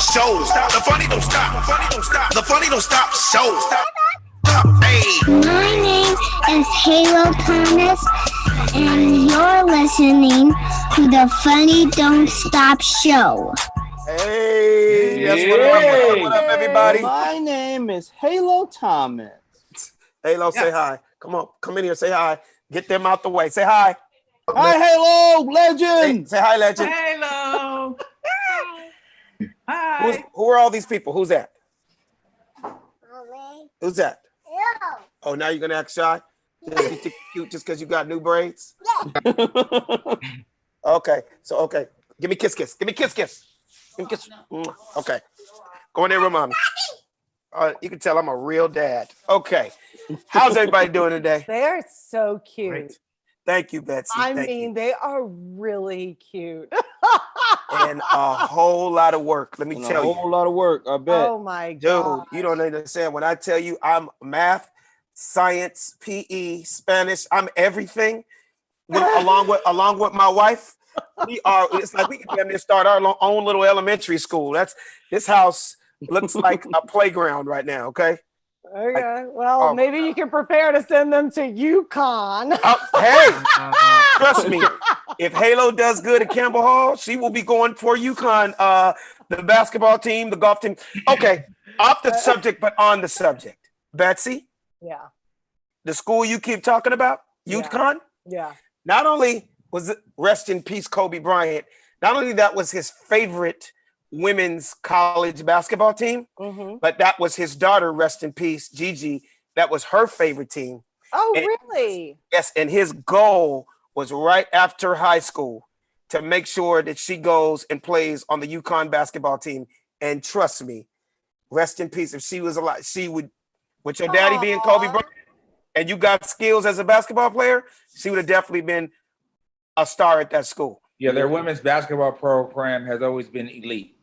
Show. Stop. The funny don't stop. The funny don't stop. The funny don't stop. Show. Stop. Hey. My name is Halo Thomas, and you're listening to the Funny Don't Stop Show. Hey, that's what up, everybody? My name is Halo Thomas. Halo, say hi. Come on, come in here, say hi. Get them out the way. Say hi. Hi, Halo, legend. Say hi, legend. Hello. Hi. Who are all these people? Who's that? Mommy. Who's that? Hello. Oh, now you're gonna act shy? You think you're cute just because you got new braids? Yeah. Okay, so okay. Give me kiss. Give me kiss. Give me kiss. Okay. Go in there with mommy. You can tell I'm a real dad. Okay. How's everybody doing today? They are so cute. Great. Thank you, Betsy. I Thank mean, you. they are really cute. And a whole lot of work. Let me tell you. A whole lot of work, I bet. Oh my Dude, god. you don't understand. When I tell you I'm math, science, PE, Spanish, I'm everything. Along with my wife, it's like we can damn near start our own little elementary school. This house looks like a playground right now, okay? Okay. Well, maybe you can prepare to send them to UConn. Hey, trust me. If Halo does good at Campbell Hall, she will be going for UConn, the basketball team, the golf team. Okay, off the subject, but on the subject. Betsy, Yeah. the school you keep talking about, UConn, Yeah. not only was it, rest in peace, Kobe Bryant, not only that was his favorite women's college basketball team, but that was his daughter, rest in peace, Gigi. That was her favorite team. Oh, And- really? Yes, and his goal was right after high school to make sure that she goes and plays on the UConn basketball team. And trust me, rest in peace. If she was alive, she would, with your daddy being Kobe Bryant, and you got skills as a basketball player, she would have definitely been a star at that school. Yeah, their women's basketball program has always been elite.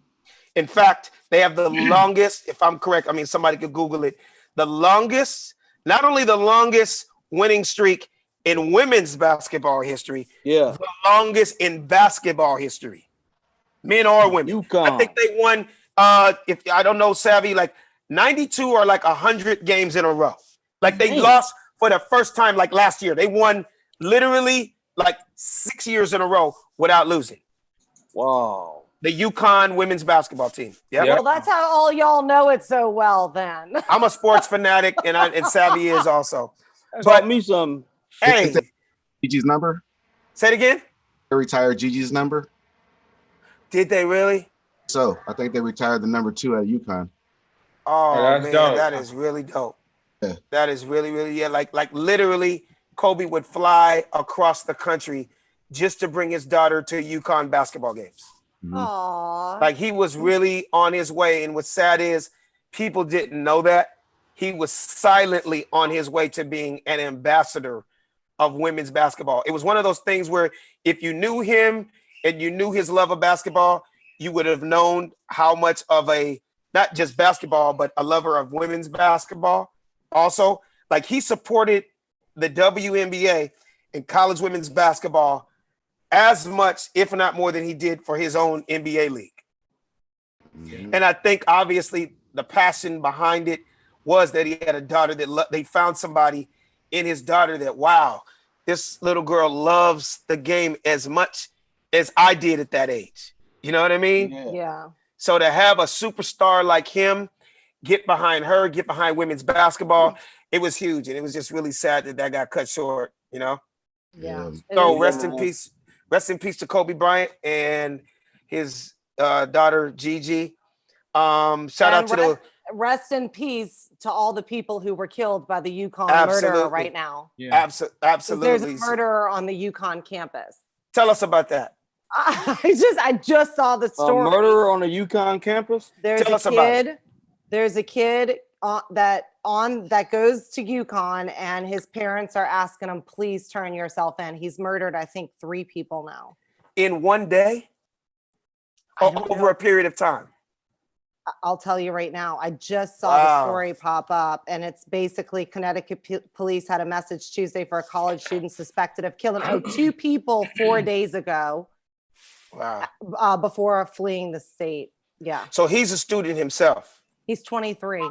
In fact, they have the longest, if I'm correct, I mean, somebody could Google it, the longest, not only the longest winning streak in women's basketball history, the longest in basketball history, men or women. UConn. I think they won, if I don't know, Savvy, like 92 or like 100 games in a row. Like they lost for the first time, like last year. They won literally like 6 years in a row without losing. Wow. The UConn women's basketball team. Yeah. Well, that's how all y'all know it so well then. I'm a sports fanatic, and Savvy is also. Taught me some. Hey, Gigi's number? say it again. They retired Gigi's number. Did they really? So I think they retired the number 2 at UConn. Oh Yeah, that's man, dope. that is really dope. Yeah. That is really, really, like literally, Kobe would fly across the country just to bring his daughter to UConn basketball games. Aww. Like he was really on his way. And what's sad is people didn't know that. He was silently on his way to being an ambassador of women's basketball. It was one of those things where if you knew him and you knew his love of basketball, you would have known how much of a, not just basketball, but a lover of women's basketball. Also, like he supported the WNBA and college women's basketball as much, if not more, than he did for his own NBA league. And I think obviously the passion behind it was that he had a daughter that they found somebody in his daughter that, wow, this little girl loves the game as much as I did at that age. You know what I mean? Yeah. So to have a superstar like him get behind her, get behind women's basketball, it was huge. And it was just really sad that got cut short, you know? Yeah. So It rest is in sad. peace. Rest in peace to Kobe Bryant and his daughter, Gigi. Shout out to the Rest in peace to all the people who were killed by the UConn Absolutely. murderer right now. Yeah. absolutely. There's a murderer on the UConn campus. Tell us about that. I just saw the A story. murderer on a UConn campus? There's Tell a us about it. kid. There's a kid that goes to UConn, and his parents are asking him, "Please turn yourself in." He's murdered, I think, 3 people now. In one day I or don't over know. a period of time? I'll tell you right now. I just saw the Wow. story pop up, and it's basically Connecticut police had a message Tuesday for a college student suspected of killing 2 people 4 days ago Wow. before fleeing the state. Yeah. So he's a student himself. He's 23.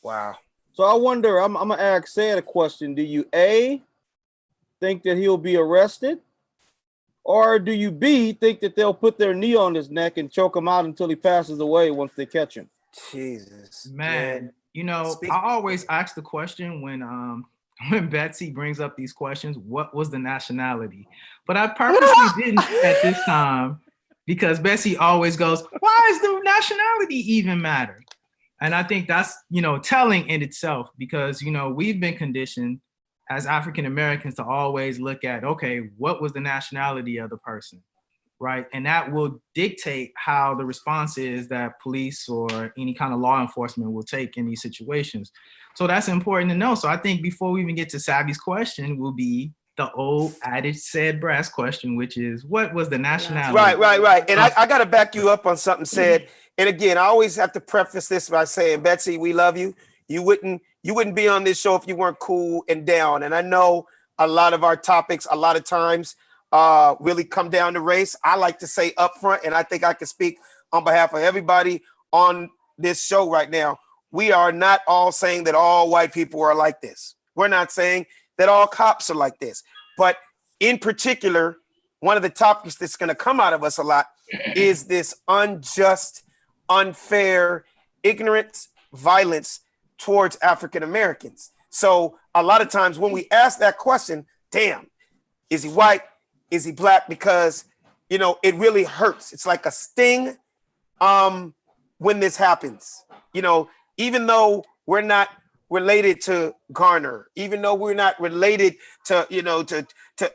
Wow. So I wonder, I'm gonna ask Sad a question. Do you A, think that he'll be arrested? Or do you B, think that they'll put their knee on his neck and choke him out until he passes away once they catch him? Jesus. Man, you know, Speak- I always ask the question when when Betsy brings up these questions, what was the nationality? But I purposely didn't at this time because Betsy always goes, why is the nationality even matter? And I think that's, you know, telling in itself because, you know, we've been conditioned as African Americans to always look at, okay, what was the nationality of the person, right? And that will dictate how the response is that police or any kind of law enforcement will take in these situations. So that's important to know. So I think before we even get to Savvy's question will be the old adage said brass question, which is what was the nationality? Right. And I got to back you up on something said. And again, I always have to preface this by saying, Betsy, we love you. You wouldn't be on this show if you weren't cool and down. And I know a lot of our topics, a lot of times, really come down to race. I like to say up front, and I think I can speak on behalf of everybody on this show right now. We are not all saying that all white people are like this. We're not saying that all cops are like this. But in particular, one of the topics that's going to come out of us a lot is this unjust, unfair, ignorant violence towards African Americans. So a lot of times when we ask that question, damn, is he white? Is he black? Because, you know, it really hurts. It's like a sting when this happens. You know, even though we're not related to Garner, even though we're not related to, you know,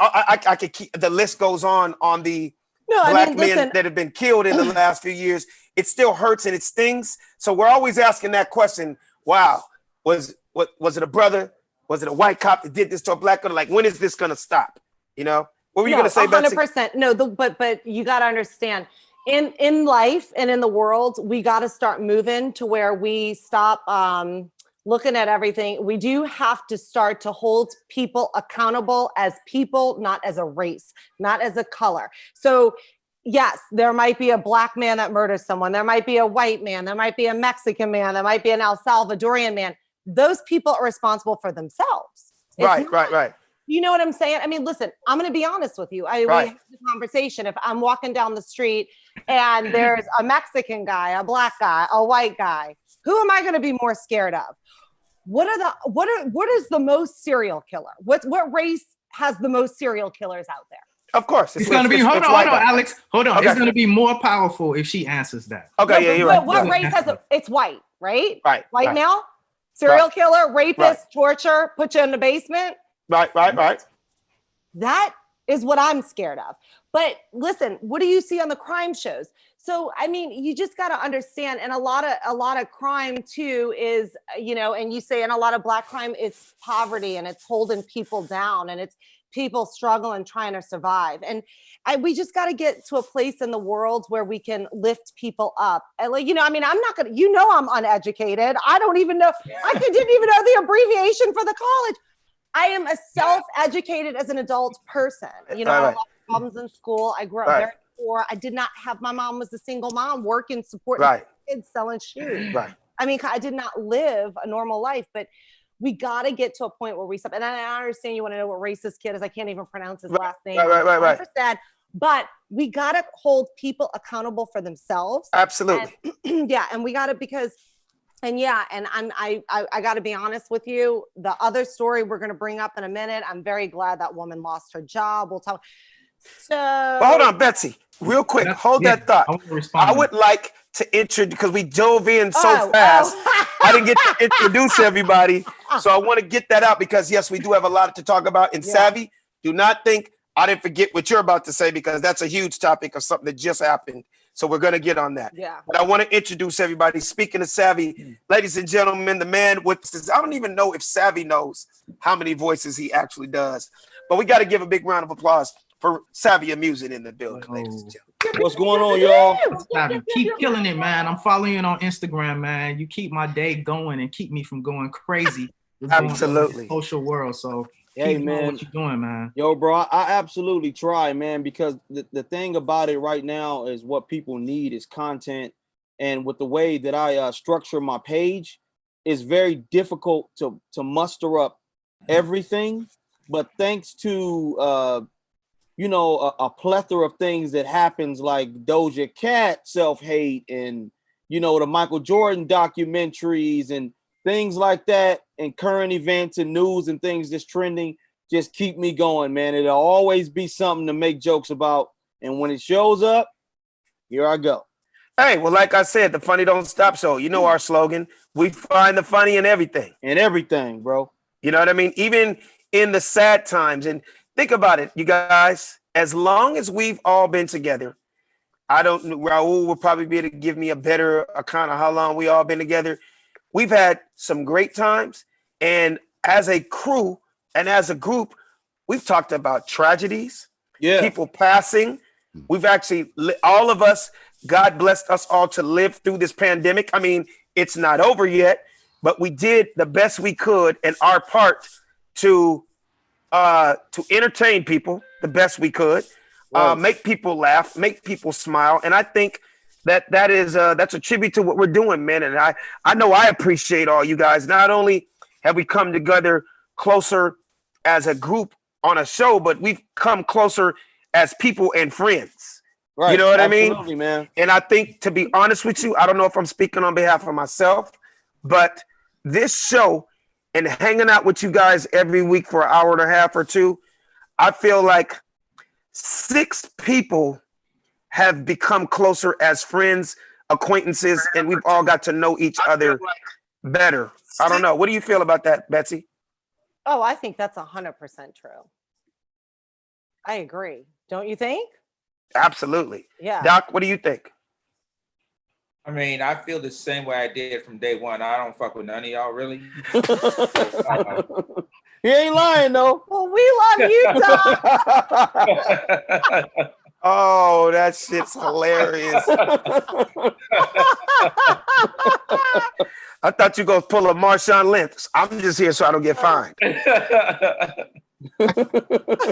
I could keep, the list goes on the black men that have been killed in the last few years. It still hurts and it stings. So we're always asking that question. Wow, was it a brother? Was it a white cop that did this to a black girl? Like, when is this going to stop? You know, what were you going to say, 100%. Betsy? No, but you got to understand in life and in the world, we got to start moving to where we stop looking at everything. We do have to start to hold people accountable as people, not as a race, not as a color. So yes, there might be a black man that murders someone. There might be a white man. There might be a Mexican man. There might be an El Salvadorian man. Those people are responsible for themselves. Right. You know what I'm saying? I mean, listen, I'm going to be honest with you. We had the conversation. If I'm walking down the street and there's a Mexican guy, a black guy, a white guy, who am I going to be more scared of? What is the most serial killer? What race has the most serial killers out there? Of course. It's going to be, hold on, Alex. Hold on. Okay. It's going to be more powerful if she answers that. Okay, yeah, you're right. What race has it's white, right? Right. White male, serial killer, rapist, torture, put you in the basement. Right. That is what I'm scared of. But listen, what do you see on the crime shows? So, I mean, you just got to understand, and a lot of crime too is, you know, and you say, and a lot of black crime, it's poverty and it's holding people down and it's people struggling, trying to survive. And we just got to get to a place in the world where we can lift people up. And like, you know, I mean, I'm not going to, you know, I'm uneducated. I don't even know. I didn't even know the abbreviation for the college. I am a self-educated as an adult person. You know, I had a lot of problems in school. I grew up very poor. I did not have, my mom was a single mom working, supporting kids, selling shoes. Right. I mean, I did not live a normal life, but we got to get to a point where we stop. And I understand you want to know what race this kid is. I can't even pronounce his last name. Right. I understand. But we got to hold people accountable for themselves. Absolutely. And, and we got to, because, and I got to be honest with you. The other story we're going to bring up in a minute, I'm very glad that woman lost her job. We'll talk. So well, hold on, Betsy, real quick. Hold that thought. I would like to introduce, because we dove in so fast. I didn't get to introduce everybody. So I want to get that out because, yes, we do have a lot to talk about. And Savvy, do not think I didn't forget what you're about to say, because that's a huge topic of something that just happened. So we're going to get on that. Yeah. But I want to introduce everybody. Speaking of Savvy, ladies and gentlemen, the man with this, I don't even know if Savvy knows how many voices he actually does. But we got to give a big round of applause for Savvy Amusing in the building, ladies and gentlemen. What's going on, y'all? Savvy, keep killing it, man. I'm following you on Instagram, man. You keep my day going and keep me from going crazy. Absolutely. In the social world. So hey, keep man, doing what you're doing, man. Yo, bro, I absolutely try, man, because the thing about it right now is what people need is content and with the way that I structure my page, it's very difficult to muster up everything. But thanks to a plethora of things that happens, like Doja Cat self-hate, and the Michael Jordan documentaries and things like that, and current events and news and things that's trending, just keep me going, man. It'll always be something to make jokes about. And when it shows up, here I go. Hey, well, like I said, the funny don't stop show. You know our slogan. We find the funny in everything. And everything, bro. You know what I mean? Even in the sad times. And think about it, you guys. As long as we've all been together, Raul will probably be able to give me a better account of how long we all been together. We've had some great times. And as a crew and as a group, we've talked about tragedies, people passing. We've actually, all of us, God blessed us all to live through this pandemic. I mean, it's not over yet, but we did the best we could in our part to entertain people the best we could, make people laugh, make people smile. And I think that's a tribute to what we're doing, man. And I know I appreciate all you guys. Not only have we come together closer as a group on a show, but we've come closer as people and friends. Right. You know what Absolutely, I mean? Man. And I think, to be honest with you, I don't know if I'm speaking on behalf of myself, but this show and hanging out with you guys every week for an hour and a half or two, I feel like 6 people have become closer as friends, acquaintances, and we've all got to know each other better. I don't know. What do you feel about that, Betsy? Oh, I think that's 100% true. I agree. Don't you think? Absolutely. Yeah. Doc, what do you think? I mean, I feel the same way I did from day one. I don't fuck with none of y'all, really. He ain't lying, though. Well, we love you, Doc. Oh, that shit's hilarious. I thought you were going to pull a Marshawn Lynch. I'm just here so I don't get fined.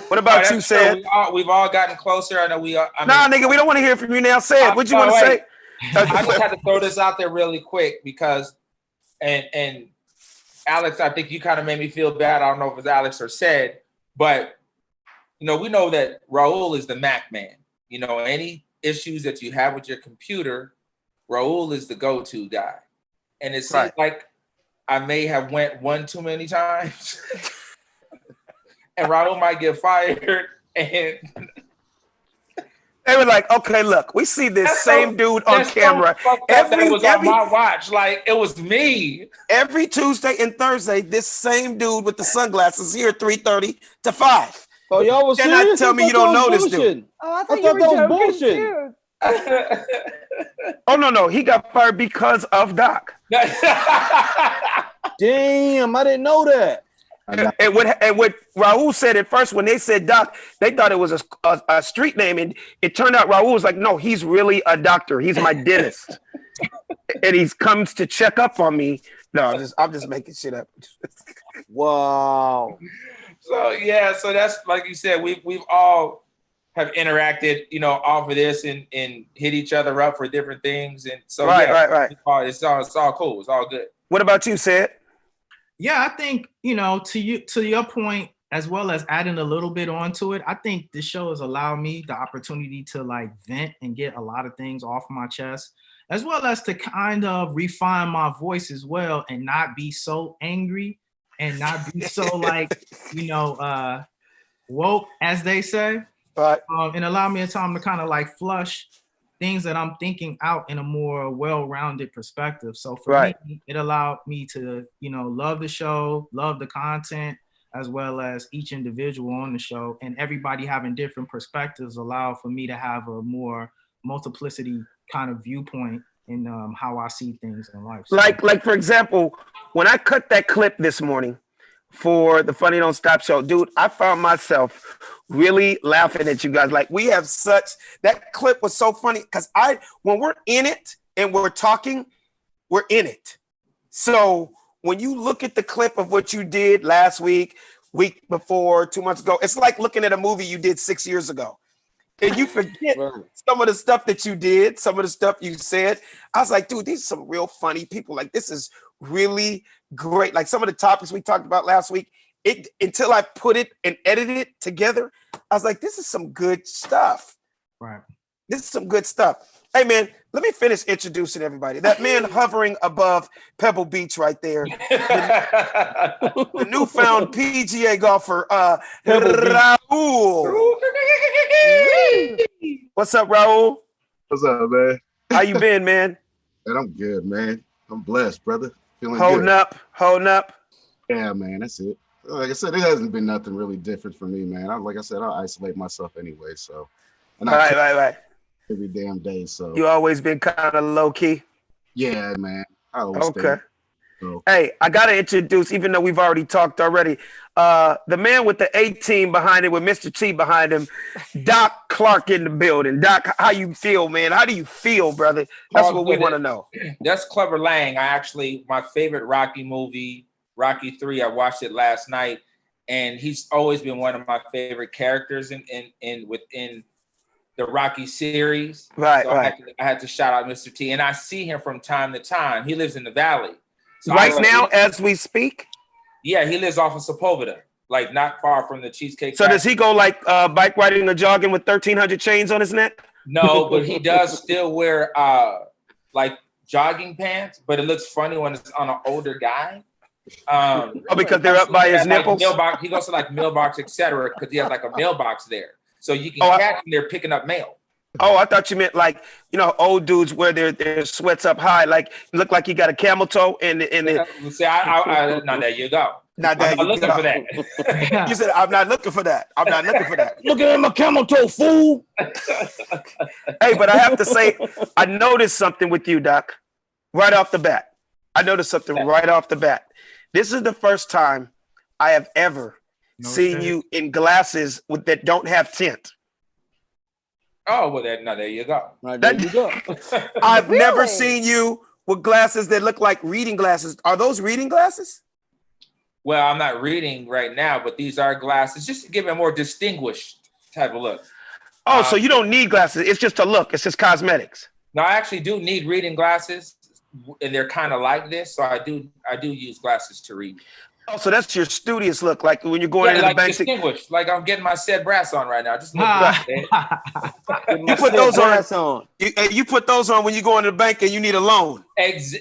What about you, Sid? We've all gotten closer. I know we are. Nigga, we don't want to hear from you now. Sid, what you want to say? I just had to throw this out there really quick because, and Alex, I think you kind of made me feel bad. I don't know if it was Alex or Sid, but we know that Raul is the Mac man. Any issues that you have with your computer, Raul is the go-to guy. And it seems like I may have went one too many times, and Raul might get fired. And they were like, okay, look, we see this same dude on camera. Every was on my watch, like it was me. Every Tuesday and Thursday, this same dude with the sunglasses here, 3:30 to 5. Oh, y'all was serious? Cannot tell me you don't know this dude. Oh, I thought you were joking bullshit. Too. Oh no, he got fired because of Doc. Damn, I didn't know that. And what Raul said at first, when they said Doc, they thought it was a street name, and it turned out Raul was like, no, he's really a doctor. He's my dentist, and he comes to check up on me. No, I'm just making shit up. Wow. So that's like you said, we've all have interacted, off of this and hit each other up for different things, and so right. It's all cool. It's all good. What about you, Sid? Yeah, I think, to your point, as well as adding a little bit onto it, I think this show has allowed me the opportunity to vent and get a lot of things off my chest, as well as to kind of refine my voice as well and not be so angry and not be so woke, as they say. Right. And allow me a time to kind of flush things that I'm thinking out in a more well-rounded perspective. So for me, it allowed me to, love the show, love the content, as well as each individual on the show, and everybody having different perspectives allow for me to have a more multiplicity kind of viewpoint in how I see things in life. So, like for example, when I cut that clip this morning for the Funny Don't Stop show, dude, I found myself really laughing at you guys. Like, we have that clip was so funny because when we're in it and we're talking, we're in it. So when you look at the clip of what you did last week before, 2 months ago, it's like looking at a movie you did 6 years ago. and you forget Right. some of the stuff that you did, some of the stuff you said. I was like, dude, these are some real funny people. Like, this is really great. Like some of the topics we talked about last week, until I put it and edited it together, I was like, this is some good stuff. Right. This is some good stuff. Hey, man, let me finish introducing everybody. That man hovering above Pebble Beach right there, the newfound PGA golfer, Pebble Beach. Raul. What's up, Raul? What's up, man? How you been, man? Man, I'm good, man. I'm blessed, brother. Feeling Holding good. holding up. Yeah, man, that's it. Like I said, it hasn't been nothing really different for me, man. Like I said, I'll isolate myself anyway, so. And I cook Right. every damn day, so. You always been kind of low key. Yeah, man. I always Okay. stay. So. Hey, I gotta introduce, even though we've already talked already, the man with the A team behind it, with Mr. T behind him, Doc Clark in the building. Doc, how you feel, man? How do you feel, brother? That's what we want to know. That's Clever Lang. My favorite Rocky movie, Rocky 3. I watched it last night, and he's always been one of my favorite characters within the Rocky series. Right, so right. I had to shout out Mr. T, and I see him from time to time. He lives in the Valley. So Right now, as we speak. Yeah, he lives off of Sepulveda, like not far from the Cheesecake So Factory. does he go like bike riding or jogging with 1,300 chains on his neck? No, but he does still wear like jogging pants, but it looks funny when it's on an older guy. Because they're up by his nipples? Mailbox, he goes to like mailbox, etc., because he has like a mailbox there. So you can catch him there picking up mail. Oh, I thought you meant like, old dudes wear their sweats up high, like look like he got a camel toe and See, now there you go. Now there I'm not you looking go. for that. You said, I'm not looking for that. I'm not looking for that. Look at my camel toe, fool. Hey, but I have to say, I noticed something with you, Doc, right off the bat. This is the first time I have ever seen you in glasses that don't have tint. Oh, well, there you go. Right, there you go. I've never seen you with glasses that look like reading glasses. Are those reading glasses? Well, I'm not reading right now, but these are glasses just to give it a more distinguished type of look. Oh, so you don't need glasses. It's just a look. It's just cosmetics. No, I actually do need reading glasses, and they're kind of like this. So I do use glasses to read. Oh, so that's your studious look, like when you're going into like the bank. Distinguished, like I'm getting my said brass on right now. Just look back, You put those on. You put those on when you go into the bank and you need a loan. These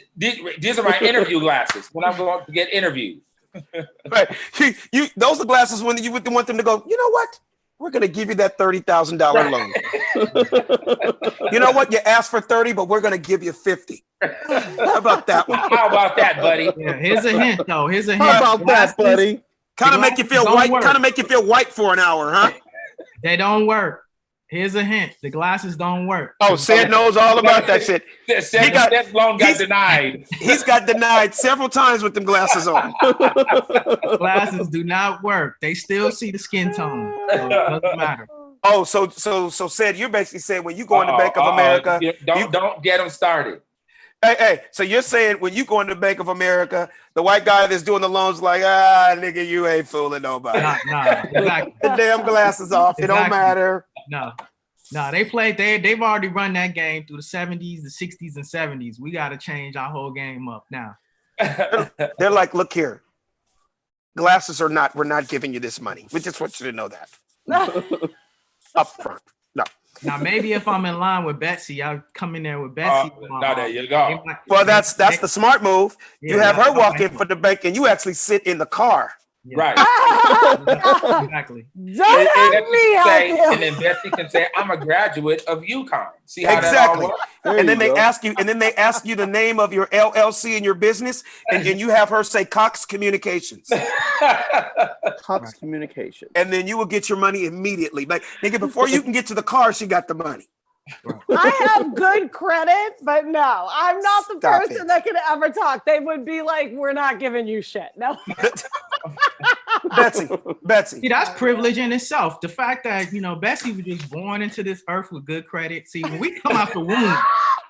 are my interview glasses when I'm going to get interviewed. Right. Those are glasses when you would want them to go, you know what? We're going to give you that $30,000 loan. You know what? You asked for 30, but we're going to give you 50. How about that one? How about that, buddy? Yeah, here's a hint, though. Here's a hint. How about that, buddy? Kind of make you feel white. Kind of make you feel white for an hour, huh? They don't work. Here's a hint. The glasses don't work. Oh, Sid knows all about that shit. That loan got denied. He's got denied several times with them glasses on. Glasses do not work. They still see the skin tone. So it doesn't matter. Oh, so Sid, you're basically saying when you go into Bank of America, don't get them started. Hey, so you're saying when you go into Bank of America, the white guy that's doing the loans like, nigga, you ain't fooling nobody. Nah, exactly. The damn glasses off. It don't matter. No, they've already run that game through the 70s, the 60s, and 70s. We got to change our whole game up now. They're like, look here. Glasses we're not giving you this money. We just want you to know that. Up front. No. Now, maybe if I'm in line with Betsy, I'll come in there with Betsy. There you go. Well, that's the smart move. You have her walk in for the bank and you actually sit in the car. Yeah. Right. Exactly. Don't have me help and then Betsy can say, I'm a graduate of UConn. See how exactly. that all works? And then they ask you the name of your LLC and your business, and you have her say Cox Communications. Cox Communications. And then you will get your money immediately. Like, nigga, before you can get to the car, she got the money. I have good credit, but no, I'm not the person that could ever talk. They would be like, we're not giving you shit. No. Betsy. See, that's privilege in itself. The fact that, Bessie was just born into this earth with good credit. See, when we come out the womb,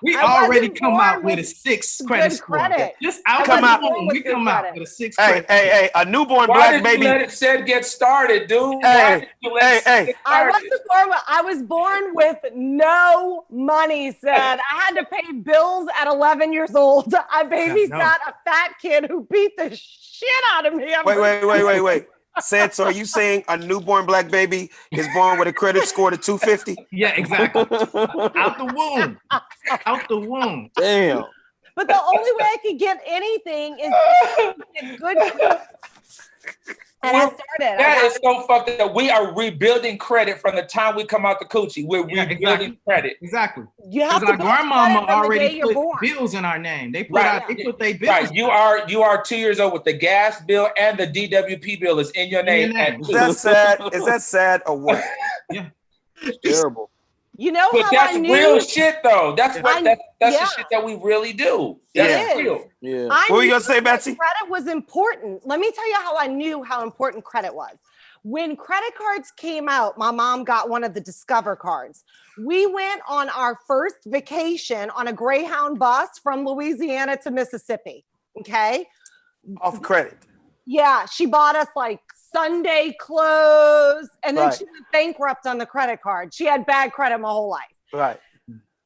we I already wasn't come born out with a with 6 good credit score. credit. Just I out Come the out- womb, we with good come out credit. with a 6 Hey, credit. hey, a newborn Why black did baby. you let it said get started, dude? Why Hey, did you let it hey, get I started? wasn't born with, I was born with no money, said. I had to pay bills at 11 years old. I babysat no. a fat kid who beat the shit out of me. Wait. Said, so are you saying a newborn black baby is born with a credit score of 250? Yeah, exactly. Out the womb. Out the womb. Damn. But the only way I could get anything is get good credit. And I started. That is so fucked up. We are rebuilding credit from the time we come out the coochie. We're rebuilding credit. Exactly. You have Because to our build grandmama credit from the day already you're put born. bills in our name. They put Right. they put their bills. Right. You are 2 years old with the gas bill and the DWP bill is in your name. name. Is that sad? Is that sad or what? Yeah. Terrible. You know But how that's I knew real shit though. That's what that's yeah. the shit that we really do. It That's is. real. Yeah. I What were you knew gonna say, that Betsy? credit was important. Let me tell you how I knew how important credit was. When credit cards came out, my mom got one of the Discover cards. We went on our first vacation on a Greyhound bus from Louisiana to Mississippi. Okay. Off credit. Yeah, she bought us like Sunday clothes, and then Right. she went bankrupt on the credit card. She had bad credit my whole life. Right.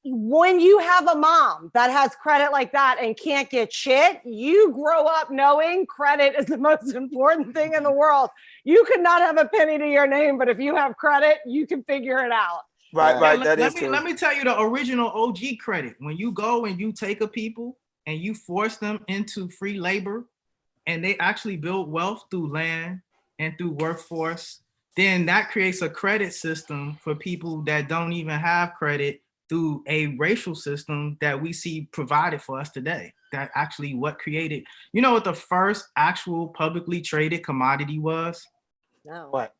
When you have a mom that has credit like that and can't get shit, you grow up knowing credit is the most important thing in the world. You could not have a penny to your name, but if you have credit, you can figure it out. Right, Yeah, right. Let- That let is me, true. Let me tell you the original OG credit. When you go and you take a people and you force them into free labor and they actually build wealth through land and through workforce, then that creates a credit system for people that don't even have credit through a racial system that we see provided for us today. That actually what created, you know what the first actual publicly traded commodity was? No. What?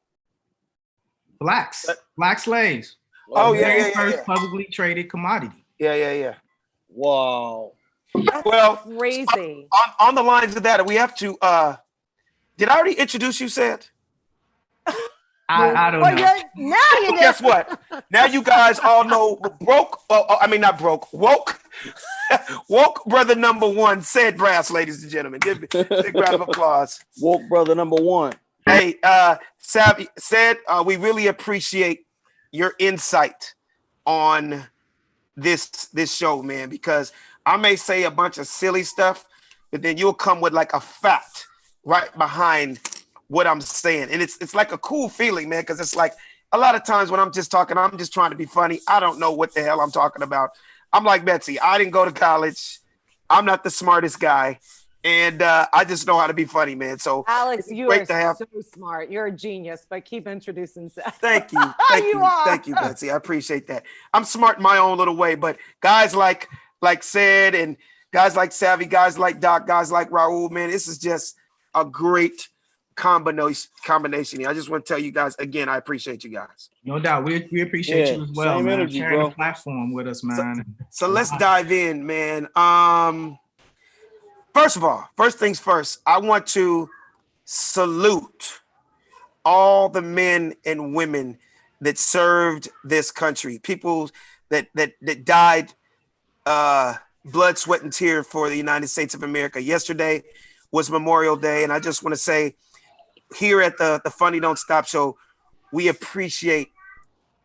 Blacks, black slaves. Oh, yeah, Very yeah, yeah, first yeah. publicly traded commodity. Yeah. Wow. That's Well, crazy. on the lines of that, we have to did I already introduce you, Said? I don't Well, know. now you did. Guess what? Now you guys all know not broke, woke. Woke brother number one, Said Brass, ladies and gentlemen. Give me a big round of applause. Woke brother number one. Hey, Savvy Said, we really appreciate your insight on this show, man, because I may say a bunch of silly stuff, but then you'll come with like a fact right behind what I'm saying. And it's like a cool feeling, man, because it's like a lot of times when I'm just talking, I'm just trying to be funny. I don't know what the hell I'm talking about. I'm like Betsy, I didn't go to college. I'm not the smartest guy. And I just know how to be funny, man. So Alex, you great are to have- so smart. You're a genius, but keep introducing Seth. thank you. Thank You you. are. Thank you, Betsy. I appreciate that. I'm smart in my own little way, but guys like Said and guys like Savvy, guys like Doc, guys like Raul, man, this is just a great combination here. I just want to tell you guys again, I appreciate you guys. No doubt. We appreciate Yeah, you as well, same man. energy, Sharing bro. the platform with us, man. So let's dive in, man. First of all, first things first, I want to salute all the men and women that served this country, people that died blood, sweat, and tear for the United States of America. Yesterday was Memorial Day, and I just want to say here at the Funny Don't Stop show, we appreciate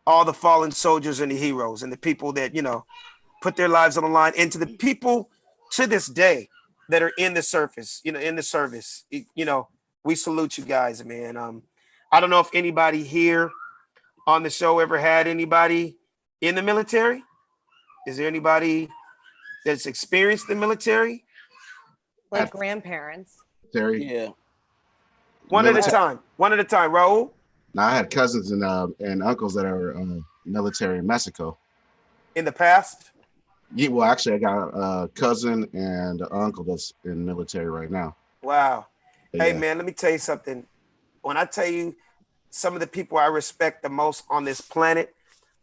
all the fallen soldiers and the heroes and the people that, put their lives on the line, and to the people to this day that are in the service, we salute you guys, man. I don't know if anybody here on the show ever had anybody in the military. Is there anybody that's experienced the military? Like grandparents. Terry. Yeah. One at a time, Raul. Now I had cousins and uncles that are military in Mexico. In the past? Yeah, well, actually, I got a cousin and an uncle that's in military right now. Wow. But Hey, yeah. man, let me tell you something. When I tell you some of the people I respect the most on this planet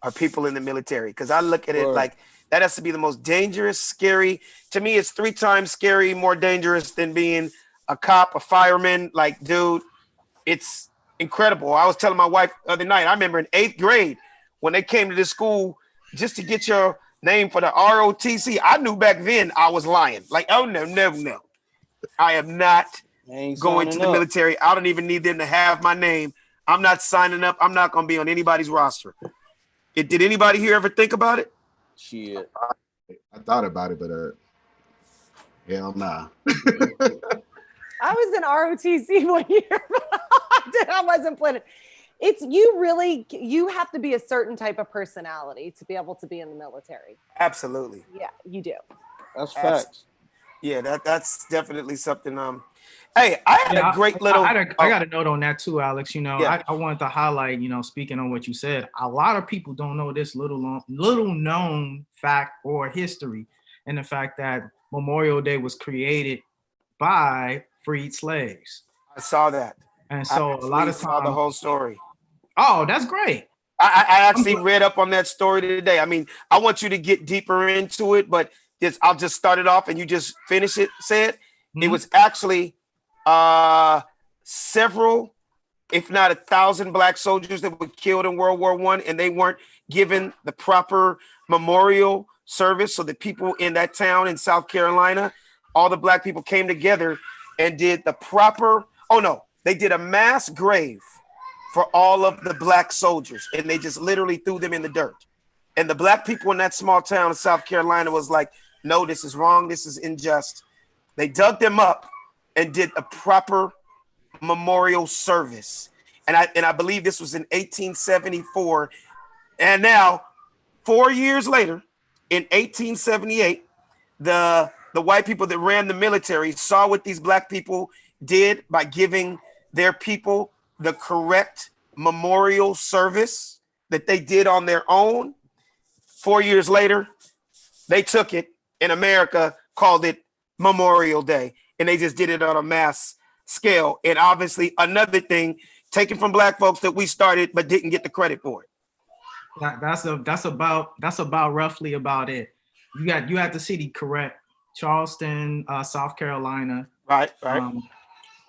are people in the military, because I look at it Word. like that has to be the most dangerous, scary. To me, it's 3 times scary, more dangerous than being a cop, a fireman. Like, dude, it's incredible. I was telling my wife the other night, I remember in 8th grade when they came to this school just to get your name for the ROTC. I knew back then I was lying. Like, oh no, no, no. I am not Ain't going to signing the up. military. I don't even need them to have my name. I'm not signing up. I'm not going to be on anybody's roster. Did anybody here ever think about it? Shit. I thought about it, but hell nah. I was in ROTC 1 year. I wasn't planning. It's you have to be a certain type of personality to be able to be in the military. Absolutely. Yeah, you do. That's facts. Yeah, that's definitely something. Hey, I had a great little. I got a note on that too, Alex. You know, Yeah. I wanted to highlight, you know, speaking on what you said, a lot of people don't know this little known fact or history, and the fact that Memorial Day was created by freed slaves. I saw that. And so a lot of saw the times, whole story. oh, that's great. I actually read up on that story today. I mean, I want you to get deeper into it, but I'll just start it off and you just finish it. It Mhm. was actually several, if not 1,000 black soldiers that were killed in World War I, and they weren't given the proper memorial service. So the people in that town in South Carolina, all the black people came together and did the proper, they did a mass grave for all of the black soldiers, and they just literally threw them in the dirt. And the black people in that small town in South Carolina was like, no, this is wrong. This is unjust. They dug them up and did a proper memorial service. And I believe this was in 1874. And now, 4 years later, in 1878, the white people that ran the military saw what these black people did by giving their people the correct memorial service that they did on their own. 4 years later, they took it in America, called it Memorial Day, and they just did it on a mass scale. And obviously another thing taken from black folks that we started but didn't get the credit for it. That's about roughly about it. You had the city correct. Charleston, South Carolina. Right.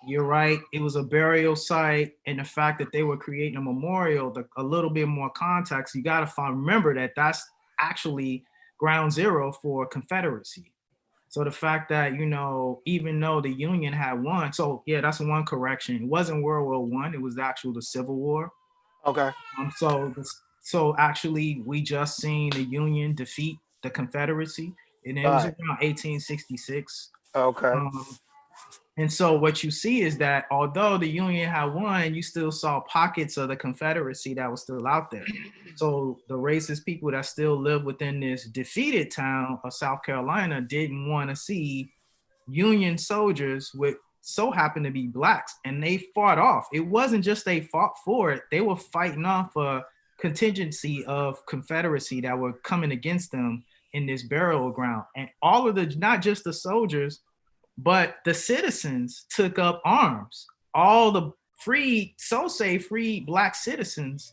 You're right. It was a burial site, and the fact that they were creating a memorial, a little bit more context, you got to remember that that's actually ground zero for Confederacy. So the fact that, you know, even though the Union had won, so yeah, that's one correction. It wasn't World War I. It was the Civil War. Okay. So actually, we just seen the Union defeat the Confederacy, and it was around 1866. Okay. And so what you see is that although the Union had won, you still saw pockets of the Confederacy that was still out there. So the racist people that still live within this defeated town of South Carolina didn't want to see Union soldiers with so happened to be blacks, and they fought off. It wasn't just they fought for it. They were fighting off a contingency of Confederacy that were coming against them in this burial ground. And all of not just the soldiers, but the citizens took up arms. All the free black citizens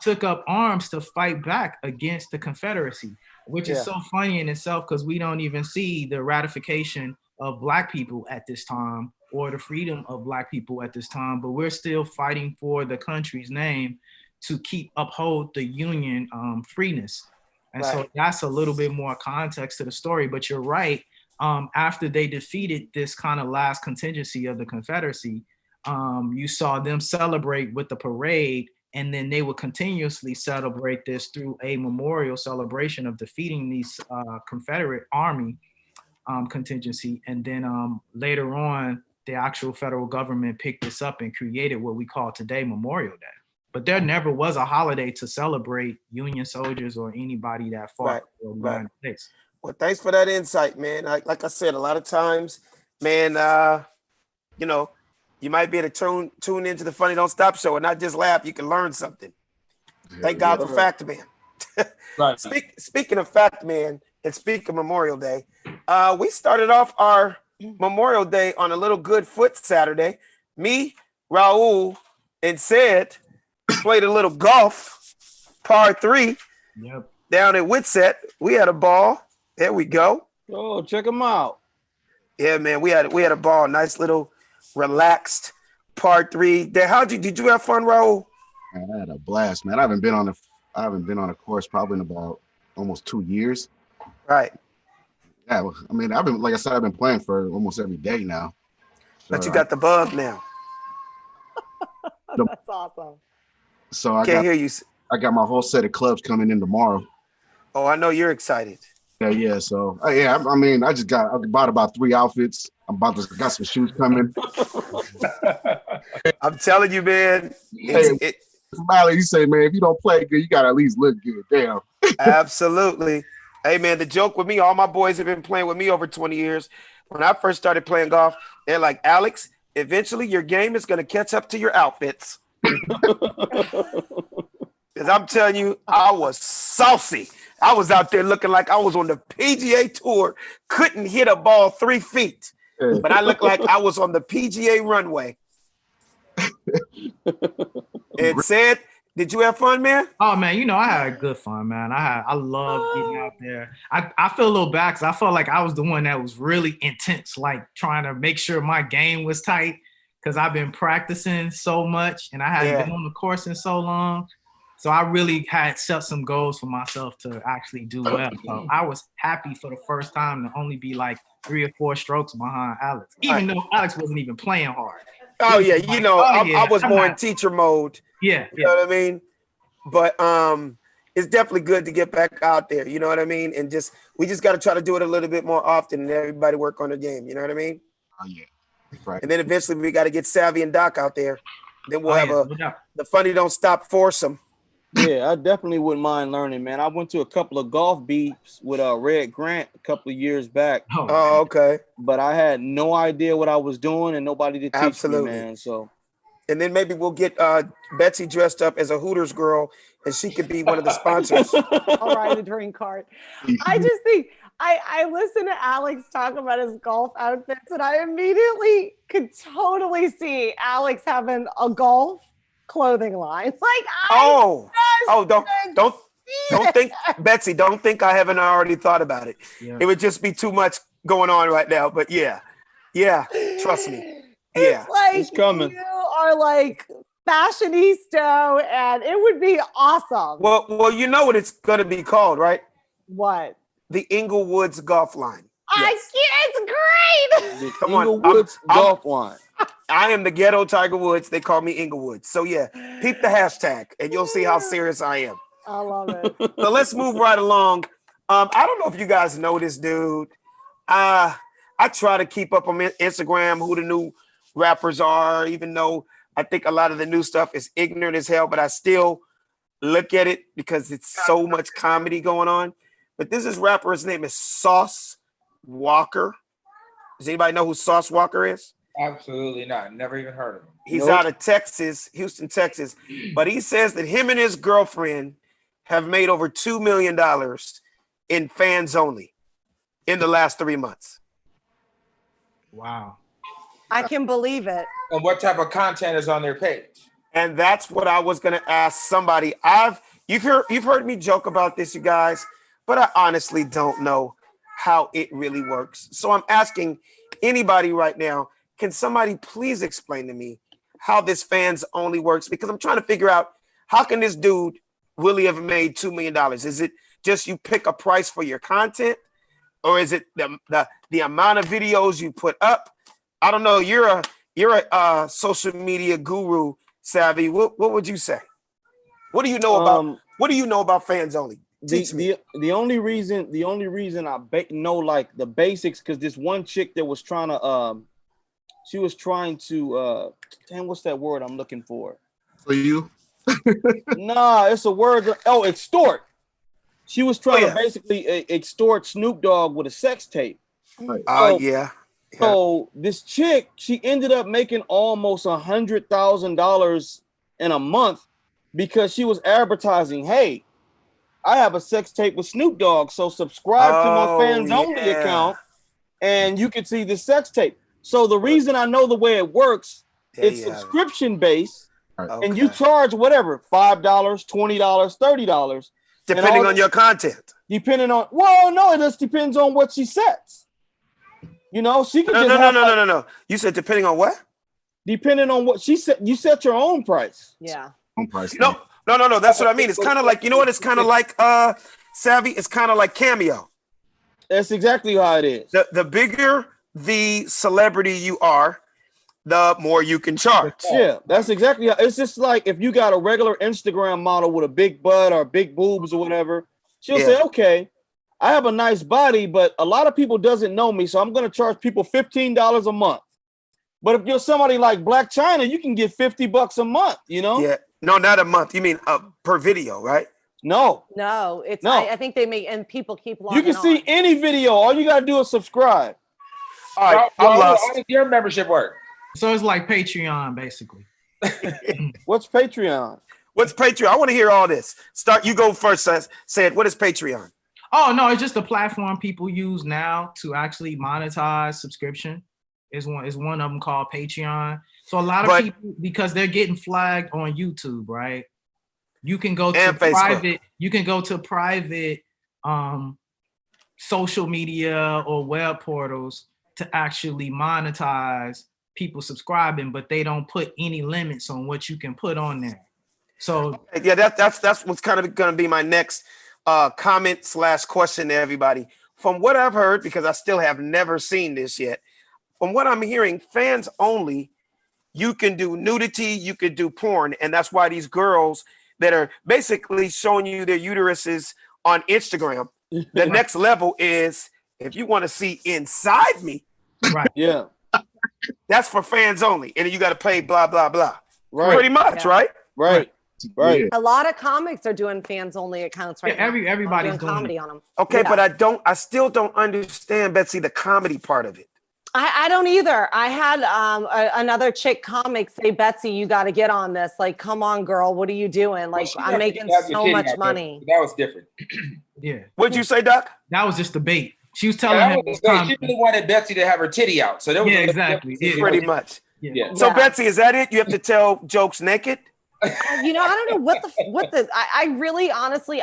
took up arms to fight back against the Confederacy, which is so funny in itself because we don't even see the ratification of black people at this time or the freedom of black people at this time, but we're still fighting for the country's name to uphold the Union freeness. And so that's a little bit more context to the story, but you're right. After they defeated this kind of last contingency of the Confederacy, you saw them celebrate with the parade, and then they would continuously celebrate this through a memorial celebration of defeating these Confederate Army contingency. And then later on, the actual federal government picked this up and created what we call today Memorial Day. But there never was a holiday to celebrate Union soldiers or anybody that fought for the United States. Well, thanks for that insight, man. Like I said, a lot of times, man, you know, you might be able to tune into the Funny Don't Stop show and not just laugh. You can learn something. Thank God for Fact Man. Right. Speaking of Fact Man and speaking of Memorial Day, we started off our Memorial Day on a little good foot Saturday. Me, Raul, and Sid played a little golf, par 3, down at Witset. We had a ball. There we go. Oh, check them out. Yeah, man, we had a ball. Nice little relaxed part 3. Did you have fun, Raul? Man, I had a blast, man. I haven't been on a course probably in about almost 2 years. Right. Yeah, I mean, I've been playing for almost every day now. But you got the bug now. That's awesome. So I Can't hear you. got my whole set of clubs coming in tomorrow. Oh, I know you're excited. Yeah. So yeah, I mean, I bought about 3 outfits. Got some shoes coming. I'm telling you, man. Smiley, you say, man, if you don't play good, you gotta at least look good. Damn. Absolutely. Hey, man, the joke with me, all my boys have been playing with me over 20 years. When I first started playing golf, they're like, Alex, eventually your game is going to catch up to your outfits. Because I'm telling you, I was saucy. I was out there looking like I was on the PGA Tour, couldn't hit a ball 3 feet. But I looked like I was on the PGA runway. And said, did you have fun, man? Oh man, I had good fun, man. I love getting out there. I feel a little bad because I felt like I was the one that was really intense, like trying to make sure my game was tight because I've been practicing so much and I hadn't been on the course in so long. So I really had set some goals for myself to actually do well. So I was happy for the first time to only be like 3 or 4 strokes behind Alex, even though Alex wasn't even playing hard. Oh yeah, I was more in teacher mode. Yeah, you know what I mean. But it's definitely good to get back out there. You know what I mean, and we just got to try to do it a little bit more often, and everybody work on their game. You know what I mean? Oh yeah, right. And then eventually we got to get Savvy and Doc out there. Then we'll have the funny don't stop foursome. Yeah, I definitely wouldn't mind learning, man. I went to a couple of golf beats with Red Grant a couple of years back. Oh, okay. But I had no idea what I was doing and nobody to teach me, man. So, and then maybe we'll get Betsy dressed up as a Hooters girl, and she could be one of the sponsors. All right, the drink cart. I just think I listen to Alex talk about his golf outfits, and I immediately could totally see Alex having a golf clothing line. Don't think, Betsy, don't think I haven't already thought about it. Yeah. It would just be too much going on right now. But yeah, trust me. It's like it's coming. You are like fashionista, and it would be awesome. Well, you know what it's gonna be called, right? What? The Inglewoods Golf Line. Yes. It's great. Come on, Inglewoods Golf Line. I am the ghetto Tiger Woods. They call me Inglewood. So yeah, peep the hashtag, and you'll see how serious I am. I love it. So let's move right along. I don't know if you guys know this dude. I try to keep up on Instagram who the new rappers are, even though I think a lot of the new stuff is ignorant as hell, but I still look at it because it's so much comedy going on. But this is rapper. His name is Sauce Walker. Does anybody know who Sauce Walker is? Absolutely not. Never even heard of him. He's out of Texas, Houston, Texas. But he says that him and his girlfriend have made over $2 million in fans only in the last 3 months. Wow. I can believe it. And what type of content is on their page? And that's what I was going to ask somebody. You've heard me joke about this, you guys, but I honestly don't know how it really works. So I'm asking anybody right now, can somebody please explain to me how this fans only works? Because I'm trying to figure out how can this dude really have made $2 million? Is it just you pick a price for your content, or is it the amount of videos you put up? I don't know. You're a social media guru, Savvy. What would you say? What do you know about fans only? Teach me. The only reason I know like the basics, because this one chick that was trying to she was trying to what's that word I'm looking for? For you? Nah, it's a word. Oh, extort. She was trying to basically extort Snoop Dogg with a sex tape. Yeah. So this chick, she ended up making almost $100,000 in a month because she was advertising, hey, I have a sex tape with Snoop Dogg, so subscribe to my fans only account and you can see the sex tape. So the reason I know the way it works, it's subscription based, and you charge whatever, $5, $20, $30. Depending on your content. No, it just depends on what she sets. You know, she can no. You said depending on what? depending on what she said. You set your own price. Yeah. Home price. No. That's what I mean. It's kind of like, you know what? It's kind of like Savvy. It's kind of like Cameo. That's exactly how it is. The bigger the celebrity you are, the more you can charge. Yeah, that's exactly how. It's just like if you got a regular Instagram model with a big butt or big boobs or whatever, she'll say, okay, I have a nice body, but a lot of people doesn't know me, so I'm going to charge people $15 a month. But if you're somebody like Black China, you can get $50 a month, you know? Yeah. No, not a month. You mean per video, right? No. It's No. I think they make, and people keep logging You can see on. any video. All you got to do is subscribe. All right. How I'm lost. does your membership work? So it's like Patreon, basically. What's Patreon? What's Patreon? I want to hear all this. Start. You go first. Say it. What is Patreon? Oh no, it's just a platform people use now to actually monetize subscription. Is one of them called Patreon. So a lot of people, because they're getting flagged on YouTube, right? You can go to private. You can go to private social media or web portals to actually monetize people subscribing, but they don't put any limits on what you can put on there. So yeah, that's what's kind of going to be my next comment / question to everybody. From what I've heard, because I still have never seen this yet, from what I'm hearing, fans only, you can do nudity, you could do porn, and that's why these girls that are basically showing you their uteruses on Instagram, the next level is if you want to see inside me, right? Yeah, that's for fans only, and then you got to pay blah blah blah. Right. Pretty much, right? Right. A lot of comics are doing fans only accounts right now. Everybody's doing comedy on them. Okay, but I still don't understand, Betsy, the comedy part of it. I don't either. I had another chick comic say, Betsy, you got to get on this. Like, come on, girl. What are you doing? Like, I'm making so much money. That was different. Yeah. What'd you say, Doc? That was just the bait. She was telling him. She really wanted Betsy to have her titty out. So there was exactly. Pretty much. Yeah. So Betsy, is that it? You have to tell jokes naked? You know, I don't know what the I really honestly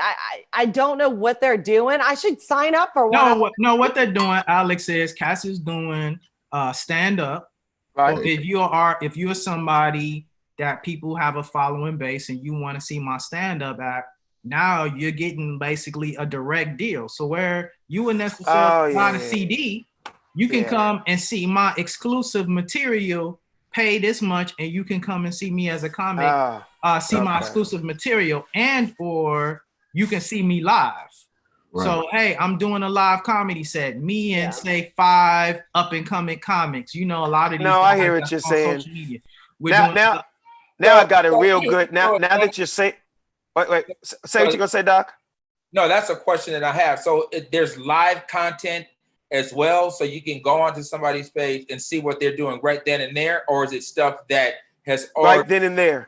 I don't know what they're doing. I should sign up for one. No, what they're doing, Alex says Cass is doing stand up. Right. So if you're somebody that people have a following base and you want to see my stand up act, now you're getting basically a direct deal. So where you would necessarily buy a CD, you can come and see my exclusive material. Pay this much and you can come and see me as a comic, see my exclusive material, and or you can see me live. Right. So hey, I'm doing a live comedy set. Me and say 5 up and coming comics. You know, a lot of these. No, I hear what you're saying. Now I got it real good. Now that you say, wait, say what you're gonna say, Doc. No, that's a question that I have. So there's live content as well, so you can go onto somebody's page and see what they're doing right then and there, or is it stuff that has already right then and there?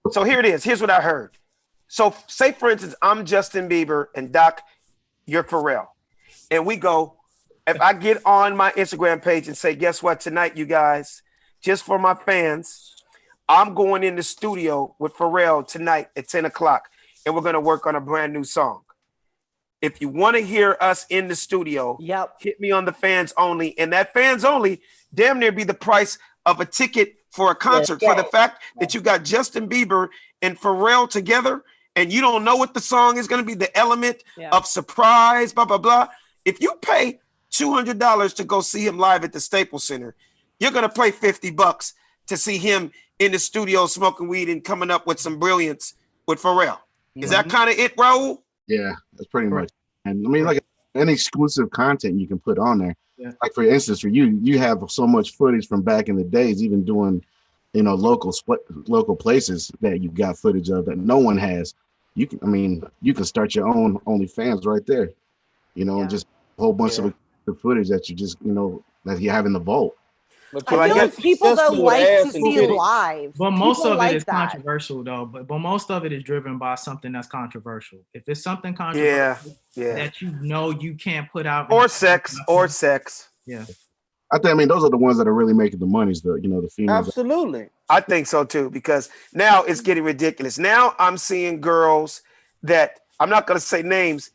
So here it is. Here's what I heard. So say for instance, I'm Justin Bieber and Doc, you're Pharrell, and we go. If I get on my Instagram page and say, guess what, tonight, you guys, just for my fans, I'm going in the studio with Pharrell tonight at 10 o'clock, and we're gonna work on a brand new song. If you want to hear us in the studio, hit me on the fans only. And that fans only damn near be the price of a ticket for a concert for the fact that you got Justin Bieber and Pharrell together and you don't know what the song is going to be, the element of surprise, blah, blah, blah. If you pay $200 to go see him live at the Staples Center, you're going to pay $50 to see him in the studio smoking weed and coming up with some brilliance with Pharrell. Is that kind of it, Raul? Yeah, that's pretty much. And I mean, like any exclusive content you can put on there. Yeah. Like for instance, for you have so much footage from back in the days, even doing, local places that you got footage of that no one has. You can start your own OnlyFans right there, and just a whole bunch of the footage that you just, that you have in the vault. I feel like people don't like to see live. But most of it is controversial, though. But most of it is driven by something that's controversial. If it's something controversial that you can't put out, or sex. Yeah, I mean, those are the ones that are really making the monies. The females. Absolutely, I think so too. Because now it's getting ridiculous. Now I'm seeing girls that I'm not going to say names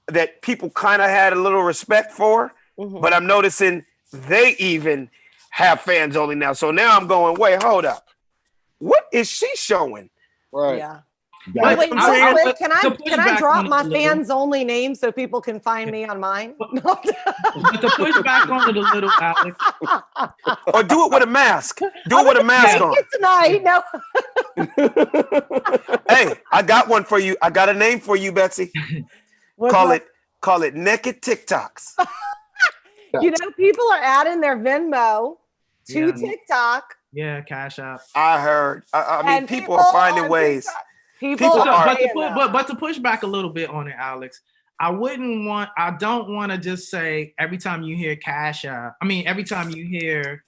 that people kind of had a little respect for, but I'm noticing they even have fans only now. So now I'm going, wait, hold up. What is she showing? Right. Yeah. Got Wait, it. real quick, to can push I back drop on it my a little. fans only name so people can find me on mine? But to push back on it a little, Alex. Or do it with a mask. Do it with a mask on. Tonight. No. Hey, I got one for you. I got a name for you, Betsy. Call it Naked TikToks. You know, people are adding their Venmo to Yeah. TikTok. Yeah, Cash App. I heard. I mean, And people are finding on ways. TikTok, People People But, are- but, to saying put, that. but to push back a little bit on it, Alex, I don't want to just say every time you hear Cash App, every time you hear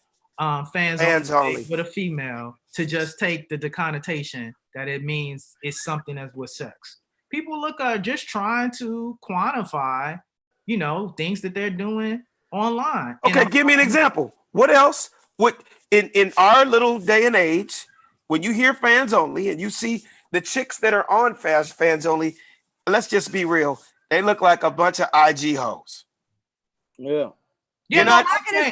fans only with a female, to just take the connotation that it means it's something that's with sex. People look at just trying to quantify, things that they're doing online. Okay, give me an example. What else would in our little day and age, when you hear fans only and you see the chicks that are on fans only, let's just be real. They look like a bunch of IG hoes. Yeah. Yeah, You're not-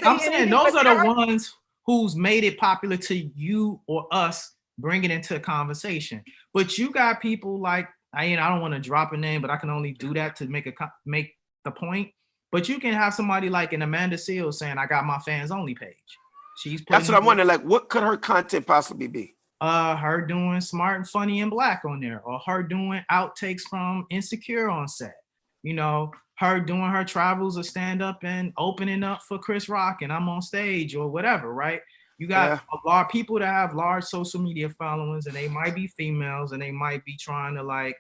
I'm saying those are the ones who's made it popular to you or us, bring it into a conversation. But you got people like, I don't want to drop a name, but I can only do that to make the point. But you can have somebody like an Amanda Seales saying, I got my fans only page. That's what I'm wondering. Like, what could her content possibly be? Her doing Smart and Funny and Black on there, or her doing outtakes from Insecure on set. Her doing her travels of stand up and opening up for Chris Rock and I'm on stage or whatever, right? You got a lot of people that have large social media followings, and they might be females, and they might be trying to like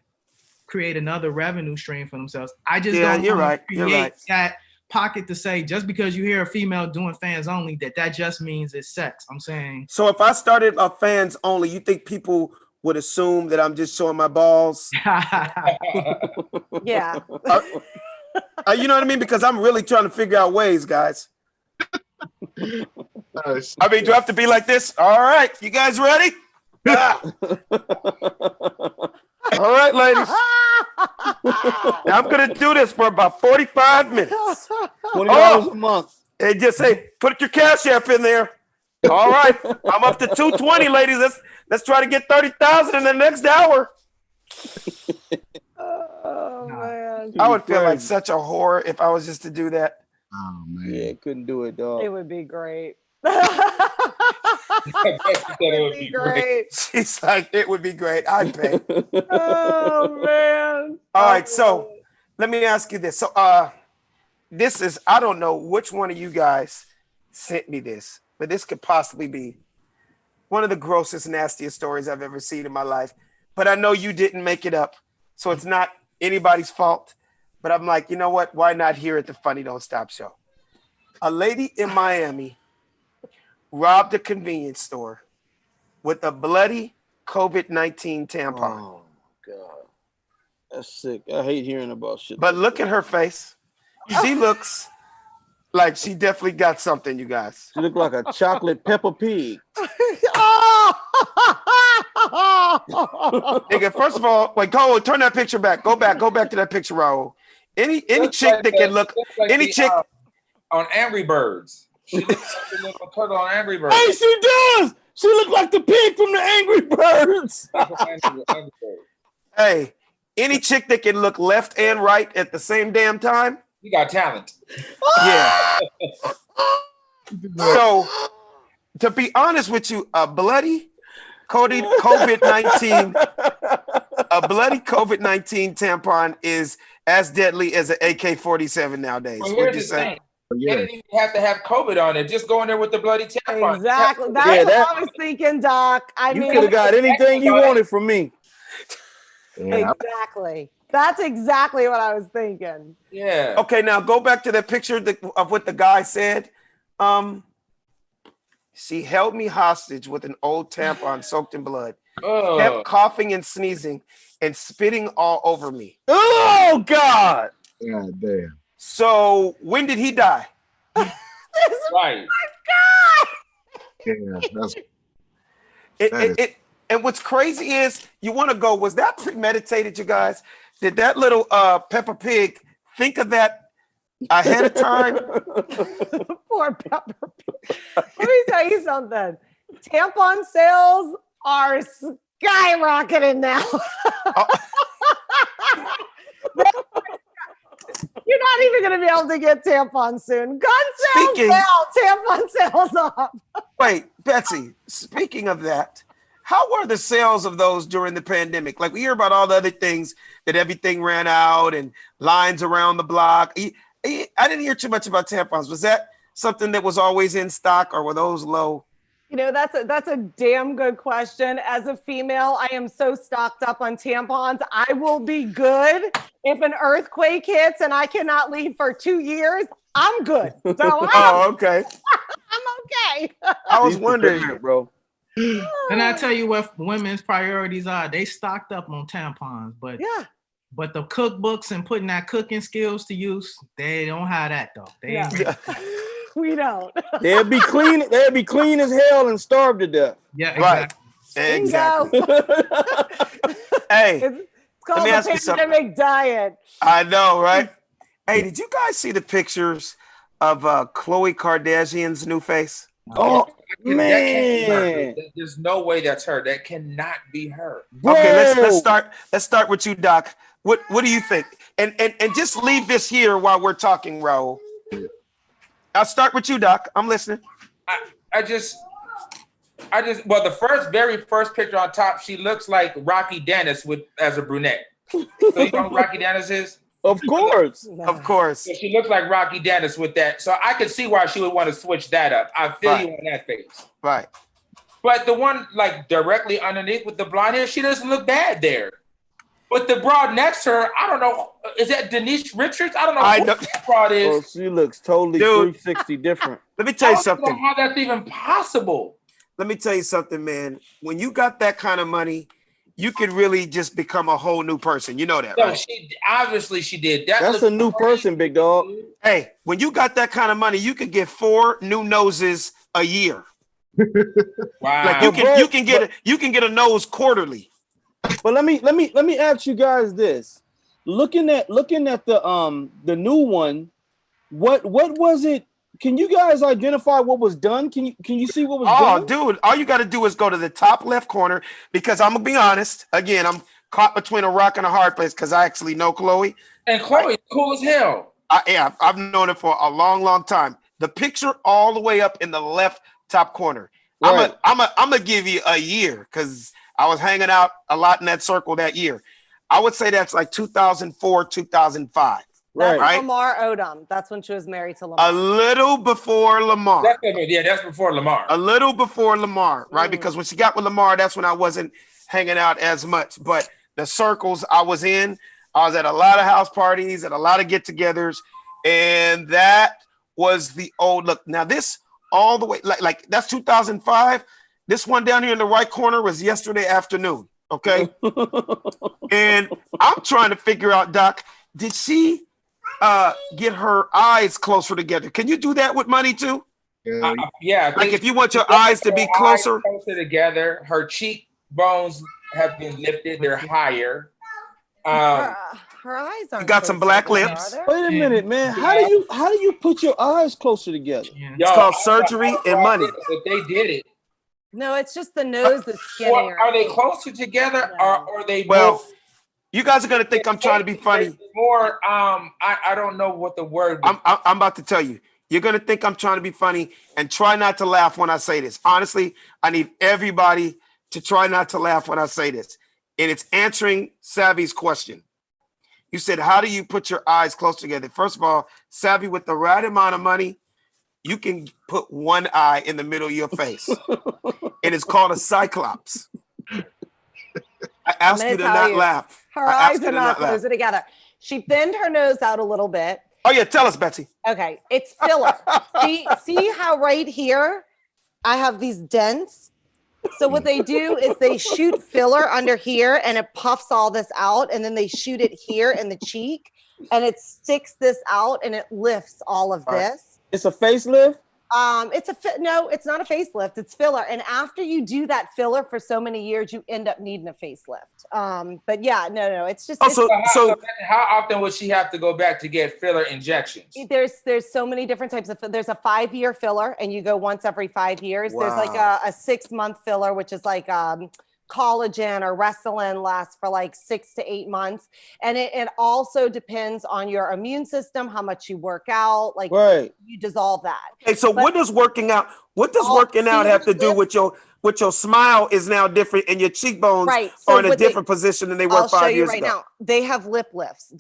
create another revenue stream for themselves. I just don't you're want right. to You're create right. that pocket to say just because you hear a female doing fans only that just means it's sex. I'm saying. So if I started a fans only, you think people would assume that I'm just showing my balls? Yeah. You know what I mean? Because I'm really trying to figure out ways, guys. I mean, do I have to be like this? All right, you guys ready? Ah. All right, ladies. Now I'm gonna do this for about 45 minutes. $20 a month. And just say, put your Cash App in there. All right, I'm up to 220, ladies. Let's try to get 30,000 in the next hour. Oh man, I would feel like such a whore if I was just to do that. Oh man. Yeah, couldn't do it, dog. it would be great. It would be great. She's like, it would be great. I'd pay. Oh man. All right, so let me ask you this. So this is, I don't know which one of you guys sent me this, but this could possibly be one of the grossest, nastiest stories I've ever seen in my life. But I know you didn't make it up, so it's not anybody's fault. But I'm like, you know what? Why not here at the Funny Don't Stop show? A lady in Miami robbed a convenience store with a bloody COVID-19 tampon. Oh God, that's sick. I hate hearing about shit. But like look that. at her face. She looks like she definitely got something, you guys. She look like a chocolate Peppa Pig. Nigga, first of all, wait, go turn that picture back. Go back to that picture, Raul. Any Looks chick like that can look, looks any the, chick. on Angry Birds. She looks like the little turtle on Angry Birds. Hey, she does. She look like the pig from the Angry Birds. Angry Birds. Hey, any chick that can look left and right at the same damn time. You got talent. Yeah. So, to be honest with you, a bloody COVID-19 tampon is as deadly as an AK-47 nowadays. Well, Would here's you the say? thing. You didn't even have to have COVID on it. Just go in there with the bloody tampon. Exactly. That's Yeah, what I was thinking, Doc. I You mean, could have got anything you wanted from me. Yeah, exactly. That's exactly what I was thinking. Yeah. Okay, now go back to that picture of what the guy said. She held me hostage with an old tampon soaked in blood, kept coughing and sneezing and spitting all over me. Oh God! God damn. So when did he die? Right. Yeah, that's And what's crazy is you want to go, was that premeditated, you guys? Did that little Peppa Pig think of that ahead of time. Poor Pepper. Let me tell you something. Tampon sales are skyrocketing now. You're not even going to be able to get tampons soon. Gun sales down, tampon sales up. Wait, Betsy, speaking of that, how were the sales of those during the pandemic? Like we hear about all the other things that everything ran out and lines around the block. I didn't hear too much about tampons. Was that something that was always in stock or were those low? You know, that's a damn good question. As a female, I am so stocked up on tampons. I will be good if an earthquake hits and I cannot leave for 2 years. I'm good. So Okay. I'm okay. I was wondering, bro. And I tell you what women's priorities are. They stocked up on tampons, but yeah. But the cookbooks and putting that cooking skills to use, they don't have that though. They ain't ready. We don't. They'd be clean. They'd be clean as hell and starved to death. Yeah, right. Exactly. Hey, it's called the pandemic diet. I know, right? Hey, did you guys see the pictures of Khloe Kardashian's new face? Oh man, there's no way that's her. That cannot be her. Okay, let's start with you, Doc. What do you think? And just leave this here while we're talking, Raul. I'll start with you, Doc. I'm listening. I just well, the very first picture on top, she looks like Rocky Dennis as a brunette. So you know who Rocky Dennis is? Of course. Of course. So she looks like Rocky Dennis with that. So I could see why she would want to switch that up. I feel you on that face. Right. But the one like directly underneath with the blonde hair, she doesn't look bad there. But the broad next to her, I don't know. Is that Denise Richards? I don't know who that broad is. Oh, she looks totally 360 different. Let me tell you something. I don't know how that's even possible. Let me tell you something, man. When you got that kind of money, you could really just become a whole new person. You know that, No, right? she did. That's a new person, big dog. Hey, when you got that kind of money, you could get 4 new noses a year. Wow. Like you can get a nose quarterly. But let me ask you guys this. Looking at the new one, what was it? Can you guys identify what was done? Can you see what was done? Oh, dude, all you got to do is go to the top left corner because I'm gonna be honest. Again, I'm caught between a rock and a hard place because I actually know Khloe. And Khloe's cool as hell. I've known her for a long, long time. The picture all the way up in the left top corner. Right. I'm gonna give you a year because I was hanging out a lot in that circle that year. I would say that's like 2004, 2005. That's right. Lamar Odom. That's when she was married to Lamar. A little before Lamar. That's before Lamar. A little before Lamar, right? Because when she got with Lamar, that's when I wasn't hanging out as much. But the circles I was in, I was at a lot of house parties, at a lot of get-togethers, and that was the old look. Now this all the way, like that's 2005. This one down here in the right corner was yesterday afternoon. Okay, and I'm trying to figure out, Doc, did she get her eyes closer together? Can you do that with money too? Yeah. Like if you want your eyes to be closer together, her cheekbones have been lifted; they're higher. Her eyes aren't. You got some black lips. Wait a minute, man. How do you put your eyes closer together? It's called surgery and money. But they did it. No, it's just the nose that's skinnier. Are they closer together, or are they? Well, you guys are gonna think I'm trying to be funny. More, I don't know what the word. I'm about to tell you. You're gonna think I'm trying to be funny, and try not to laugh when I say this. Honestly, I need everybody to try not to laugh when I say this. And it's answering Savvy's question. You said, how do you put your eyes close together? First of all, Savvy, with the right amount of money, you can put one eye in the middle of your face. And it's called a cyclops. I ask you to not laugh. Her eyes are not closer together. She thinned her nose out a little bit. Oh, yeah. Tell us, Betsy. Okay. It's filler. see how right here I have these dents? So what they do is they shoot filler under here and it puffs all this out. And then they shoot it here in the cheek and it sticks this out and it lifts all of this. It's a facelift? No, it's not a facelift. It's filler. And after you do that filler for so many years, you end up needing a facelift. But yeah, no, it's just. So how often would she have to go back to get filler injections? There's so many different types of. There's a 5-year filler, and you go once every 5 years. Wow. There's like a 6-month filler, which is like collagen or Restylane lasts for like 6 to 8 months, and it also depends on your immune system, how much you work out, like you dissolve that. Okay, so what does working out have to do with your smile is now different and your cheekbones are in a different position than they were 5 years ago? Now they have lip lifts.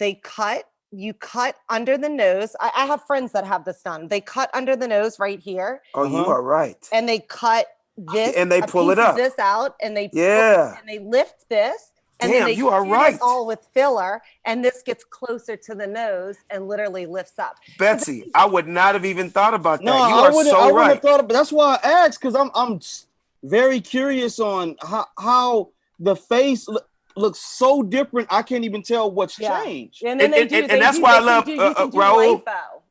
You cut under the nose. I have friends that have this done. They cut under the nose right here. Oh, you are right. And they cut this and they pull it up, this out, and they and they lift this, and damn, then they you are right. All with filler, and this gets closer to the nose and literally lifts up. Betsy, I would not have even thought about that. No, you I are wouldn't, so I wouldn't right. have thought about. That's why I asked, because I'm very curious on how the face looks so different. I can't even tell what's changed. And then that's why I love Raul.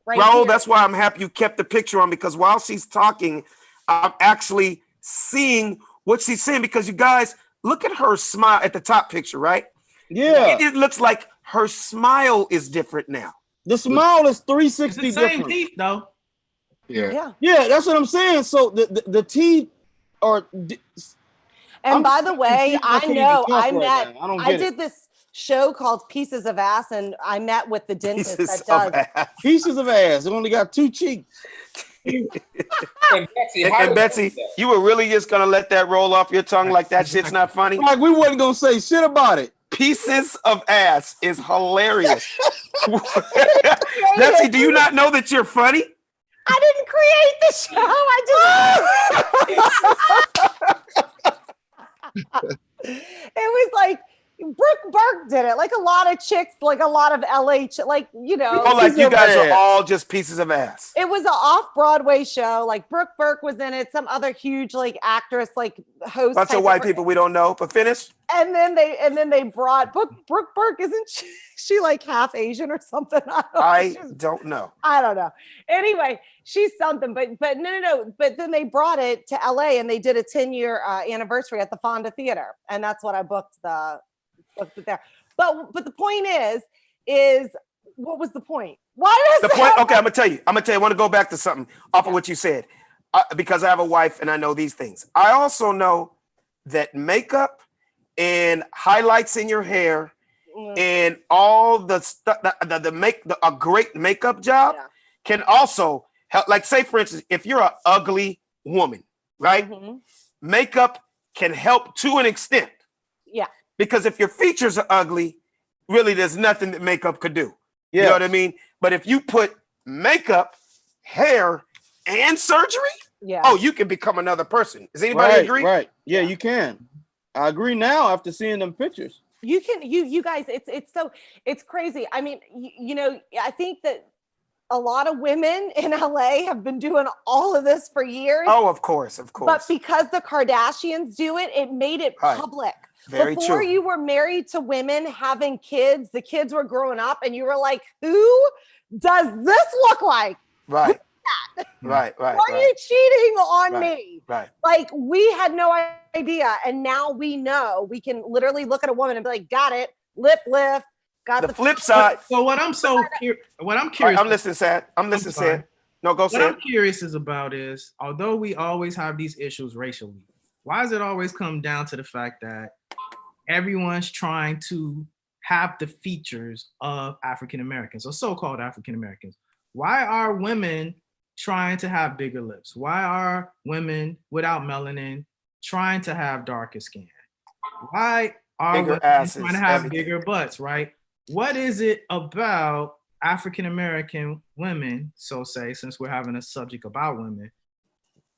Raul, that's why I'm happy you kept the picture on, because while she's talking, I'm actually seeing what she's saying, because you guys look at her smile at the top picture, right? Yeah. It looks like her smile is different now. The smile is 360 it's the same different. teeth though. Yeah, that's what I'm saying. So the teeth are. And by the way, I did this show called Pieces of Ass, and I met with the dentist that does Pieces of Ass. It only got 2 cheeks. And Betsy, you were really just gonna let that roll off your tongue like that shit's not funny? Like we wasn't gonna say shit about it. Pieces of Ass is hilarious. Betsy, do you not know that you're funny? I didn't create the show. It was like Brooke Burke did it. Like a lot of chicks, like a lot of LA, like you guys are all just pieces of ass. It was an off-Broadway show. Like Brooke Burke was in it. Some other huge like actress, like host. Bunch of white people we don't know. But finish. And then they brought Brooke Burke. Isn't she like half Asian or something? I don't know. I don't know. Anyway, she's something. But no. But then they brought it to LA and they did a 10-year anniversary at the Fonda Theater, and that's what I booked it there. But the point is what was the point? Why does the point? Okay, I'm gonna tell you. I want to go back to something off of what you said, because I have a wife and I know these things. I also know that makeup and highlights in your hair and all the stuff, a great makeup job can also help. Like, say for instance, if you're an ugly woman, right? Mm-hmm. Makeup can help to an extent. Yeah. Because if your features are ugly, really there's nothing that makeup could do. You know what I mean? But if you put makeup, hair, and surgery, you can become another person. Does anybody agree? Right. Yeah, you can. I agree now after seeing them pictures. You guys, it's crazy. I mean, I think that a lot of women in LA have been doing all of this for years. Oh, of course. But because the Kardashians do it, it made it public. Very Before true. You were married to women having kids, the kids were growing up, and you were like, who does this look like? Right. Right. Why are you cheating on me? Right. Like, we had no idea, and now we know. We can literally look at a woman and be like, got it, lip lift, got the flip side. So what I'm curious. Right, I'm listening, Sad. No, go, Sad. What I'm curious about is, although we always have these issues racially, why does it always come down to the fact that everyone's trying to have the features of African Americans or so-called African Americans? Why are women trying to have bigger lips? Why are women without melanin trying to have darker skin? Why are bigger women asses, trying to have everything. bigger butts, right? What is it about African American women, so say, since we're having a subject about women,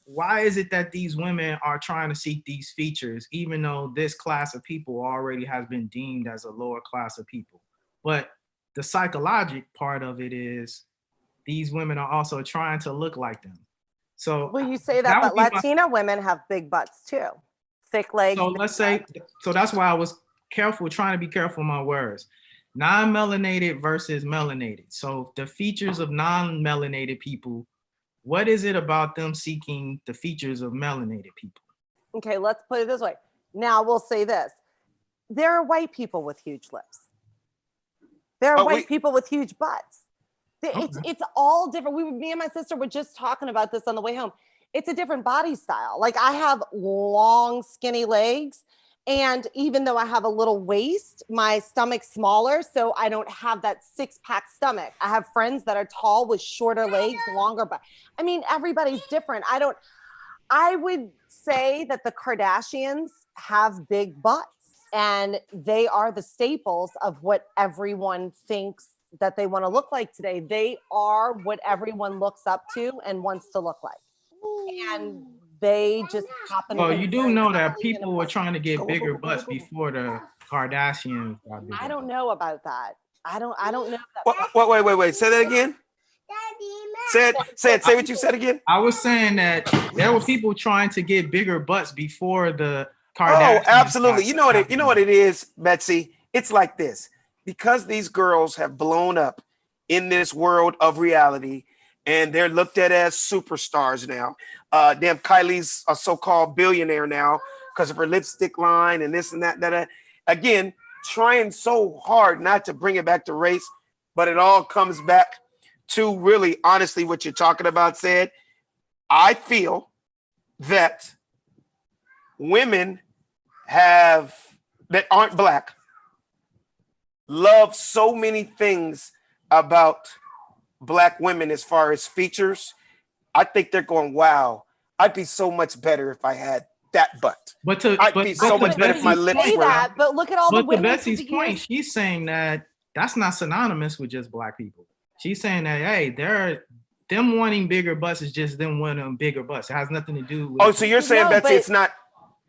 why is it that these women are trying to seek these features, even though this class of people already has been deemed as a lower class of people? But the psychological part of it is these women are also trying to look like them. So well, you say that but Latina women have big butts too, thick legs. So let's say, so that's why I was trying to be careful with my words. Non-melanated versus melanated. So the features of non-melanated people what is it about them seeking the features of melanated people? Okay, let's put it this way. Now we'll say this. There are white people with huge lips. There are white people with huge butts. It's all different. Me and my sister were just talking about this on the way home. It's a different body style. Like I have long, skinny legs. And even though I have a little waist, my stomach's smaller. So I don't have that 6-pack stomach. I have friends that are tall with shorter legs, longer butt. I mean, everybody's different. I would say that the Kardashians have big butts and they are the staples of what everyone thinks that they want to look like today. They are what everyone looks up to and wants to look like. And they just happen Well, to be you do very know that tall, even people in were butts. trying to get bigger butts before the Kardashians got bigger. I don't know about that. I don't know that. Wait. Say that again. Say what you said again. I was saying that there were people trying to get bigger butts before the Kardashians. Oh, absolutely. You know what it is, Betsy? It's like this. Because these girls have blown up in this world of reality and they're looked at as superstars now. Damn, Kylie's a so-called billionaire now because of her lipstick line and this and that. Again, trying so hard not to bring it back to race, but it all comes back to really honestly what you're talking about, said. I feel that women that aren't black love so many things about black women as far as features. I think they're going, wow, I'd be so much better if I had that butt. I'd be so much better if my lips were. That, but look at all the women. women. But to Betsy's point, she's saying that that's not synonymous with just black people. She's saying that, hey, them wanting bigger butts is just them wanting bigger butts. It has nothing to do with. Oh, so you're saying, Betsy, it's not.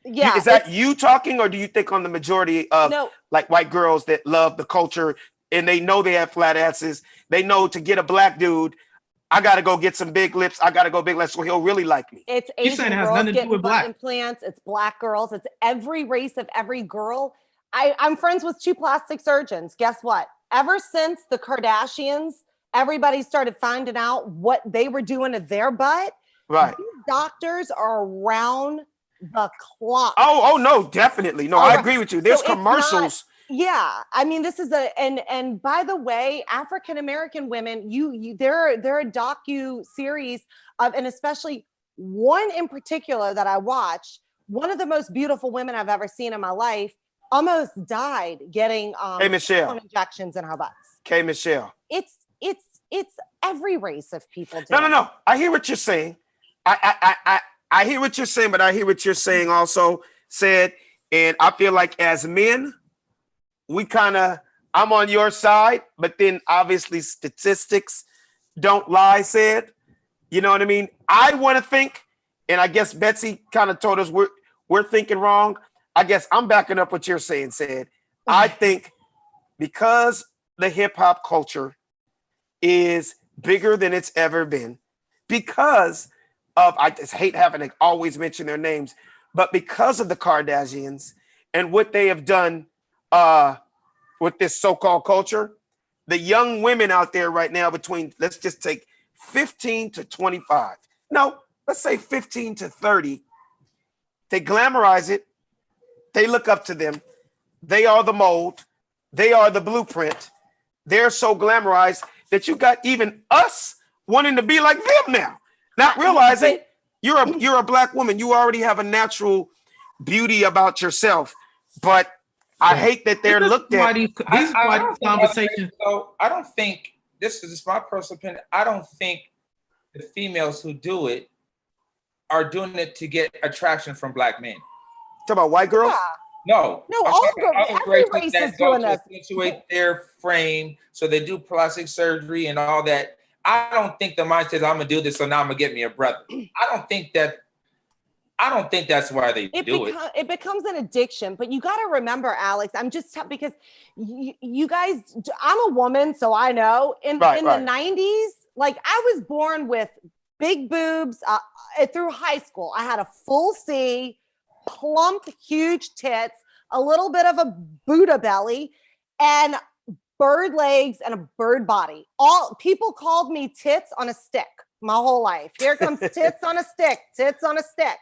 Yeah. Is that you talking, or do you think on the majority of like white girls that love the culture and they know they have flat asses, they know to get a black dude, I got to go get some big lips. I got to go big lips so he'll really like me. It's Asian girls getting butt implants. It's black girls. It's every race of every girl. I'm friends with 2 plastic surgeons. Guess what? Ever since the Kardashians, everybody started finding out what they were doing to their butt. Right. These doctors are around the clock. Oh no, definitely. No, I agree with you. There's commercials. Yeah, I mean, this is and by the way, African American women, there are docu series of, and especially one in particular that I watched. One of the most beautiful women I've ever seen in my life almost died getting injections in her butts. K. Michelle. It's every race of people. No. I hear what you're saying. I hear what you're saying, but I hear what you're saying also, said, and I feel like as men, I'm on your side, but then obviously statistics don't lie, said. You know what I mean? I want to think, and I guess Betsy kind of told us we're thinking wrong. I guess I'm backing up what you're saying, said. I think because the hip hop culture is bigger than it's ever been, because of, I just hate having to always mention their names, but because of the Kardashians and what they have done with this so-called culture, the young women out there right now between, let's just take 15 to 25. No, let's say 15 to 30. They glamorize it. They look up to them. They are the mold. They are the blueprint. They're so glamorized that you got even us wanting to be like them now. Not realizing you're a black woman. You already have a natural beauty about yourself. But I hate that they're looked at. These conversations. So I don't think, this is just my personal opinion, I don't think the females who do it are doing it to get attraction from black men. Talk about white girls? Yeah. No, all girls, every race is doing this. Accentuate their frame, so they do plastic surgery and all that. I don't think the mindset is, I'm gonna do this, so now I'm gonna get me a brother. I don't think that's why they do it. It becomes an addiction, but you got to remember, Alex, I'm just because you guys, I'm a woman, so I know in the 90s, like I was born with big boobs through high school. I had a full C, plump, huge tits, a little bit of a Buddha belly, and bird legs and a bird body. All people called me tits on a stick my whole life. Here comes tits on a stick, tits on a stick.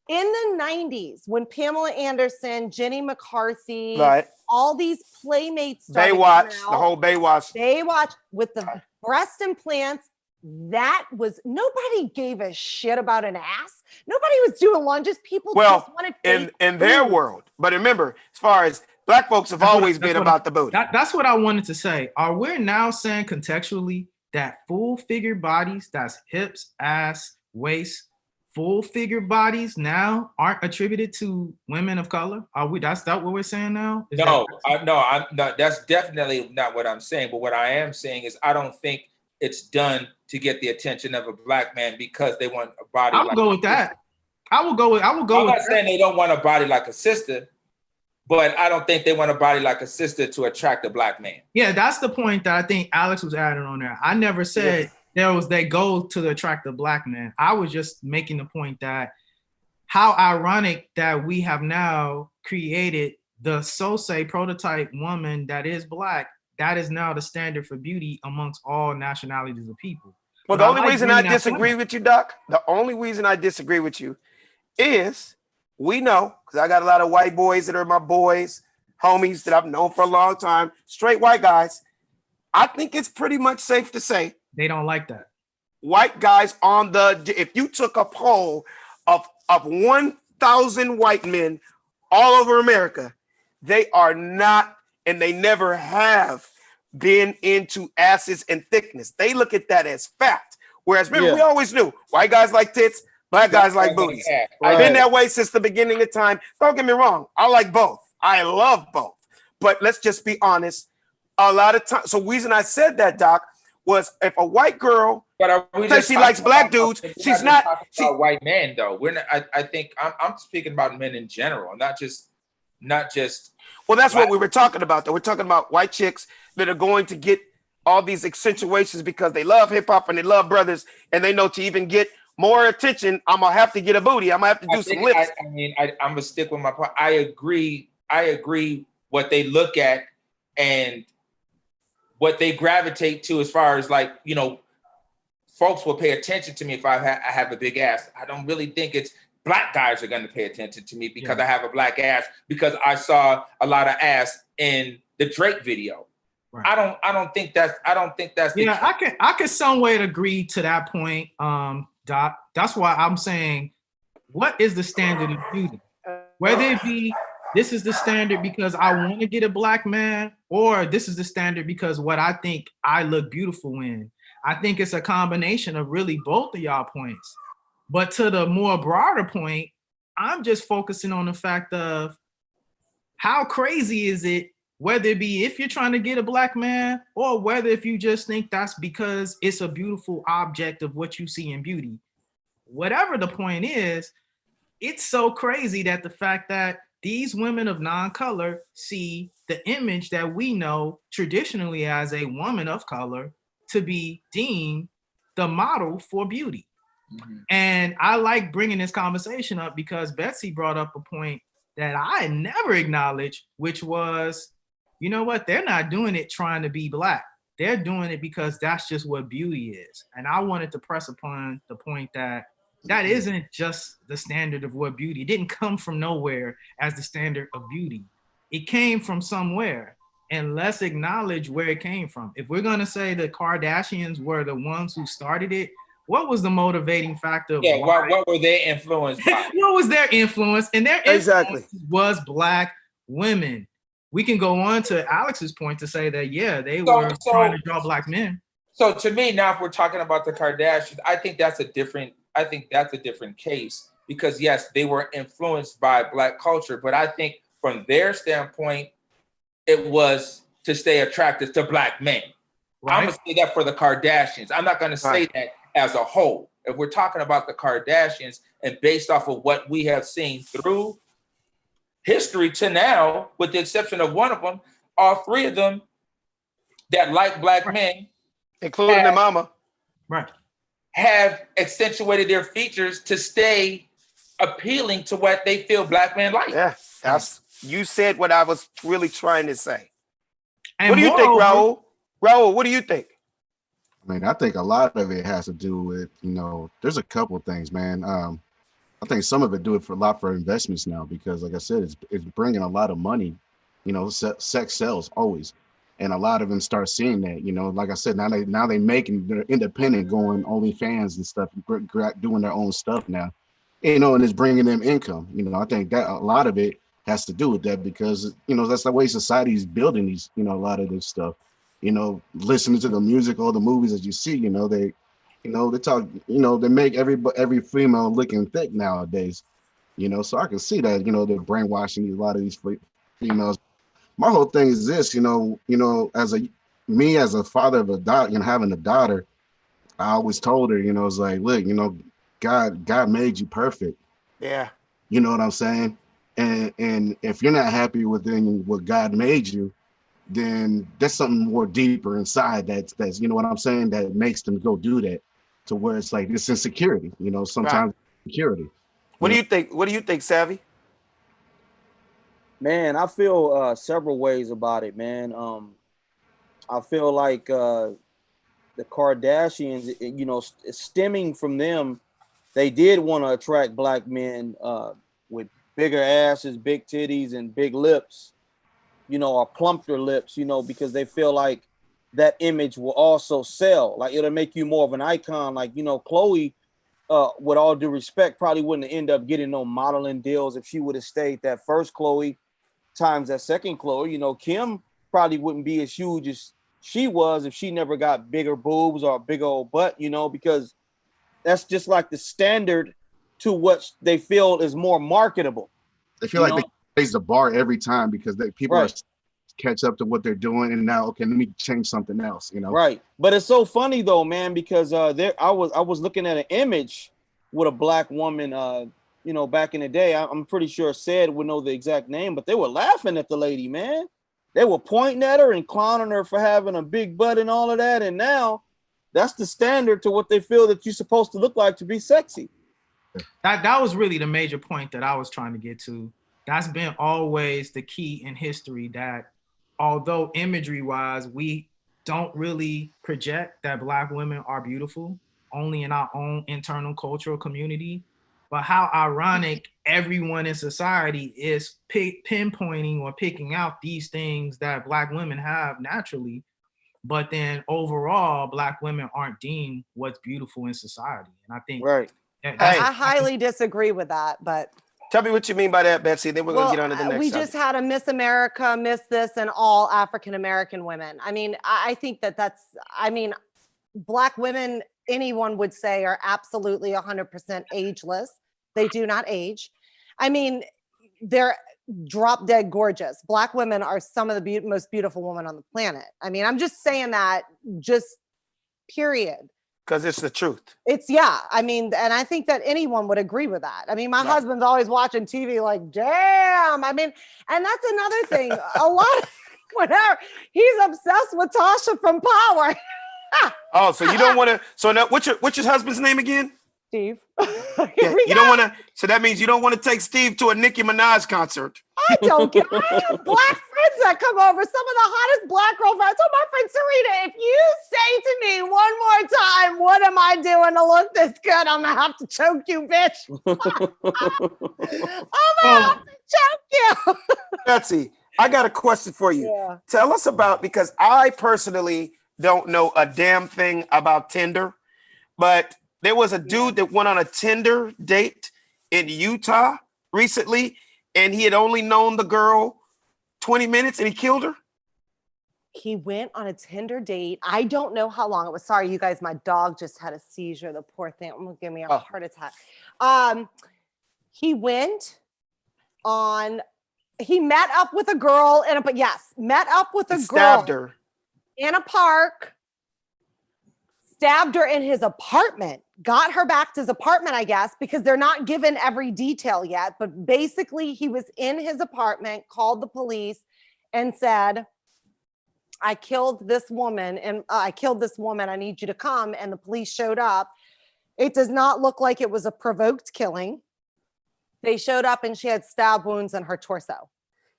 In the 90s, when Pamela Anderson, Jenny McCarthy, Right. all these playmates started Baywatch, coming out, the whole Baywatch. Baywatch with the breast implants, that was, nobody gave a shit about an ass. Nobody was doing lunges. People just wanted in their world. But remember, as far as black folks have always been about the booty. That's what I wanted to say. Are we now saying contextually that full figure bodies, that's hips, ass, waist, full figure bodies now aren't attributed to women of color? Are we? That's what we're saying now? No, I'm not. That's definitely not what I'm saying. But what I am saying is, I don't think it's done to get the attention of a black man because they want a body. I will go with that. I will go with. I'm not saying they don't want a body like a sister, but I don't think they want a body like a sister to attract a black man. Yeah, that's the point that I think Alex was adding on there. I never said there was that goal to attract a black man. I was just making the point that how ironic that we have now created the so-say prototype woman that is black. That is now the standard for beauty amongst all nationalities of people. Well, the only reason I disagree with you, Doc, the only reason I disagree with you is we know, because I got a lot of white boys that are my boys, homies that I've known for a long time, straight white guys. I think it's pretty much safe to say they don't like that. White guys if you took a poll of 1,000 white men all over America, they are not, and they never have been into asses and thickness. They look at that as fact. Whereas remember, we always knew white guys like tits, black guys like booties. I've been that way since the beginning of time. Don't get me wrong. I like both. I love both. But let's just be honest. A lot of times, so the reason I said that, Doc, was if a white girl says she likes black dudes, she's not about white men though. We're not. I think I'm speaking about men in general, not just. Well, that's what we were talking about, though. We're talking about white chicks that are going to get all these accentuations because they love hip hop and they love brothers, and they know to even get more attention, I'm gonna have to get a booty. I'm gonna have to do some lips. I'm gonna stick with my point. I agree what they look at and what they gravitate to as far as like, you know, folks will pay attention to me if I have a big ass. I don't really think it's black guys are going to pay attention to me because I have a black ass, because I saw a lot of ass in the Drake video. Right. I don't think that's I can some way agree to that point, Doc. That's why I'm saying, what is the standard of beauty? Whether it be this is the standard because I want to get a black man, or this is the standard because what I think I look beautiful in. I think it's a combination of really both of y'all points. But to the more broader point, I'm just focusing on the fact of how crazy is it, whether it be if you're trying to get a black man, or whether if you just think that's because it's a beautiful object of what you see in beauty. Whatever the point is, it's so crazy that the fact that these women of non-color see the image that we know traditionally as a woman of color to be deemed the model for beauty. Mm-hmm. And I like bringing this conversation up because Betsy brought up a point that I never acknowledged, which was, you know what? They're not doing it trying to be black. They're doing it because that's just what beauty is. And I wanted to press upon the point that that isn't just the standard of what beauty. It didn't come from nowhere as the standard of beauty. It came from somewhere. And let's acknowledge where it came from. If we're going to say the Kardashians were the ones who started it, what was the motivating factor? Yeah, what were they influenced by? What was their influence? And their influence was black women. We can go on to Alex's point to say that, they were trying to draw black men. So to me, now if we're talking about the Kardashians, I think that's a different case because yes, they were influenced by black culture, but I think from their standpoint, it was to stay attractive to black men. Right. I'm gonna say that for the Kardashians. I'm not gonna say that as a whole. If we're talking about the Kardashians and based off of what we have seen through history to now, with the exception of one of them, all three of them that like black men, including their mama, have accentuated their features to stay appealing to what they feel black men like. Yeah, you said what I was really trying to say. And What do you think, moreover, Raul? Raul, what do you think? I mean, I think a lot of it has to do with, there's a couple things, man. I think some of it do it for a lot for investments now because, like I said, it's bringing a lot of money. Sex sells always, and a lot of them start seeing that. Like I said, now they making they're independent, going OnlyFans and stuff, doing their own stuff now. And it's bringing them income. I think that a lot of it has to do with that because that's the way society is building these. A lot of this stuff. Listening to the music or the movies that you see. They talk, they make every female looking thick nowadays, so I can see that, they're brainwashing a lot of these females. My whole thing is this, as a father of a daughter, having a daughter, I always told her, it's like, look, God made you perfect. Yeah. You know what I'm saying? And if you're not happy within what God made you, then there's something more deeper inside that's you know what I'm saying, that makes them go do that, to where it's like this insecurity, sometimes security. What do you think? What do you think, Savvy? Man, I feel several ways about it, man. I feel like the Kardashians, stemming from them, they did want to attract black men with bigger asses, big titties, and big lips, or plumper lips, because they feel like that image will also sell. Like it'll make you more of an icon. Like, Chloe, with all due respect, probably wouldn't end up getting no modeling deals if she would have stayed that first Chloe times that second Chloe. Kim probably wouldn't be as huge as she was if she never got bigger boobs or a big old butt, because that's just like the standard to what they feel is more marketable. They feel like they raise the bar every time because people are catch up to what they're doing, and now, okay, let me change something else, Right. But it's so funny though, man, because I was looking at an image with a black woman, back in the day. I'm pretty sure Said would know the exact name, but they were laughing at the lady, man. They were pointing at her and clowning her for having a big butt and all of that, and now that's the standard to what they feel that you're supposed to look like to be sexy. That was really the major point that I was trying to get to. That's been always the key in history, that although imagery wise, we don't really project that black women are beautiful, only in our own internal cultural community. But how ironic everyone in society is pinpointing or picking out these things that black women have naturally. But then overall, black women aren't deemed what's beautiful in society. And I think I highly disagree with that, but tell me what you mean by that, Betsy. Then we're going to get on to the next we subject. just had a Miss America, Miss this, and all African-American women. I mean, I think black women, anyone would say, are absolutely 100% ageless. They do not age. I mean, they're drop dead gorgeous. Black women are some of the most beautiful women on the planet. I mean, I'm just saying that, just period. Because it's the truth. I mean, and I think that anyone would agree with that. I mean, my husband's always watching TV like, damn. I mean, and that's another thing. A lot of, whenever he's obsessed with Tasha from Power. Oh, so you don't want to, so now what's your husband's name again? Steve. Yeah, you don't want to, so that means you don't want to take Steve to a Nicki Minaj concert. I don't care. I have black friends that come over, some of the hottest black girl friends. So my friend Serena, if you say to me one more time, what am I doing to look this good? I'm gonna have to choke you, bitch. I'm gonna have to choke you. Betsy, I got a question for you. Yeah. Tell us about, because I personally don't know a damn thing about Tinder, but there was a dude that went on a Tinder date in Utah recently, and he had only known the girl 20 minutes and he killed her. He went on a Tinder date. I don't know how long it was. Sorry, you guys, my dog just had a seizure. The poor thing. I'm gonna give me a heart attack. He went on, he met up with a girl met up with a girl. Stabbed her. In a park. Stabbed her in his apartment, got her back to his apartment, I guess, because they're not given every detail yet. But basically, he was in his apartment, called the police, and said, I killed this woman, and I need you to come. And the police showed up. It does not look like it was a provoked killing. They showed up and she had stab wounds in her torso.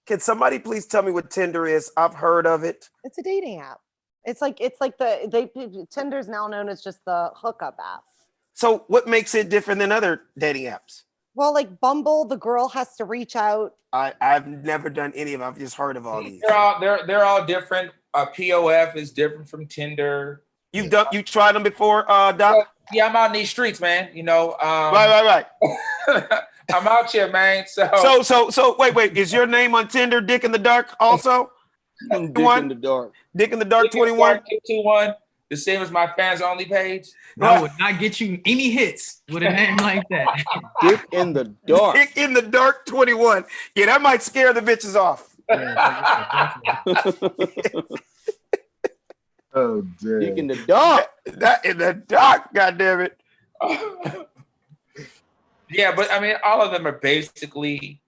Can somebody please tell me what Tinder is? I've heard of it. It's a dating app. It's like Tinder's now known as just the hookup app. So what makes it different than other dating apps? Well, like Bumble, the girl has to reach out. I've never done any of them. I've just heard of all these. They're all different. POF is different from Tinder. You tried them before, Doc? Yeah, I'm out in these streets, man. You know. Right. I'm out here, man. So wait. Is your name on Tinder Dick in the Dark also? Dick in the Dark. Dick in the Dark 21? 21. The same as my fans only page. That would not get you any hits with a name like that. Dick in the Dark. Dick in the Dark 21. Yeah, that might scare the bitches off. Oh, damn. Dick in the Dark. That in the dark, goddammit. Yeah, but I mean, all of them are basically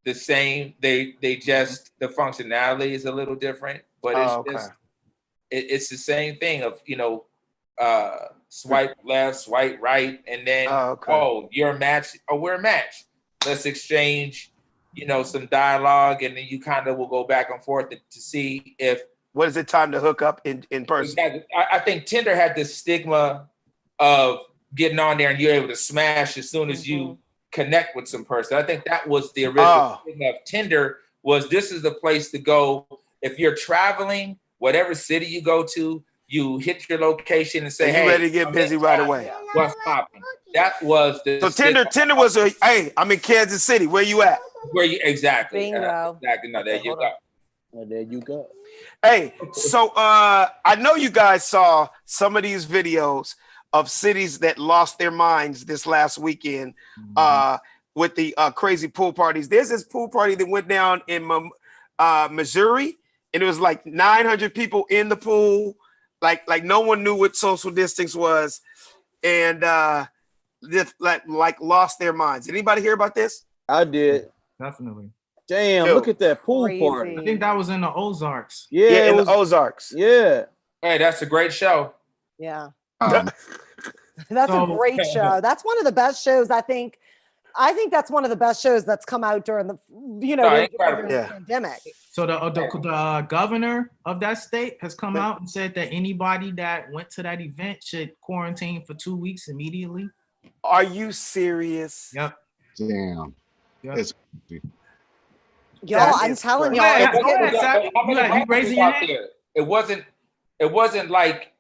the same. They just the functionality is a little different, but it's the same thing of swipe left, swipe right, and then you're a match or we're a match. Let's exchange, some dialogue, and then you kind of will go back and forth to see if what is it time to hook up in person. I think Tinder had this stigma of getting on there and you're able to smash as soon as you connect with some person. I think that was the original thing of Tinder, was this is the place to go if you're traveling, whatever city you go to, you hit your location and say, "Hey, ready to get busy right away." What's popping? That was the Tinder was hey, I'm in Kansas City. Where you at? Where you exactly? Bingo. Exactly. No, there you go. Well, there you go. Hey, so I know you guys saw some of these videos of cities that lost their minds this last weekend with the crazy pool parties. There's this pool party that went down in Missouri, and it was like 900 people in the pool. Like no one knew what social distance was, and just like lost their minds. Anybody hear about this? I did. Definitely. Damn, look at that pool party. I think that was in the Ozarks. Yeah, in the Ozarks. Yeah. Hey, that's a great show. Yeah. That's a great show. That's one of the best shows, I think. I think that's one of the best shows that's come out during the the pandemic. So the governor of that state has come out and said that anybody that went to that event should quarantine for 2 weeks immediately. Are you serious? Yep. Damn. Yep. It's Y'all, I'm telling y'all. You raising your hand? It wasn't like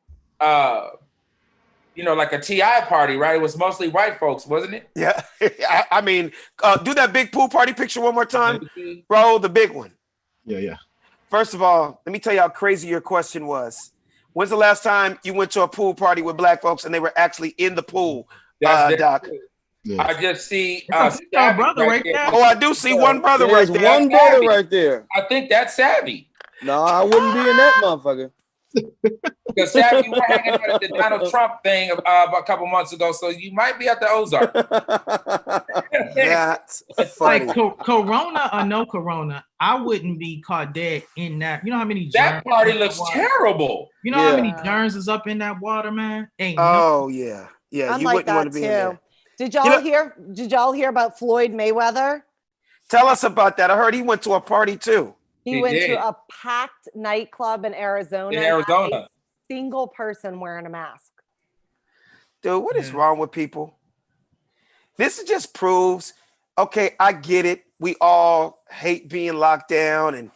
like a TI party, right? It was mostly white folks, wasn't it? Yeah. I mean, do that big pool party picture one more time, bro. The big one. Yeah. First of all, let me tell you how crazy your question was. When's the last time you went to a pool party with black folks and they were actually in the pool, Doc? Yeah. I just see brother right there. Oh, I do see one brother right there. One brother right there. I think that's Savvy. No, I wouldn't be in that motherfucker. Because Savvy, you were hanging out at the Donald Trump thing about a couple months ago, so you might be at the Ozark. That's funny. Like Corona or no Corona, I wouldn't be caught dead in that. You know how many germs? That party looks terrible. You know how many germs is up in that water, man? Yeah. You wouldn't want to be in there. Did y'all hear about Floyd Mayweather? Tell us about that. I heard he went to a party too. He went to a packed nightclub in Arizona. A single person wearing a mask. Dude, what is wrong with people? This just proves, okay, I get it. We all hate being locked down and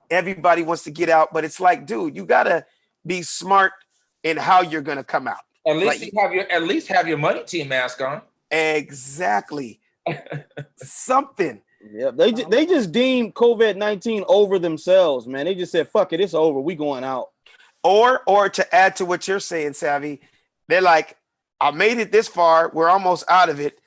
everybody wants to get out, but it's like, dude, you gotta be smart in how you're gonna come out. At least have your money team mask on. Exactly. Something. Yeah, they just deemed COVID-19 over themselves, man. They just said, "Fuck it, it's over. We going out." Or to add to what you're saying, Savvy, they're like, "I made it this far. We're almost out of it.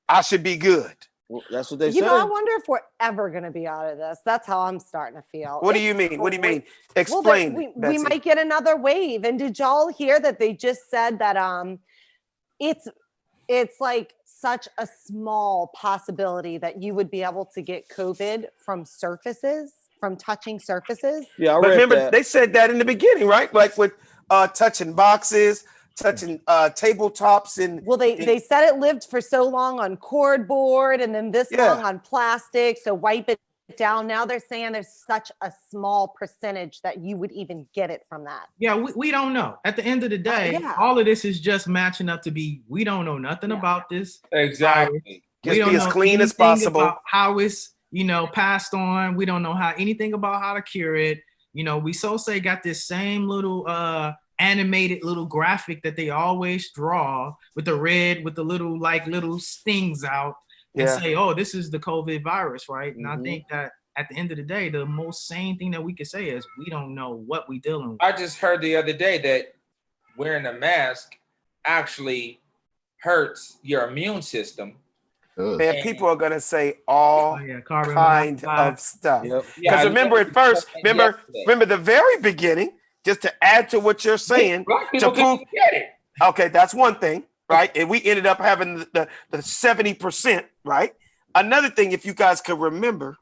I should be good." Well, that's what they say. I wonder if we're ever going to be out of this. That's how I'm starting to feel. What do you mean? What do you mean? Explain. Well, we might get another wave. And did y'all hear that they just said that it's like such a small possibility that you would be able to get COVID from touching surfaces? Yeah, I but remember, that. They said that in the beginning, right? Like with touching boxes, touching tabletops, and they said it lived for so long on cardboard and then this long on plastic. So wipe it down. Now they're saying there's such a small percentage that you would even get it from that. Yeah, we don't know. At the end of the day, all of this is just matching up to be, we don't know nothing about this. Exactly. Just be as clean as possible. About how it's, passed on. We don't know anything about how to cure it. We say got this same little animated little graphic that they always draw with the red, with the little stings out and say, oh, this is the COVID virus, right? And I think that at the end of the day, the most sane thing that we could say is we don't know what we dealing with. I just heard the other day that wearing a mask actually hurts your immune system. Man, people are gonna say all kind of stuff. Because remember at first, remember the very beginning, just to add to what you're saying, to prove okay, that's one thing, right? And we ended up having the 70%, right? Another thing, if you guys could remember,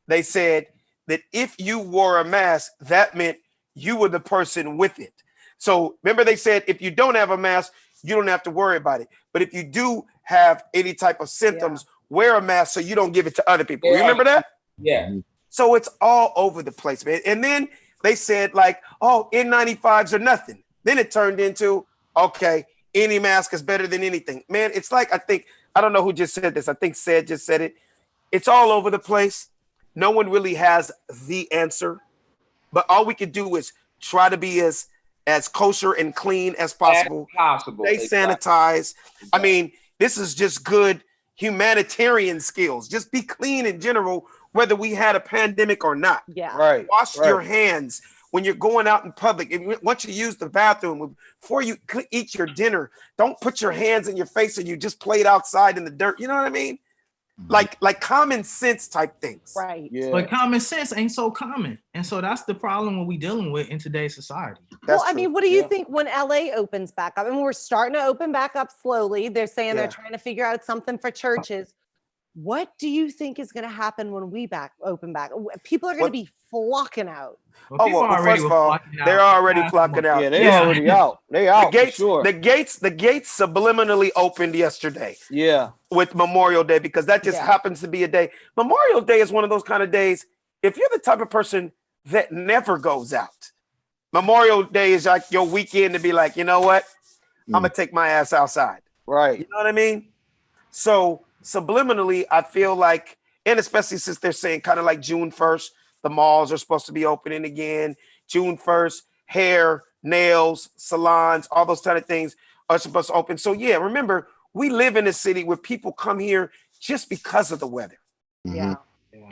they said that if you wore a mask, that meant you were the person with it. So remember, they said if you don't have a mask, you don't have to worry about it. But if you do have any type of symptoms, wear a mask so you don't give it to other people. Remember that? Yeah. So it's all over the place, man. And then they said oh, N95s are nothing. Then it turned into, okay, any mask is better than anything. Man, it's I don't know who just said this. I think Said just said it. It's all over the place. No one really has the answer, but all we can do is try to be as kosher and clean as possible. Stay sanitized. I mean, this is just good humanitarian skills. Just be clean in general, whether we had a pandemic or not. Yeah. Right. Wash your hands when you're going out in public. Once you use the bathroom, before you eat your dinner, don't put your hands in your face and you just played outside in the dirt. You know what I mean? Like common sense type things. Right. Yeah. But common sense ain't so common. And so that's the problem when we dealing with in today's society. Well, I mean, what do you think when LA opens back up? I mean, we're starting to open back up slowly. They're saying they're trying to figure out something for churches. What do you think is going to happen when we open back? People are going to be flocking out. Well, first of all, they're already flocking out. Yeah, they're already out. They out. The gates subliminally opened yesterday. Yeah. With Memorial Day, because that just happens to be a day. Memorial Day is one of those kind of days. If you're the type of person that never goes out, Memorial Day is like your weekend to be like, you know what? I'm gonna take my ass outside. Right. You know what I mean? So subliminally, I feel like, and especially since they're saying kind of like June 1st, the malls are supposed to be opening again. June 1st, hair, nails, salons, all those kind of things are supposed to open. So yeah, remember, we live in a city where people come here just because of the weather. Yeah.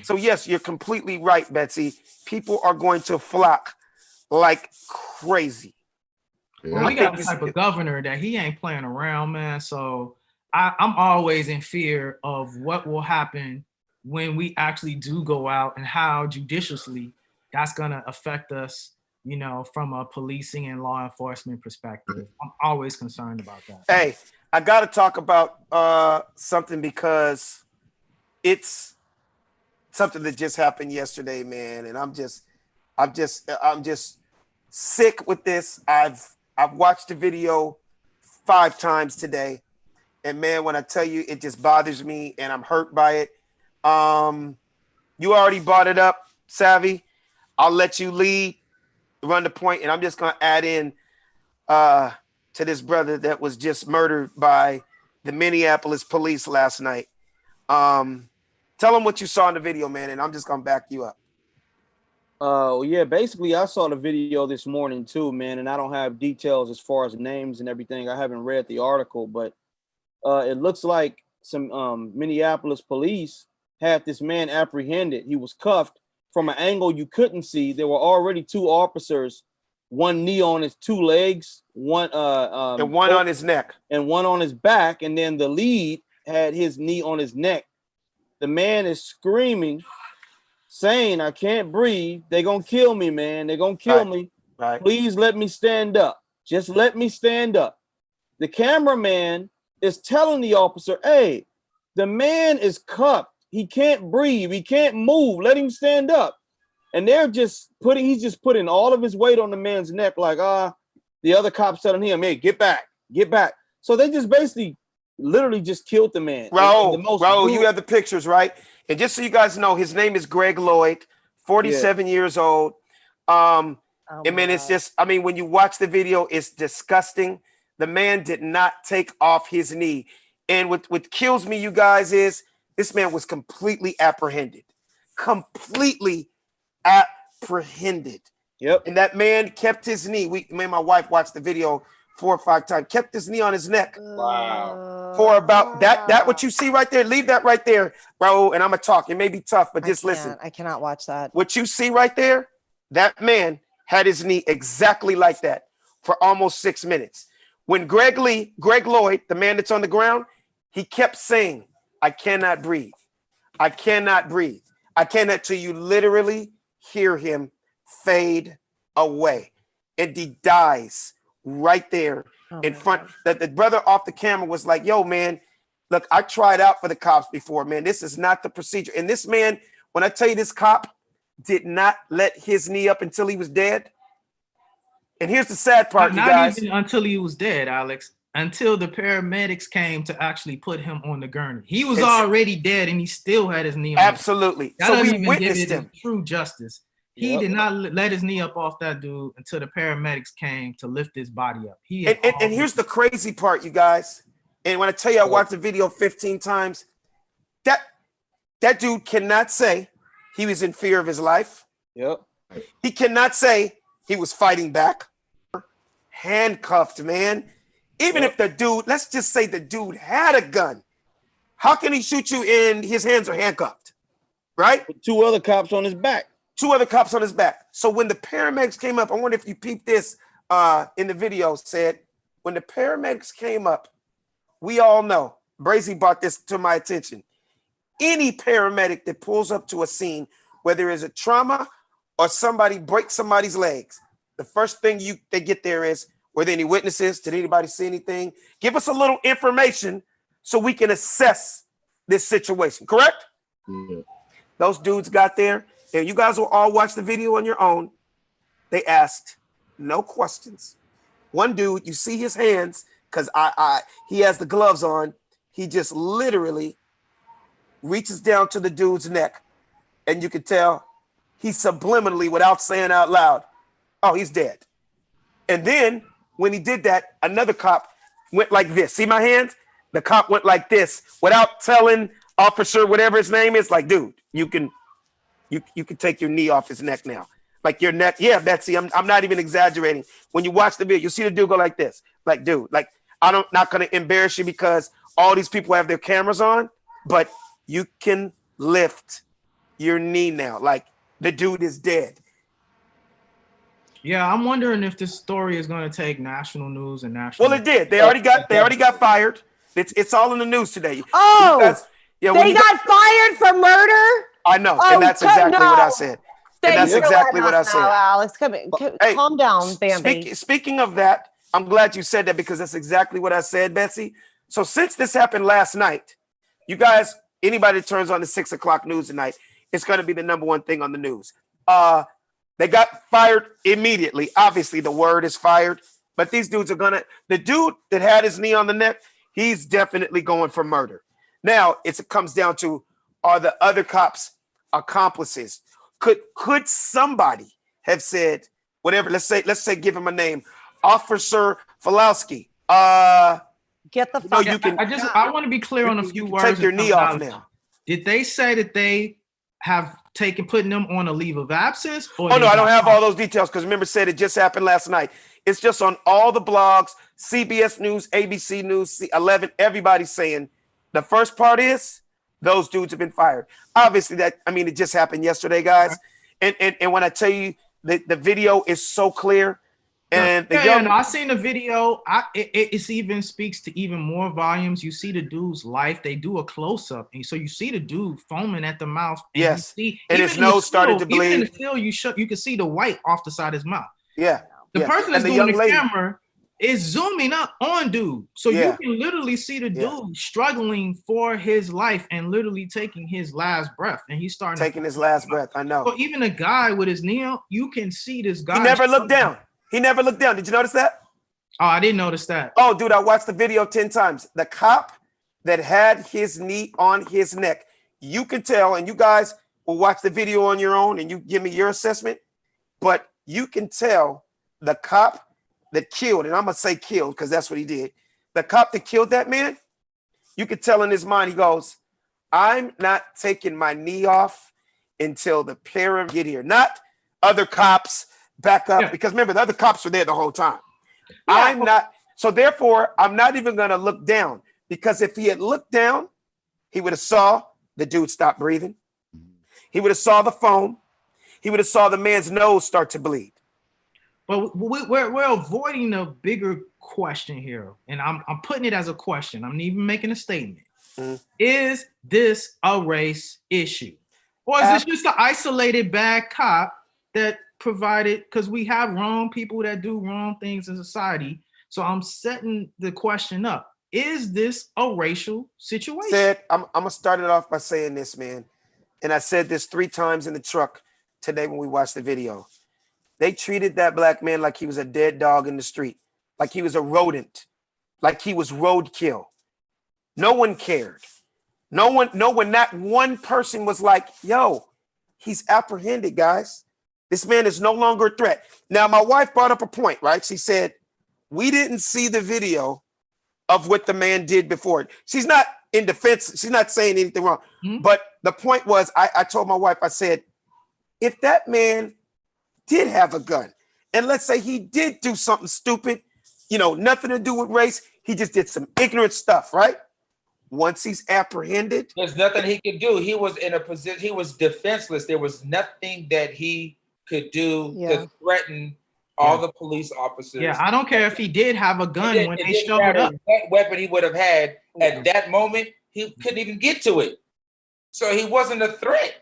So yes, you're completely right, Betsy. People are going to flock like crazy. Well, we got the type of governor that he ain't playing around, man. So I'm always in fear of what will happen when we actually do go out and how judiciously that's going to affect us, from a policing and law enforcement perspective. I'm always concerned about that. Hey, I got to talk about something because it's something that just happened yesterday, man. And I'm just sick with this. I've watched the video 5 times today. And man, when I tell you, it just bothers me and I'm hurt by it. You already brought it up, Savvy. I'll let you lead, run the point, and I'm just going to add in to this brother that was just murdered by the Minneapolis police last night. Tell them what you saw in the video, man, and I'm just going to back you up. Yeah, basically, I saw the video this morning too, man, and I don't have details as far as names and everything. I haven't read the article, but it looks like some Minneapolis police had this man apprehended. He was cuffed from an angle you couldn't see. There were already 2 officers, one knee on his 2 legs, one and one on his neck, and one on his back, and then the lead had his knee on his neck. The man is screaming, saying, "I can't breathe. They're gonna kill me, man. They're gonna kill me. Right. Please let me stand up. Just let me stand up." The cameraman is telling the officer, "Hey, the man is cuffed. He can't breathe. He can't move. Let him stand up." And he's just putting all of his weight on the man's neck, like, the other cops telling him, "Hey, get back, get back." So they just basically literally just killed the man. Bro, you have the pictures, right? And just so you guys know, his name is Greg Lloyd, 47 years old. I mean, it's just, I mean, when you watch the video, it's disgusting. The man did not take off his knee. And what kills me, you guys, is this man was completely apprehended. Completely apprehended. Yep. And that man kept his knee. Me and my wife watched the video 4 or 5 times, kept his knee on his neck. Wow. For about that what you see right there, leave that right there, bro. And I'm gonna talk. It may be tough, but just listen. I cannot watch that. What you see right there, that man had his knee exactly like that for almost 6 minutes. When Greg Lloyd, the man that's on the ground, he kept saying, I cannot breathe. I cannot breathe. I cannot, till you literally hear him fade away. And he dies right there in front. That the brother off the camera was like, yo, man, look, I tried out for the cops before, man. This is not the procedure. And this man, when I tell you, this cop did not let his knee up until he was dead. And here's the sad part, you guys. Not even until he was dead, Alex. Until the paramedics came to actually put him on the gurney. He was already dead, and he still had his knee on. Absolutely. So we witnessed him. True justice. He did not let his knee up off that dude until the paramedics came to lift his body up. And here's the crazy part, you guys. And when I tell you I watched the video 15 times, that dude cannot say he was in fear of his life. Yep. He cannot say he was fighting back. Handcuffed, man. Even if the dude, let's just say the dude had a gun, how can he shoot you and his hands are handcuffed? Right? With 2 other cops on his back. 2 other cops on his back. So when the paramedics came up, I wonder if you peeped this in the video, said, when the paramedics came up, we all know, Brazy brought this to my attention. Any paramedic that pulls up to a scene, whether it's a trauma or somebody breaks somebody's legs, the first thing they get there is, were there any witnesses? Did anybody see anything? Give us a little information so we can assess this situation, correct? Yeah. Those dudes got there, and you guys will all watch the video on your own. They asked no questions. One dude, you see his hands, because he has the gloves on. He just literally reaches down to the dude's neck, and you can tell he subliminally, without saying out loud, oh, he's dead. And then when he did that, another cop went like this. See my hands? The cop went like this without telling officer, whatever his name is, like, dude, you can take your knee off his neck now. Like your neck. Yeah, Betsy, I'm not even exaggerating. When you watch the video, you see the dude go like this. Like, dude, like, I'm not going to embarrass you because all these people have their cameras on, but you can lift your knee now. Like, the dude is dead. Yeah, I'm wondering if this story is going to take national news and national. Well, it did. They already got fired. It's all in the news today. Oh, they got fired for murder? I know, Oh, and that's exactly what I said. And that's exactly what I said. Alex, calm down, Bambi. Speaking of that, I'm glad you said that because that's exactly what I said, Betsy. So since this happened last night, you guys, anybody that turns on the 6 o'clock news tonight, it's going to be the #1 thing on the news. They got fired immediately. Obviously, the word is fired, but these dudes are the dude that had his knee on the neck, he's definitely going for murder. Now, it comes down to, are the other cops accomplices? Could somebody have said, whatever, let's say, give him a name, Officer Falowski. Get the fuck out. I want to be clear on a few words. Take your knee off now. Did they say that they have putting them on a leave of absence? Oh, no, I don't have all those details because remember, said it just happened last night. It's just on all the blogs, CBS News, ABC News, 11, everybody's saying the first part is those dudes have been fired. Obviously, it just happened yesterday, guys. Okay. And when I tell you the video is so clear. And I seen the video. It even speaks to even more volumes. You see the dude's life. They do a close up, and so you see the dude foaming at the mouth. And yes, and his nose started to bleed. Even in the still, you can see the white off the side of his mouth. Yeah, the person that's doing the camera is zooming up on dude, so you can literally see the dude struggling for his life and literally taking his last breath, and he's taking his last breath. I know. So even a guy with his knee out, you can see this guy. He never looked down. He never looked down. Did you notice that? Oh, I didn't notice that. Oh, dude, I watched the video 10 times. The cop that had his knee on his neck, you can tell, and you guys will watch the video on your own and you give me your assessment, but you can tell the cop that killed, and I'm gonna say killed because that's what he did. The cop that killed that man, you could tell in his mind, he goes, I'm not taking my knee off until the pair of get here. Not other cops back up, because remember, the other cops were there the whole time. I'm not, so therefore, I'm not even gonna look down, because if he had looked down, he would have saw the dude stop breathing. He would have saw the foam. He would have saw the man's nose start to bleed. But we're avoiding a bigger question here, and I'm putting it as a question. I'm not even making a statement. Is this a race issue, or is this just an isolated bad cop that provided? Because we have wrong people that do wrong things in society. So I'm setting the question up: is this a racial situation? I'm gonna start it off by saying this, man, and I said this 3 times in the truck today when we watched the video. They treated that black man like he was a dead dog in the street, like he was a rodent, like he was roadkill. No one cared. No one, not one person was like, yo, he's apprehended, guys. This man is no longer a threat. Now, my wife brought up a point, right? She said, we didn't see the video of what the man did before. She's not in defense. She's not saying anything wrong. But the point was, I told my wife, I said, if that man did have a gun, and let's say he did do something stupid, nothing to do with race, he just did some ignorant stuff, right? Once he's apprehended, there's nothing he could do. He was in a position, he was defenseless. There was nothing that he could do to threaten all the police officers. Yeah, I don't care if he did have a gun when they showed up. What weapon he would have had at that moment, he couldn't even get to it. So he wasn't a threat.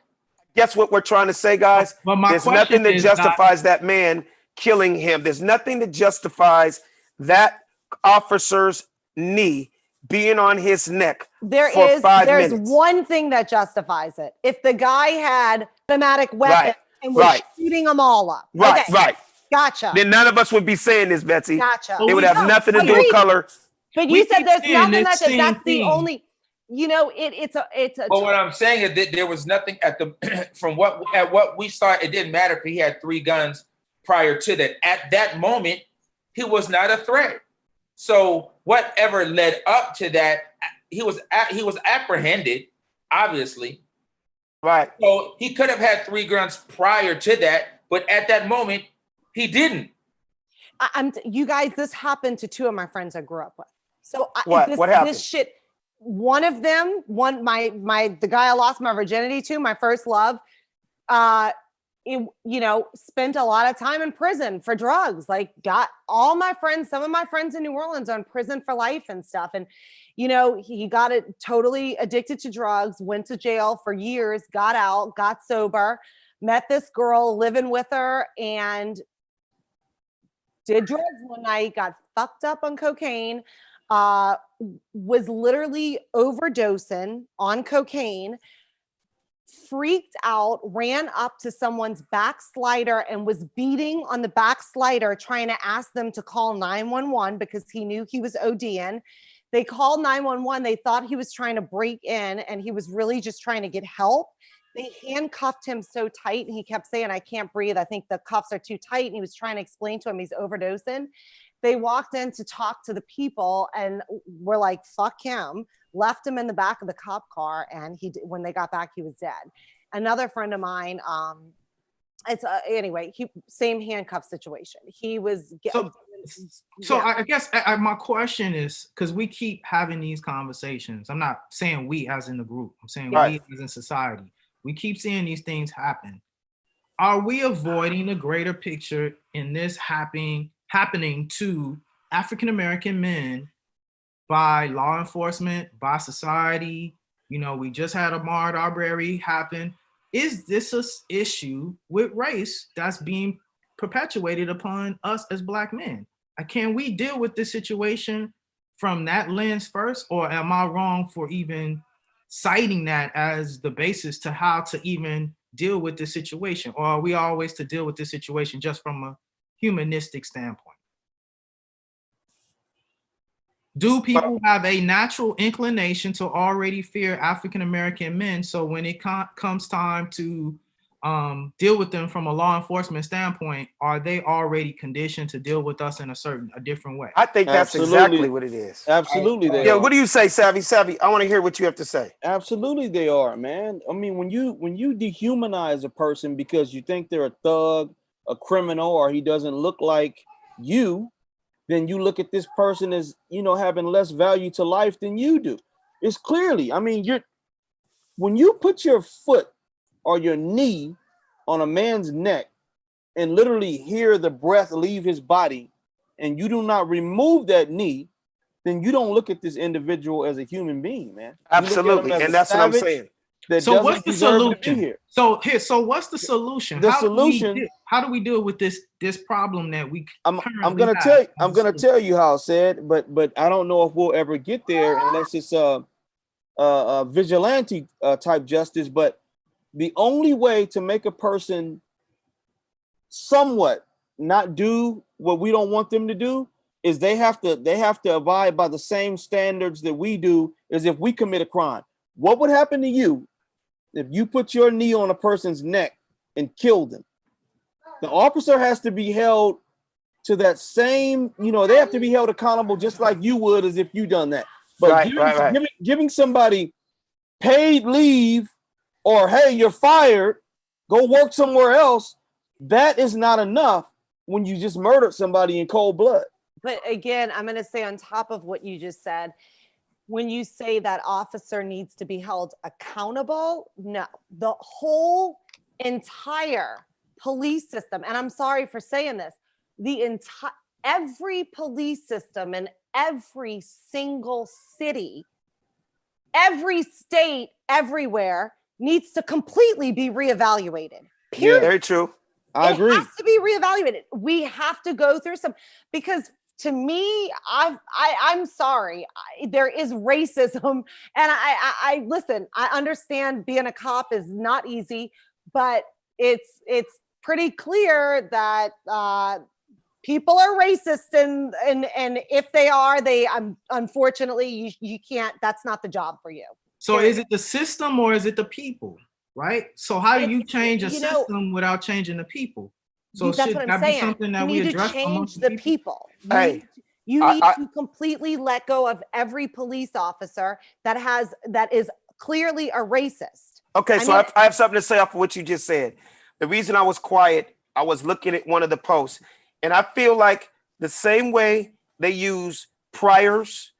Guess what we're trying to say, guys? There's nothing that justifies that man killing him. There's nothing that justifies that officer's knee being on his neck for 5 minutes. There's one thing that justifies it. If the guy had automatic weapon and was shooting them all up. Right. Gotcha. Then none of us would be saying this, Betsy. Gotcha. It would have nothing to do with color. But you said there's nothing that's the only, it's a. But what I'm saying is that there was nothing at what we saw. It didn't matter if he had 3 guns prior to that. At that moment, he was not a threat. So whatever led up to that, he was apprehended, obviously. Right. So he could have had 3 guns prior to that, but at that moment, he didn't. You guys, this happened to 2 of my friends I grew up with. So what happened? This shit. One of them, the guy I lost my virginity to, my first love, spent a lot of time in prison for drugs. Like, got all my friends, some of my friends in New Orleans are in prison for life and stuff. And, he got it totally addicted to drugs, went to jail for years, got out, got sober, met this girl living with her, and did drugs one night, got fucked up on cocaine, was literally overdosing on cocaine, freaked out, ran up to someone's backslider and was beating on the backslider, trying to ask them to call 911 because he knew he was ODing. They called 911. They thought he was trying to break in and he was really just trying to get help. They handcuffed him so tight and he kept saying, I can't breathe. I think the cuffs are too tight. And he was trying to explain to him he's overdosing. They walked in to talk to the people and were like, fuck him, left him in the back of the cop car. And when they got back, he was dead. Another friend of mine, same handcuff situation. He was. So I guess my question is, because we keep having these conversations. I'm not saying we as in the group. I'm saying we as in society. We keep seeing these things happen. Are we avoiding the greater picture in this happening to African-American men by law enforcement, by society? We just had Ahmaud Arbery happen. Is this an issue with race that's being perpetuated upon us as Black men? Can we deal with this situation from that lens first, or am I wrong for even citing that as the basis to how to even deal with this situation? Or are we always to deal with this situation just from a humanistic standpoint? do people have a natural inclination to already fear African American men? So when it comes time to deal with them from a law enforcement standpoint, are they already conditioned to deal with us in a different way? I think that's exactly what it is. Absolutely, they Yeah, are. what do you say, Savvy? Savvy, I want to hear what you have to say. Absolutely, they are, man. I mean, when you dehumanize a person because you think they're a thug, a criminal, or he doesn't look like you, then you look at this person as, you know, having less value to life than you do. It's clearly, I mean, when you put your foot or your knee on a man's neck and literally hear the breath leave his body, and you do not remove that knee, then you don't look at this individual as a human being, man. Absolutely, and that's what I'm saying. So what's the solution? So what's the solution? The solution. How do we deal with this problem that we? I'm gonna tell you how, said, but I don't know if we'll ever get there unless it's a vigilante type justice. But the only way to make a person somewhat not do what we don't want them to do is they have to abide by the same standards that we do as if we commit a crime. What would happen to you if you put your knee on a person's neck and killed them? The officer has to be held to that same, you know, they have to be held accountable just like you would as if you done that. But giving somebody paid leave or, hey, you're fired, go work somewhere else, that is not enough when you just murdered somebody in cold blood. But again, I'm going to say on top of what you just said, when you say that officer needs to be held accountable, no, the whole entire police system, and I'm sorry for saying this, every police system in every single city, every state, everywhere needs to completely be reevaluated. Period. Yeah, very true. I agree. It has to be reevaluated. We have to go through some, because to me, I'm sorry, there is racism, and I listen. I understand being a cop is not easy, but it's pretty clear that people are racist, and if they are, unfortunately you can't. That's not the job for you. So is it the system or is it the people? Right. So how do you change a system without changing the people? So that's what I'm saying. Be something that we need to change the people. Hey, you need to completely let go of every police officer that is clearly a racist. Okay, I have something to say off of what you just said. The reason I was quiet, I was looking at one of the posts, and I feel like the same way they use priors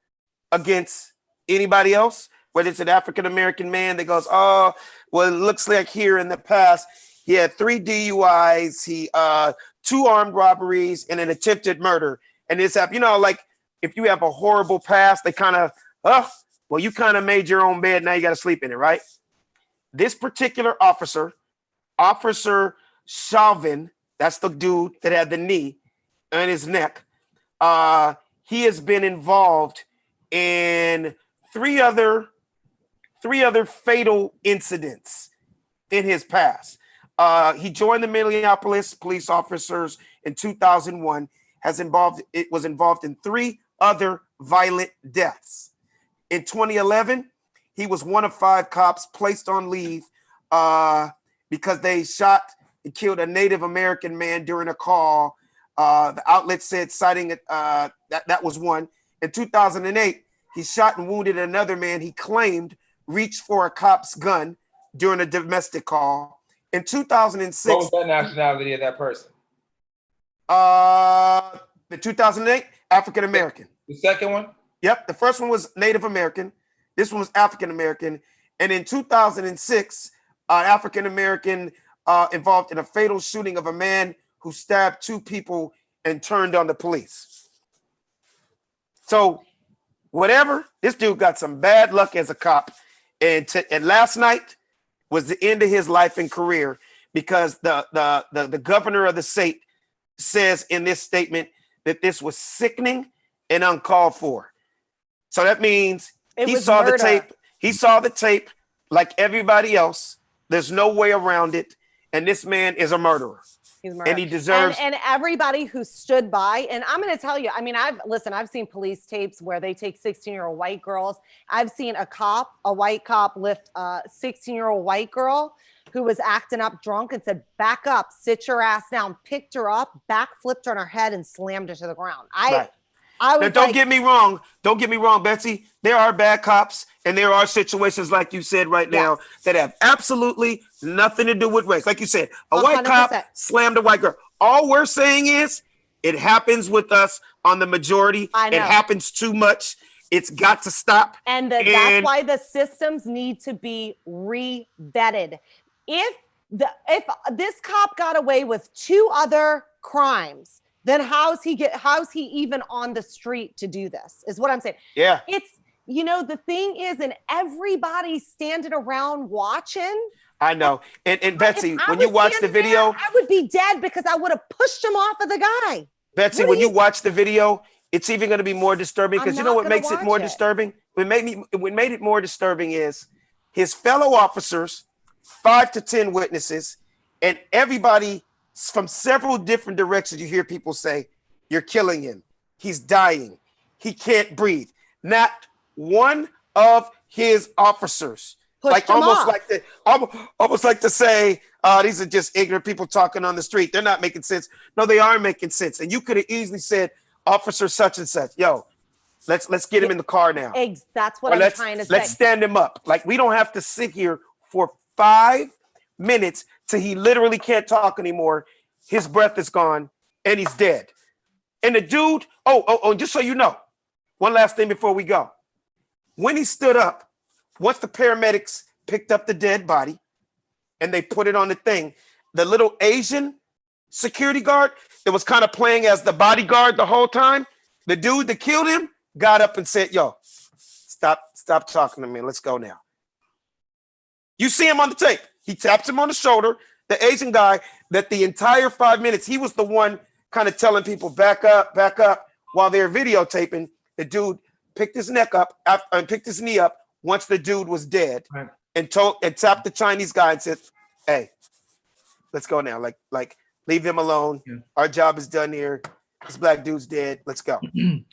against anybody else, whether it's an African-American man that goes, oh, well, it looks like here in the past, he had 3 DUIs, 2 armed robberies, and an attempted murder. And it's, you know, like if you have a horrible past, they kind of, well, you kind of made your own bed. Now you got to sleep in it, right? This particular officer, Officer Chauvin, that's the dude that had the knee on his neck. He has been involved in three other fatal incidents in his past. He joined the Minneapolis police officers in 2001. Was involved in 3 other violent deaths. In 2011, he was one of 5 cops placed on leave because they shot and killed a Native American man during a call. The outlet said, citing it, that was one. In 2008, he shot and wounded another man he claimed reached for a cop's gun during a domestic call. In 2006, what was the nationality of that person? The 2008, African American. The second one? Yep, the first one was Native American. This one was African American. And in 2006, African American involved in a fatal shooting of a man who stabbed 2 people and turned on the police. So, whatever, this dude got some bad luck as a cop. And last night was the end of his life and career because the governor of the state says in this statement that this was sickening and uncalled for. So that means he saw the tape. He saw the tape like everybody else. There's no way around it. And this man is a murderer. He's murdered. And he deserves. And everybody who stood by, and I'm going to tell you, I mean, I've seen police tapes where they take 16-year-old white girls. I've seen a white cop lift a 16-year-old white girl who was acting up drunk and said, back up, sit your ass down, picked her up, backflipped her on her head and slammed her to the ground. Right. I was now, don't get me wrong, Betsy. There are bad cops, and there are situations like you said right now that have absolutely nothing to do with race. Like you said, a 100%. white cop slammed a white girl. All we're saying is it happens with us on the majority. I know. It happens too much. It's got to stop. And that's why the systems need to be re-vetted. If this cop got away with 2 other crimes, then how's he even on the street to do this? Is what I'm saying. Yeah. It's, the thing is, and everybody's standing around watching. I know. And Betsy, when you watch the video, I would be dead because I would have pushed him off of the guy. Betsy, when you watch the video, it's even going to be more disturbing because you know what makes it more disturbing? What made it more disturbing is his fellow officers, 5 to 10 witnesses, and everybody from several different directions. You hear people say, "You're killing him. He's dying. He can't breathe." Not one of his officers, almost like to say, "These are just ignorant people talking on the street. They're not making sense." No, they are making sense. And you could have easily said, "Officer such and such, yo, let's get him in the car now." That's what I'm trying to say. Let's stand him up. Like, we don't have to sit here for 5 minutes till he literally can't talk anymore. His breath is gone and he's dead. And the dude, just so you know, one last thing before we go. When he stood up, once the paramedics picked up the dead body and they put it on the thing, the little Asian security guard that was kind of playing as the bodyguard the whole time, the dude that killed him got up and said, "Yo, stop talking to me. Let's go now." You see him on the tape. He taps him on the shoulder, the Asian guy, that the entire 5 minutes, he was the one kind of telling people, back up, while they're videotaping. The dude picked his neck up and picked his knee up once the dude was dead, right, and tapped the Chinese guy and said, "Hey, let's go now. Like leave them alone. Yeah. Our job is done here. This black dude's dead. Let's go." I'm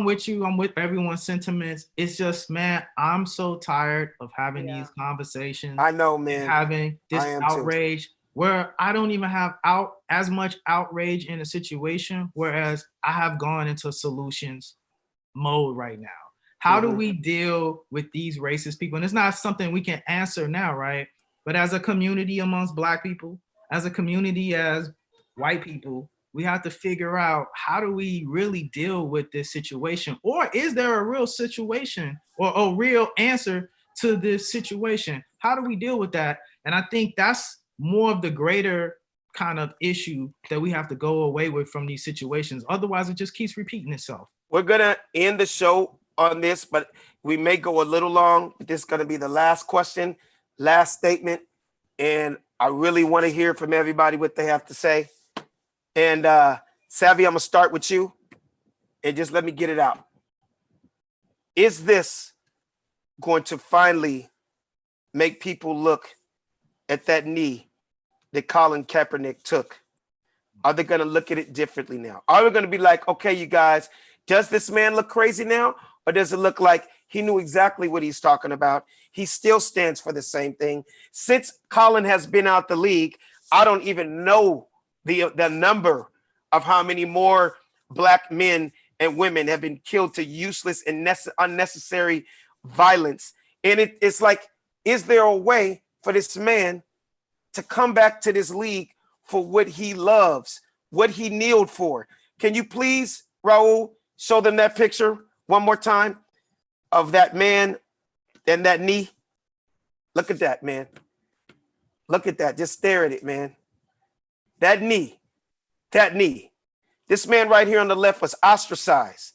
with you. I'm with everyone's sentiments. It's just, man, I'm so tired of having these conversations. I know, man. Having this outrage where I don't even have as much outrage in a situation, whereas I have gone into solutions mode right now. How do we deal with these racist people? And it's not something we can answer now, right? But as a community amongst black people, as a community as white people, we have to figure out, how do we really deal with this situation? Or is there a real situation or a real answer to this situation? How do we deal with that? And I think that's more of the greater kind of issue that we have to go away with from these situations. Otherwise, it just keeps repeating itself. We're going to end the show on this, but we may go a little long. This is going to be the last question, last statement. And I really want to hear from everybody what they have to say. And Savvy, I'm going to start with you and just let me get it out. Is this going to finally make people look at that knee that Colin Kaepernick took? Are they going to look at it differently now? Are we going to be like, okay, you guys, does this man look crazy now? Or does it look like he knew exactly what he's talking about? He still stands for the same thing. Since Colin has been out the league, I don't even know the number of how many more black men and women have been killed to useless and unnecessary violence. And it's like, is there a way for this man to come back to this league for what he loves, what he kneeled for? Can you please, Raul, show them that picture one more time of that man and that knee? Look at that, man. Look at that. Just stare at it, man. That knee. This man right here on the left was ostracized,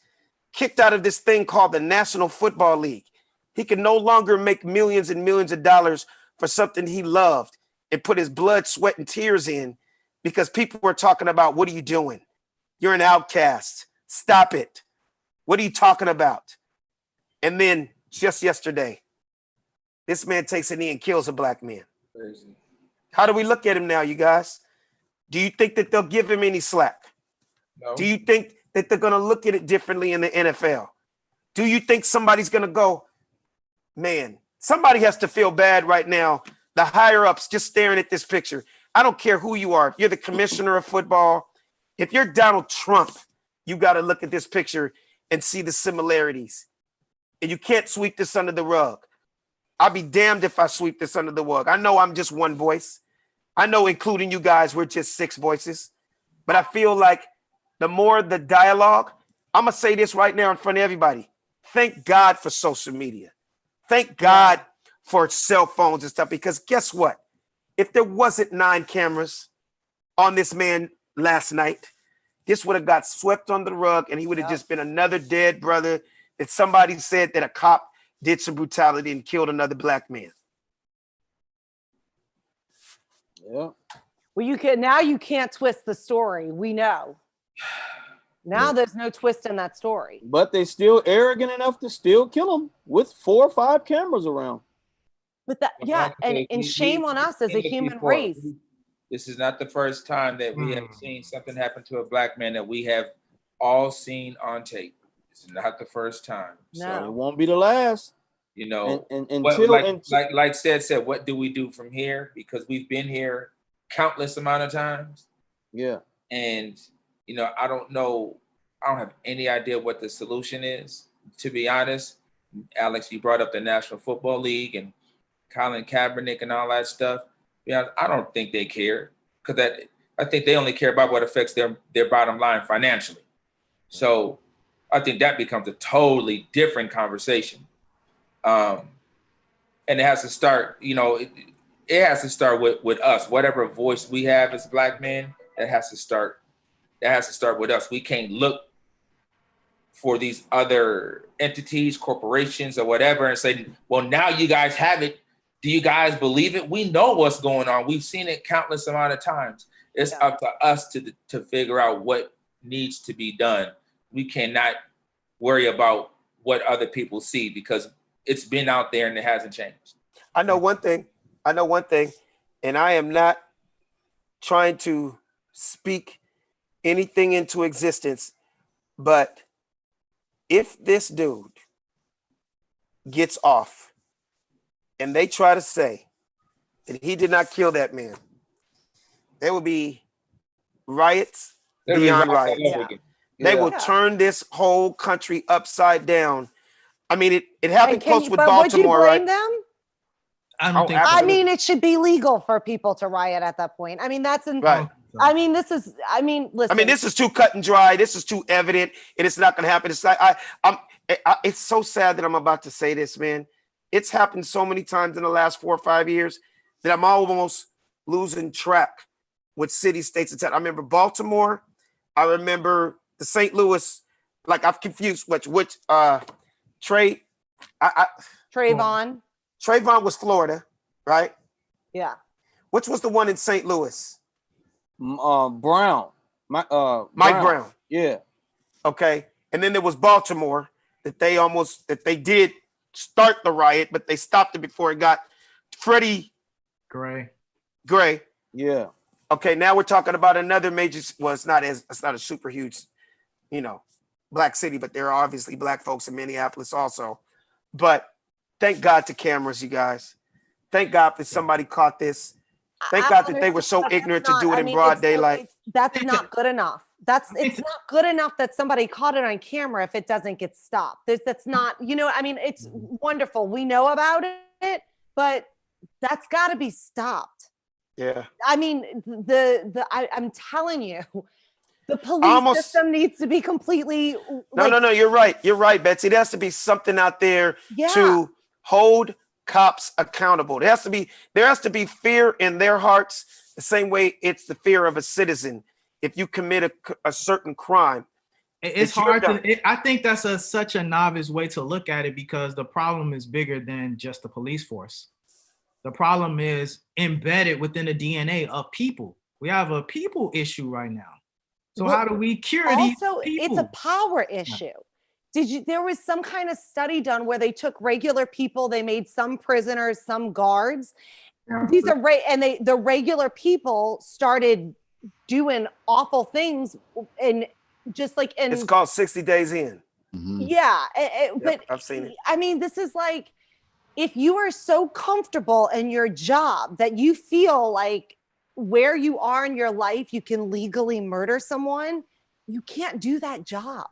kicked out of this thing called the National Football League. He can no longer make millions and millions of dollars for something he loved and put his blood, sweat, and tears in because people were talking about, what are you doing? You're an outcast. Stop it. What are you talking about? And then just yesterday, this man takes a knee and kills a black man. Crazy. How do we look at him now, you guys? Do you think that they'll give him any slack? No. Do you think that they're going to look at it differently in the NFL? Do you think somebody's going to go, man, somebody has to feel bad right now. The higher ups just staring at this picture. I don't care who you are. If you're the commissioner of football, if you're Donald Trump, you got to look at this picture and see the similarities. And you can't sweep this under the rug. I'll be damned if I sweep this under the rug. I know I'm just one voice. I know, including you guys, we're just 6 voices. But I feel like the more the dialogue, I'm going to say this right now in front of everybody. Thank God for social media. Thank God for cell phones and stuff, because guess what? If there wasn't 9 cameras on this man last night, this would have got swept under the rug and he would have just been another dead brother that somebody said that a cop did some brutality and killed another black man. Yeah. Well, you can't twist the story. We know. Now there's no twist in that story. But they still arrogant enough to still kill him with 4 or 5 cameras around. But that, and shame on us as a human race. This is not the first time that we have seen something happen to a black man that we have all seen on tape. This is not the first time. No. So It won't be the last. you know, Until like said, what do we do from here? Because we've been here countless amount of times. Yeah. And you know, I don't have any idea what the solution is, to be honest. Alex, you brought up the National Football League and Colin Kaepernick and all that stuff. Yeah, I don't think they care, because I think they only care about what affects their bottom line financially. So I think that becomes a totally different conversation. And it has to start, you know, it has to start with us. Whatever voice we have as black men, that has to start with us. We can't look for these other entities, corporations, or whatever, and say, well, now you guys have it. Do you guys believe it? We know what's going on. We've seen it countless amount of times. It's up to us to figure out what needs to be done. We cannot worry about what other people see, because it's been out there and it hasn't changed. I know one thing, and I am not trying to speak anything into existence, but if this dude gets off and they try to say that he did not kill that man, there will be riots beyond riots. They will turn this whole country upside down. I mean, it happened close with Baltimore, would you blame right? them? I don't think. I mean, it should be legal for people to riot at that point. I mean, right. I mean, listen. I mean, this is too cut and dry. This is too evident, and it's not going to happen. It's like it's so sad that I'm about to say this, man. It's happened so many times in the last 4 or 5 years that I'm almost losing track with city, states, and towns. I remember Baltimore. I remember the St. Louis. Like, I've confused which Trayvon. Trayvon was Florida, right? Yeah. Which was the one in St. Louis? Brown. Mike Brown. Yeah. Okay. And then there was Baltimore that they did start the riot, but they stopped it before it got Freddie Gray. Yeah. Okay. Now we're talking about another major. Well, it's not a super huge, black city, but there are obviously black folks in Minneapolis also. But thank God to cameras, you guys. Thank God that somebody caught this. Thank God that they were so ignorant to do it in broad daylight. That's not good enough. It's not good enough that somebody caught it on camera if it doesn't get stopped. That's not, it's wonderful. We know about it, but that's got to be stopped. Yeah. I mean, I'm telling you, the police system needs to be completely. No. You're right, Betsy. There has to be something out there to hold cops accountable. There has to be fear in their hearts, the same way it's the fear of a citizen. If you commit a certain crime, it's hard I think that's such a novice way to look at it, because the problem is bigger than just the police force. The problem is embedded within the DNA of people. We have a people issue right now. So how do we cure these people? It's a power issue. There was some kind of study done where they took regular people, they made some prisoners, some guards, these are and the regular people started doing awful things, and just like it's called 60 Days In. Yeah, but I've seen it. I mean, this is like, if you are so comfortable in your job that you feel like where you are in your life, you can legally murder someone, you can't do that job.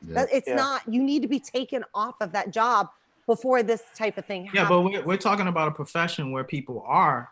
It's not, you need to be taken off of that job before this type of thing happens. Yeah, but we're talking about a profession where people are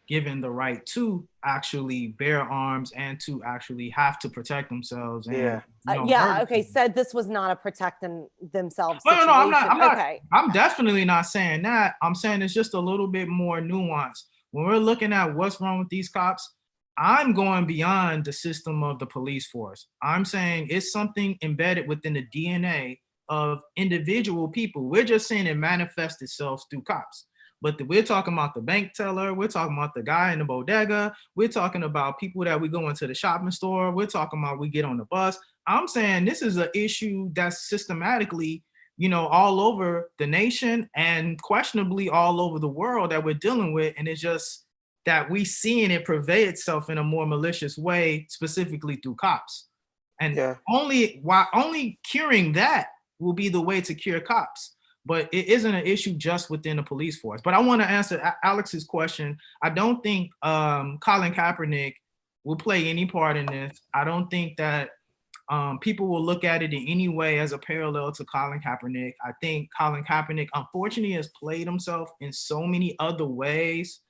given the right to actually bear arms and to actually have to protect themselves. And, okay. Said this was not a protecting themselves situation. No, I'm not. Okay. I'm definitely not saying that. I'm saying it's just a little bit more nuanced. When we're looking at what's wrong with these cops, I'm going beyond the system of the police force. I'm saying it's something embedded within the DNA of individual people. We're just saying it manifests itself through cops. But we're talking about the bank teller. We're talking about the guy in the bodega. We're talking about people that we go into the shopping store. We're talking about we get on the bus. I'm saying this is an issue that's systematically, all over the nation and questionably all over the world that we're dealing with. And it's just that we seeing it pervade itself in a more malicious way, specifically through cops. And only curing that will be the way to cure cops. But it isn't an issue just within the police force. But I want to answer Alex's question. I don't think Colin Kaepernick will play any part in this. I don't think that people will look at it in any way as a parallel to Colin Kaepernick. I think Colin Kaepernick, unfortunately, has played himself in so many other ways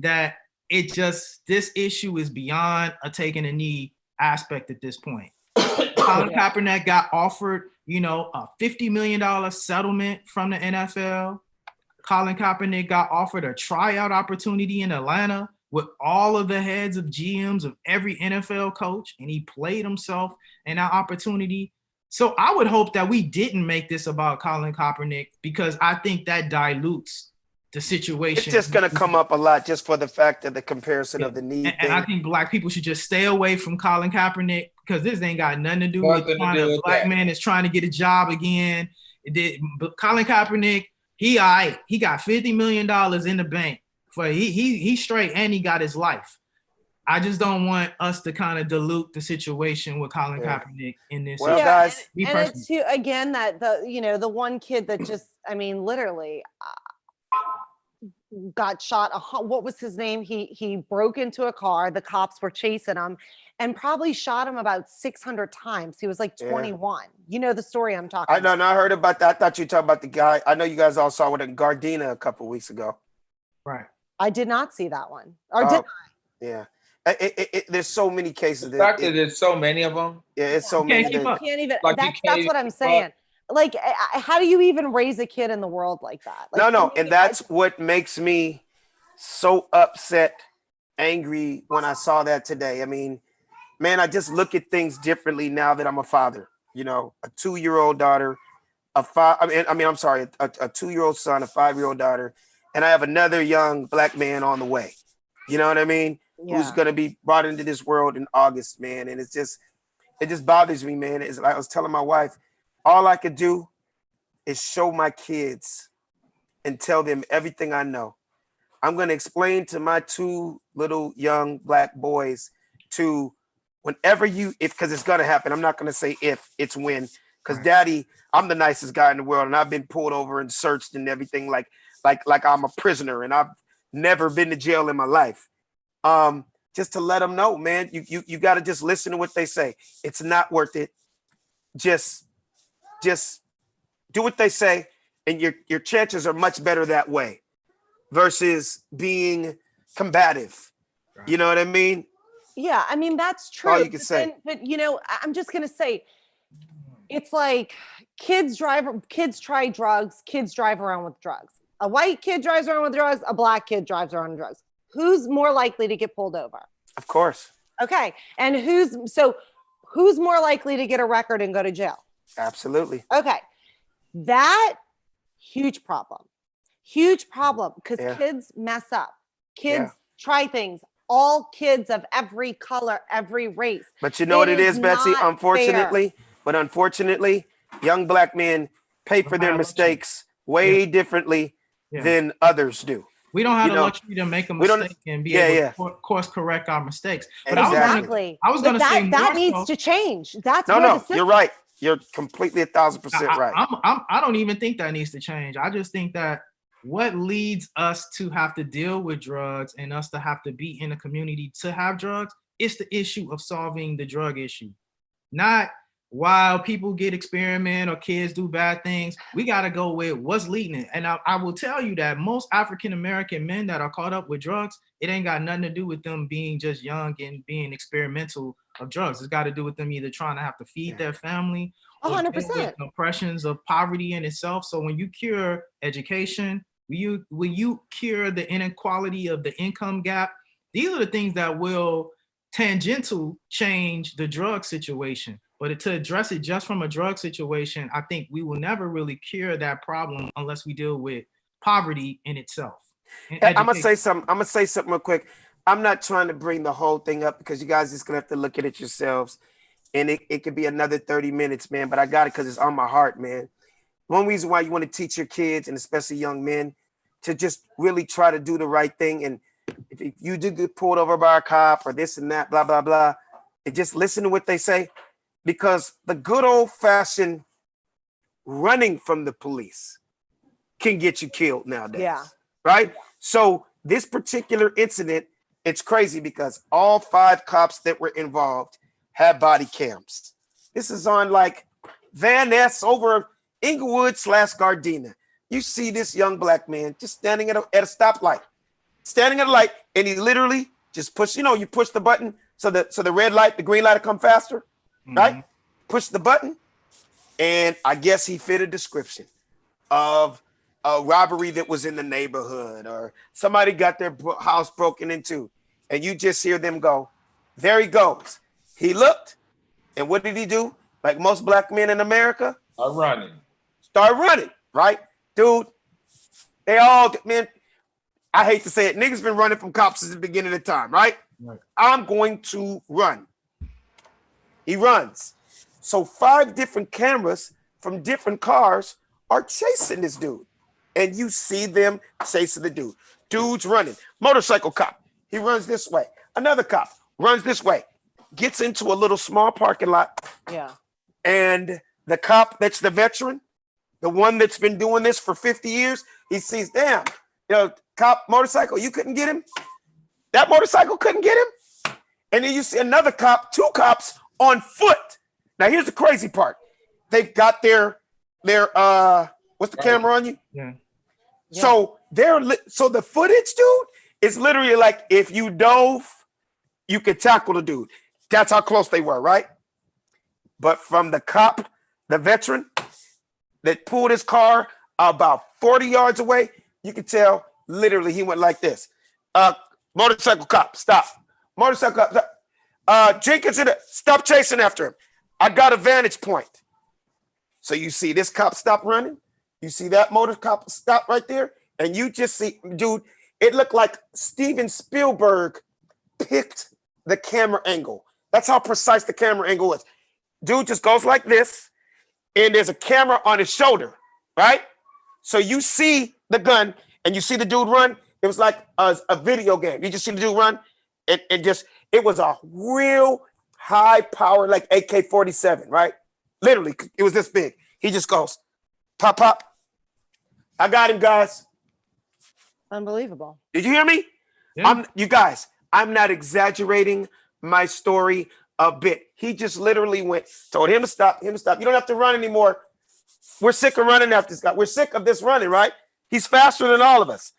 that this issue is beyond a taking a knee aspect at this point. Colin Kaepernick got offered, a $50 million settlement from the NFL. Colin Kaepernick got offered a tryout opportunity in Atlanta with all of the heads of GMs of every NFL coach, and he played himself in that opportunity. So I would hope that we didn't make this about Colin Kaepernick, because I think that dilutes the situation. It's just going to come up a lot just for the fact of the comparison of the knee thing. And I think black people should just stay away from Colin Kaepernick, because this ain't got nothing to do with a black man is trying to get a job again. Colin Kaepernick, he got $50 million in the bank. He's straight, and he got his life. I just don't want us to kind of dilute the situation with Colin Kaepernick in this. Well, guys, and it's too, again, that the one kid that just, literally got shot. What was his name? He broke into a car. The cops were chasing him and probably shot him about 600 times. He was like 21. You know the story I'm talking about. I heard about that. I thought you were talking about the guy. I know you guys all saw it in Gardena a couple of weeks ago. Right. I did not see that one. Or did I? Yeah. There's so many cases. The fact that there's so many of them. Yeah, it's so many. You can't even. That's what I'm saying. Like, how do you even raise a kid in the world like that? Like, no, and that's what makes me so upset, angry when I saw that today. I mean, man, I just look at things differently now that I'm a father. A 2-year-old daughter, a 2-year-old son, a 5-year-old daughter, and I have another young black man on the way. You know what I mean? Yeah. Who's going to be brought into this world in August, man. And it just bothers me, man. It's like I was telling my wife, all I could do is show my kids and tell them everything I know. I'm going to explain to my 2 little young black boys to whenever because it's going to happen. I'm not going to say if, it's when, because Daddy, I'm the nicest guy in the world, and I've been pulled over and searched and everything like I'm a prisoner, and I've never been to jail in my life. Just to let them know, man, you got to just listen to what they say. It's not worth it. Just do what they say, and your chances are much better that way versus being combative. Right. You know what I mean? Yeah, that's true. All you can say. But I'm just gonna say, it's like kids try drugs, kids drive around with drugs. A white kid drives around with drugs, a black kid drives around with drugs. Who's more likely to get pulled over? Of course. Okay. And who's more likely to get a record and go to jail? Absolutely. Okay. That huge problem because kids mess up. Kids try things. All kids of every color, every race. But you know what it is, Betsy? Unfortunately, young black men pay for their mistakes way differently than others do. We don't have You the know, luxury to make a we don't- mistake and be yeah, able yeah. to course correct our mistakes. But Exactly. I was But gonna say that more needs so. to change. That's No, where the no, system. you're right. You're completely 1,000% right. I don't even think that needs to change. I just think that what leads us to have to deal with drugs and us to have to be in a community to have drugs is the issue of solving the drug issue. Not while people get experiment or kids do bad things, we got to go with what's leading it. And I will tell you that most African-American men that are caught up with drugs, it ain't got nothing to do with them being just young and being experimental of drugs. It's got to do with them either trying to have to feed their family or deal with 100%. oppressions of poverty in itself. So when you cure education, when you cure the inequality of the income gap, these are the things that will tangential change the drug situation. But to address it just from a drug situation, I think we will never really cure that problem unless we deal with poverty in itself. I'm gonna say something. I'm gonna say something real quick. I'm not trying to bring the whole thing up because you guys just gonna have to look at it yourselves. And it could be another 30 minutes, man. But I got it because it's on my heart, man. One reason why you want to teach your kids and especially young men to just really try to do the right thing. And if you do get pulled over by a cop or this and that, blah, blah, blah, and just listen to what they say. Because the good old fashioned running from the police can get you killed nowadays. Yeah. Right? So this particular incident, it's crazy because all 5 cops that were involved had body cams. This is on like Van Ness over Inglewood / Gardena. You see this young black man just standing at a stoplight, standing at a light, and he literally just push, you push the button so the red light, the green light will come faster. Right? Push the button, and I guess he fit a description of a robbery that was in the neighborhood or somebody got their house broken into, and you just hear them go, there he goes. He looked, and what did he do? Like most black men in America? Start running, right? Dude, they all, man, I hate to say it, niggas been running from cops since the beginning of time, right? I'm going to run. He runs. So 5 different cameras from different cars are chasing this dude. And you see them chasing the dude. Dude's running. Motorcycle cop. He runs this way. Another cop runs this way. Gets into a little small parking lot. Yeah. And the cop that's the veteran, the one that's been doing this for 50 years, he sees, damn, cop motorcycle, you couldn't get him? That motorcycle couldn't get him? And then you see another cop, 2 cops on foot. Now here's the crazy part. They've got their what's the camera on you? Yeah. So so the footage, dude, is literally like if you dove, you could tackle the dude. That's how close they were, right? But from the cop, the veteran that pulled his car about 40 yards away, you could tell literally he went like this. Motorcycle cop, stop. Motorcycle cop, stop. Jenkins, stop chasing after him. I got a vantage point. So you see this cop stop running. You see that motor cop stop right there. And you just see, dude, it looked like Steven Spielberg picked the camera angle. That's how precise the camera angle was. Dude just goes like this, and there's a camera on his shoulder, right? So you see the gun, and you see the dude run. It was like a video game. You just see the dude run. It was a real high power, like AK-47, right? Literally, it was this big. He just goes, pop, pop. I got him, guys. Unbelievable. Did you hear me? Yeah. You guys, I'm not exaggerating my story a bit. He just literally told him to stop, You don't have to run anymore. We're sick of running after this guy. We're sick of this running, right? He's faster than all of us.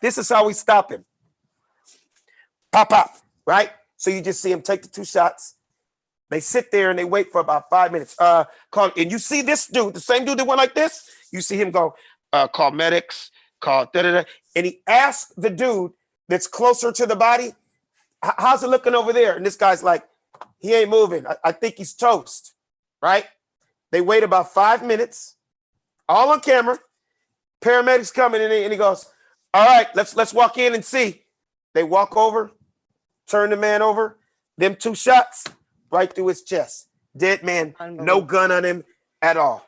This is how we stop him. Pop, pop, right? So you just see him take the 2 shots. They sit there and they wait for about 5 minutes. And you see this dude, the same dude that went like this. You see him go, call medics, call da-da-da. And he asks the dude that's closer to the body, how's it looking over there? And this guy's like, he ain't moving. I think he's toast, right? They wait about 5 minutes, all on camera. Paramedics coming in and he goes, all right, let's walk in and see. They walk over, turn the man over, them 2 shots right through his chest. Dead man, no gun on him at all.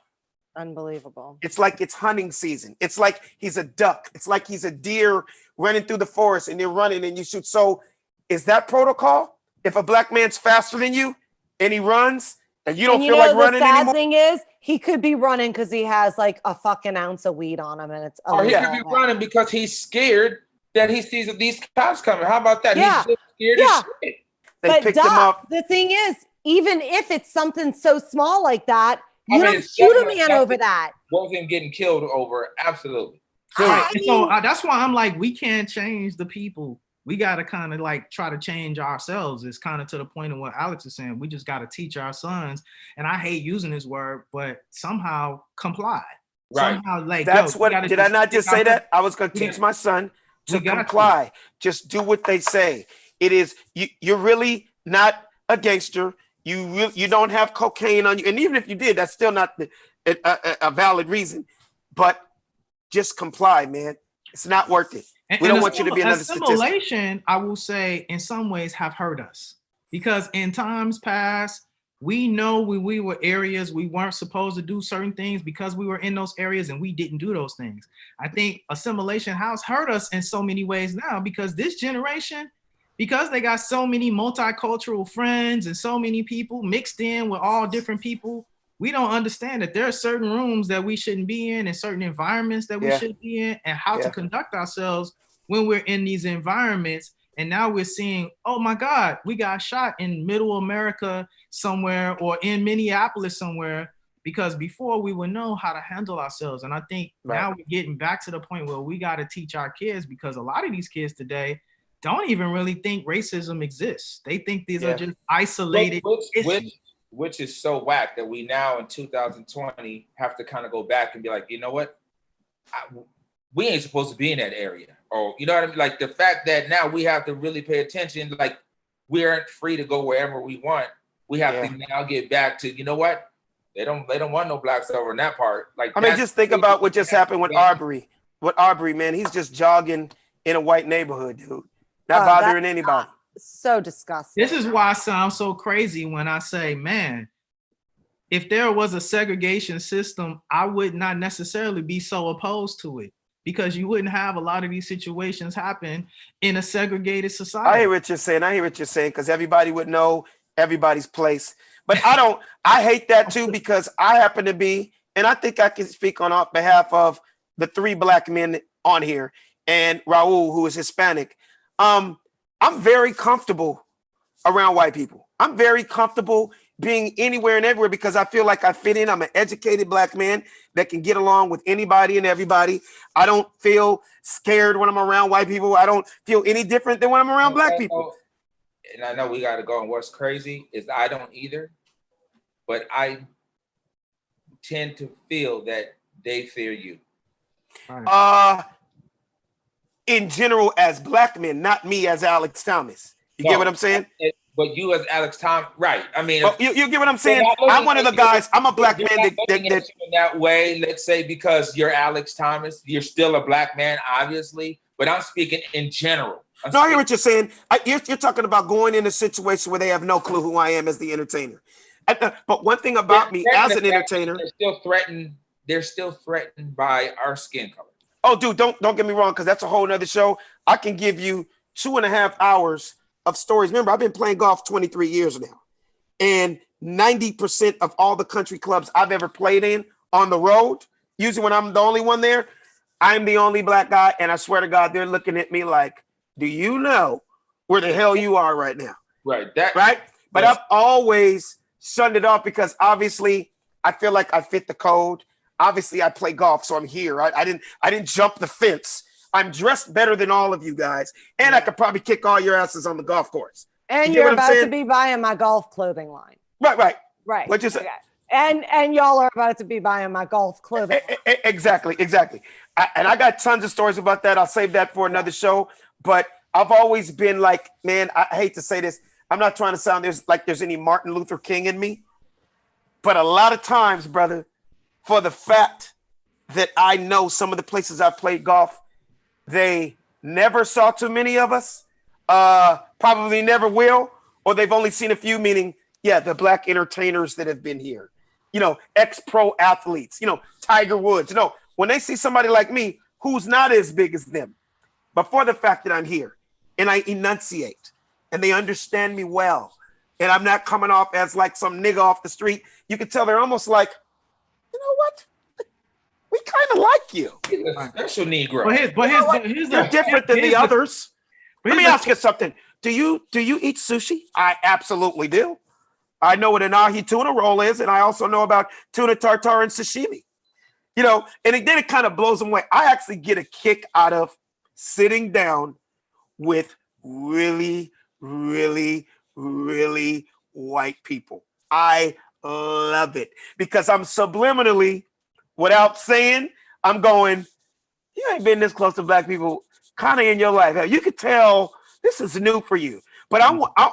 Unbelievable. It's like it's hunting season. It's like he's a duck. It's like he's a deer running through the forest and you're running and you shoot. So is that protocol? If a black man's faster than you and he runs and you don't feel like running the sad anymore? thing is he could be running because he has like a fucking ounce of weed on him and it's Or he illegal. could be running because he's scared that he sees these cops coming. How about that? Yeah. He's just scared Yeah. as shit. They But picked him Doc, up. the thing is, even if it's something so small like that, I you mean, don't it's shoot a definitely man over that. Worth him getting killed over. Absolutely. Right. I And so mean- that's why I'm like, we can't change the people. We got to kind of like try to change ourselves. It's kind of to the point of what Alex is saying. We just got to teach our sons. And I hate using this word, but somehow comply. Right. Somehow, like, That's yo, what, did I not just say that? I was going to Yeah. teach my son to We got to. comply. Just do what they say. It is, you're really not a gangster. You don't have cocaine on you. And even if you did, that's still not a valid reason. But just comply, man. It's not worth it. We don't want you to be another statistic. Assimilation, I will say, in some ways have hurt us. Because in times past, we know when we were areas we weren't supposed to do certain things because we were in those areas and we didn't do those things. I think assimilation has hurt us in so many ways now because this generation, because they got so many multicultural friends and so many people mixed in with all different people, we don't understand that there are certain rooms that we shouldn't be in and certain environments that we shouldn't be in and how to conduct ourselves when we're in these environments. And now we're seeing, oh my God, we got shot in middle America somewhere or in Minneapolis somewhere, because before we would know how to handle ourselves. And I think now we're getting back to the point where we got to teach our kids, because a lot of these kids today don't even really think racism exists. They think these are just isolated issues. Which is so whack that we now in 2020 have to kind of go back and be like, you know what? We ain't supposed to be in that area. Or, you know what I mean? Like the fact that now we have to really pay attention, like we aren't free to go wherever we want. We have to now get back to, you know what? They don't want no blacks over in that part. Like, I mean, just think about what just happened with Arbery. With Arbery, man, he's just jogging in a white neighborhood, dude. Not bothering anybody. So disgusting. This is why I sound so crazy when I say, man, if there was a segregation system, I would not necessarily be so opposed to it, because you wouldn't have a lot of these situations happen in a segregated society. I hear what you're saying, because everybody would know everybody's place. But I hate that too, because I happen to be, and I think I can speak on behalf of the 3 black men on here and Raul, who is Hispanic. I'm very comfortable around white people. I'm very comfortable being anywhere and everywhere because I feel like I fit in. I'm an educated black man that can get along with anybody and everybody. I don't feel scared when I'm around white people. I don't feel any different than when I'm around black people. And I know we got to go. And what's crazy is I don't either, but I tend to feel that they fear you. In general, as black men, not me as Alex Thomas. You get what I'm saying? But you as Alex Thomas, right? I mean, you get what I'm saying? I'm one of the guys. I'm a black man that in that way. Let's say because you're Alex Thomas, you're still a black man, obviously. But I'm speaking in general. I hear what you're saying. You're talking about going in a situation where they have no clue who I am as the entertainer. But one thing about me as an entertainer, they're still threatened by our skin color. Oh, dude, don't get me wrong, because that's a whole nother show. I can give you 2.5 hours of stories. Remember, I've been playing golf 23 years now. And 90% of all the country clubs I've ever played in on the road, usually when I'm the only one there, I'm the only black guy. And I swear to God, they're looking at me like, do you know where the hell you are right now? Right. Right? But I've always shunned it off because obviously I feel like I fit the code. Obviously, I play golf, so I'm here. Right? I didn't jump the fence. I'm dressed better than all of you guys, and I could probably kick all your asses on the golf course. And you're about to be buying my golf clothing line. Right. What you say? Okay. And y'all are about to be buying my golf clothing line. Exactly. I got tons of stories about that. I'll save that for another show. But I've always been like, man, I hate to say this. I'm not trying to sound there's any Martin Luther King in me, but a lot of times, brother, for the fact that I know some of the places I've played golf, they never saw too many of us, probably never will, or they've only seen a few, meaning, the black entertainers that have been here. ex-pro athletes, Tiger Woods. When they see somebody like me who's not as big as them, but for the fact that I'm here and I enunciate and they understand me well, and I'm not coming off as like some nigga off the street, you can tell they're almost like, you know what? We kind of like you. He's a special Negro. You're different than the others. Let me ask you something. Do you eat sushi? I absolutely do. I know what an ahi tuna roll is, and I also know about tuna tartare and sashimi. And then it kind of blows them away. I actually get a kick out of sitting down with really, really, really white people. I love it because I'm subliminally, without saying, I'm going, you ain't been this close to black people kind of in your life. You could tell this is new for you. But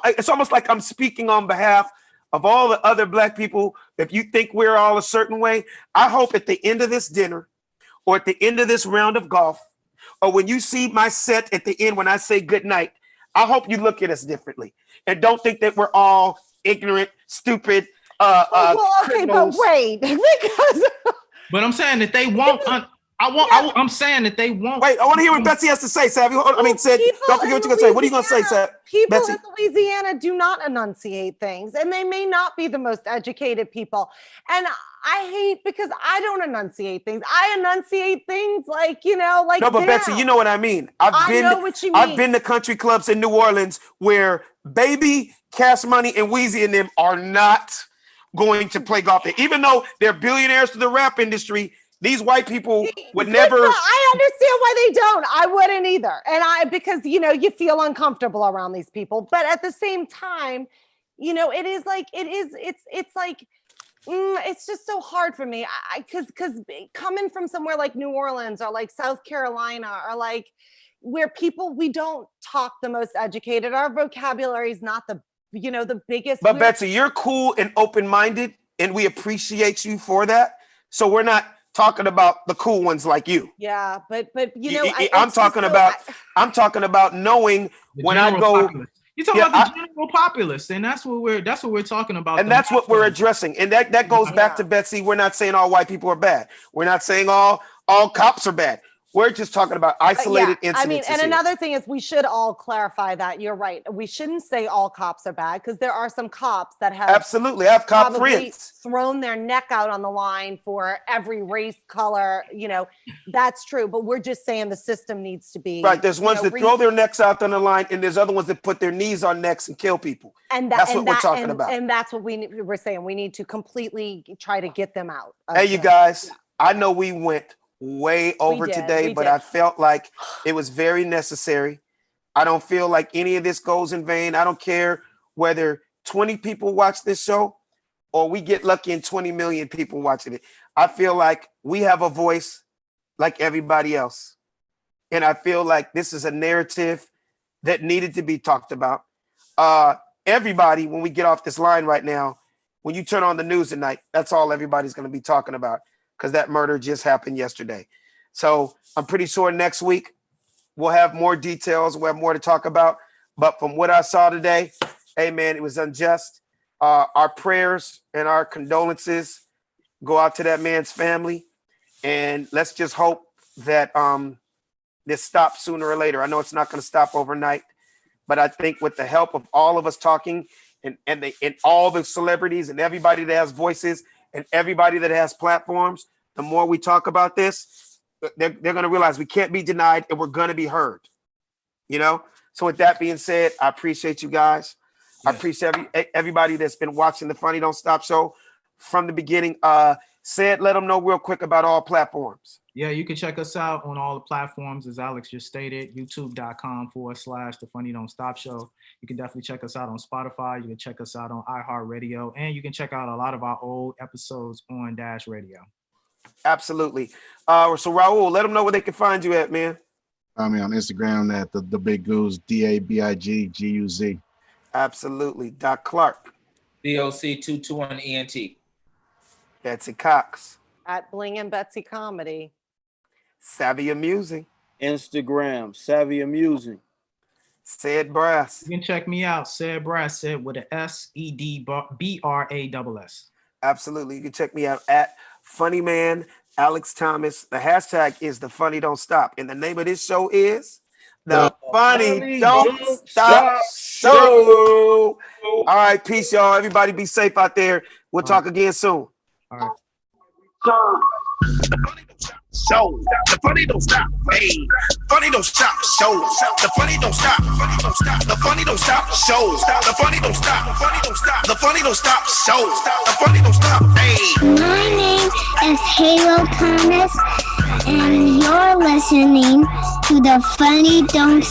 it's almost like I'm speaking on behalf of all the other black people. If you think we're all a certain way, I hope at the end of this dinner or at the end of this round of golf, or when you see my set at the end when I say good night, I hope you look at us differently and don't think that we're all ignorant, stupid. Okay, but wait, because but I'm saying that they won't. I'm saying that they won't. Wait, I want to hear what Betsy has to say, Savvy. Don't forget what you're going to say. What are you going to say, Savvy? People in Louisiana do not enunciate things, and they may not be the most educated people. And I hate because I don't enunciate things. I enunciate things like, No, but Betsy, you know what I mean. I know what you mean. I've been to country clubs in New Orleans where Baby, Cash Money, and Weezy and them are not going to play golf there. Even though they're billionaires to the rap industry, these white people would never. I understand why they don't. I wouldn't either. And because you feel uncomfortable around these people. But at the same time, it's just so hard for me. Because coming from somewhere like New Orleans or like South Carolina or like where we don't talk the most educated. Our vocabulary is not the biggest. But Betsy, you're cool and open-minded, and we appreciate you for that. So we're not talking about the cool ones like you. Yeah, but I'm talking about knowing when I go. Populace. You're talking about the general populace, and that's what we're talking about. And that's what we're addressing. And that goes back to Betsy. We're not saying all white people are bad. We're not saying all cops are bad. We're just talking about isolated incidents. And another thing is we should all clarify that you're right. We shouldn't say all cops are bad because there are some cops that have absolutely have cop friends thrown their neck out on the line for every race, color. That's true. But we're just saying the system needs to be right. There's ones that throw their necks out on the line, and there's other ones that put their knees on necks and kill people. And that's what we're talking about. And that's what we're saying. We need to completely try to get them out. Hey, you guys, I know we went way over today, but I felt like it was very necessary. I don't feel like any of this goes in vain. I don't care whether 20 people watch this show or we get lucky and 20 million people watching it. I feel like we have a voice like everybody else. And I feel like this is a narrative that needed to be talked about. Everybody, when we get off this line right now, when you turn on the news tonight, that's all everybody's going to be talking about, because that murder just happened yesterday. So I'm pretty sure next week we'll have more details. We'll have more to talk about. But from what I saw today, hey, man, it was unjust. Our prayers and our condolences go out to that man's family. And let's just hope that this stops sooner or later. I know it's not going to stop overnight, but I think with the help of all of us talking and all the celebrities and everybody that has voices and everybody that has platforms, the more we talk about this, they're going to realize we can't be denied and we're going to be heard. So with that being said, I appreciate you guys. Yes. I appreciate everybody that's been watching the Funny Don't Stop show from the beginning. Let them know real quick about all platforms. Yeah, you can check us out on all the platforms, as Alex just stated, youtube.com/The Funny Don't Stop Show. You can definitely check us out on Spotify. You can check us out on iHeartRadio, and you can check out a lot of our old episodes on Dash Radio. Absolutely. So Raul, let them know where they can find you at, man. Find me on Instagram at the Big Goose, DABIGGUZ. Absolutely. Doc Clark. DOC221ENT. Betsy Cox. At Bling and Betsy Comedy. Savvy Amusing. Instagram, Savvy Amusing. Said Brass. You can check me out, Said Brass, said with an SEDBRASS. Absolutely. You can check me out at Funny Man Alex Thomas. The hashtag is the Funny Don't Stop. And the name of this show is the Funny Don't Stop Show. All right, peace, y'all. Everybody be safe out there. We'll talk again soon. All right. Show. The funny don't stop. Hey, funny don't stop. Show. The funny don't stop. Funny don't stop. The funny don't stop. Show. The funny don't stop. The funny don't stop. The funny don't stop. Show. The funny don't stop. Hey. My name is Halo Thomas, and you're listening to the Funny Don't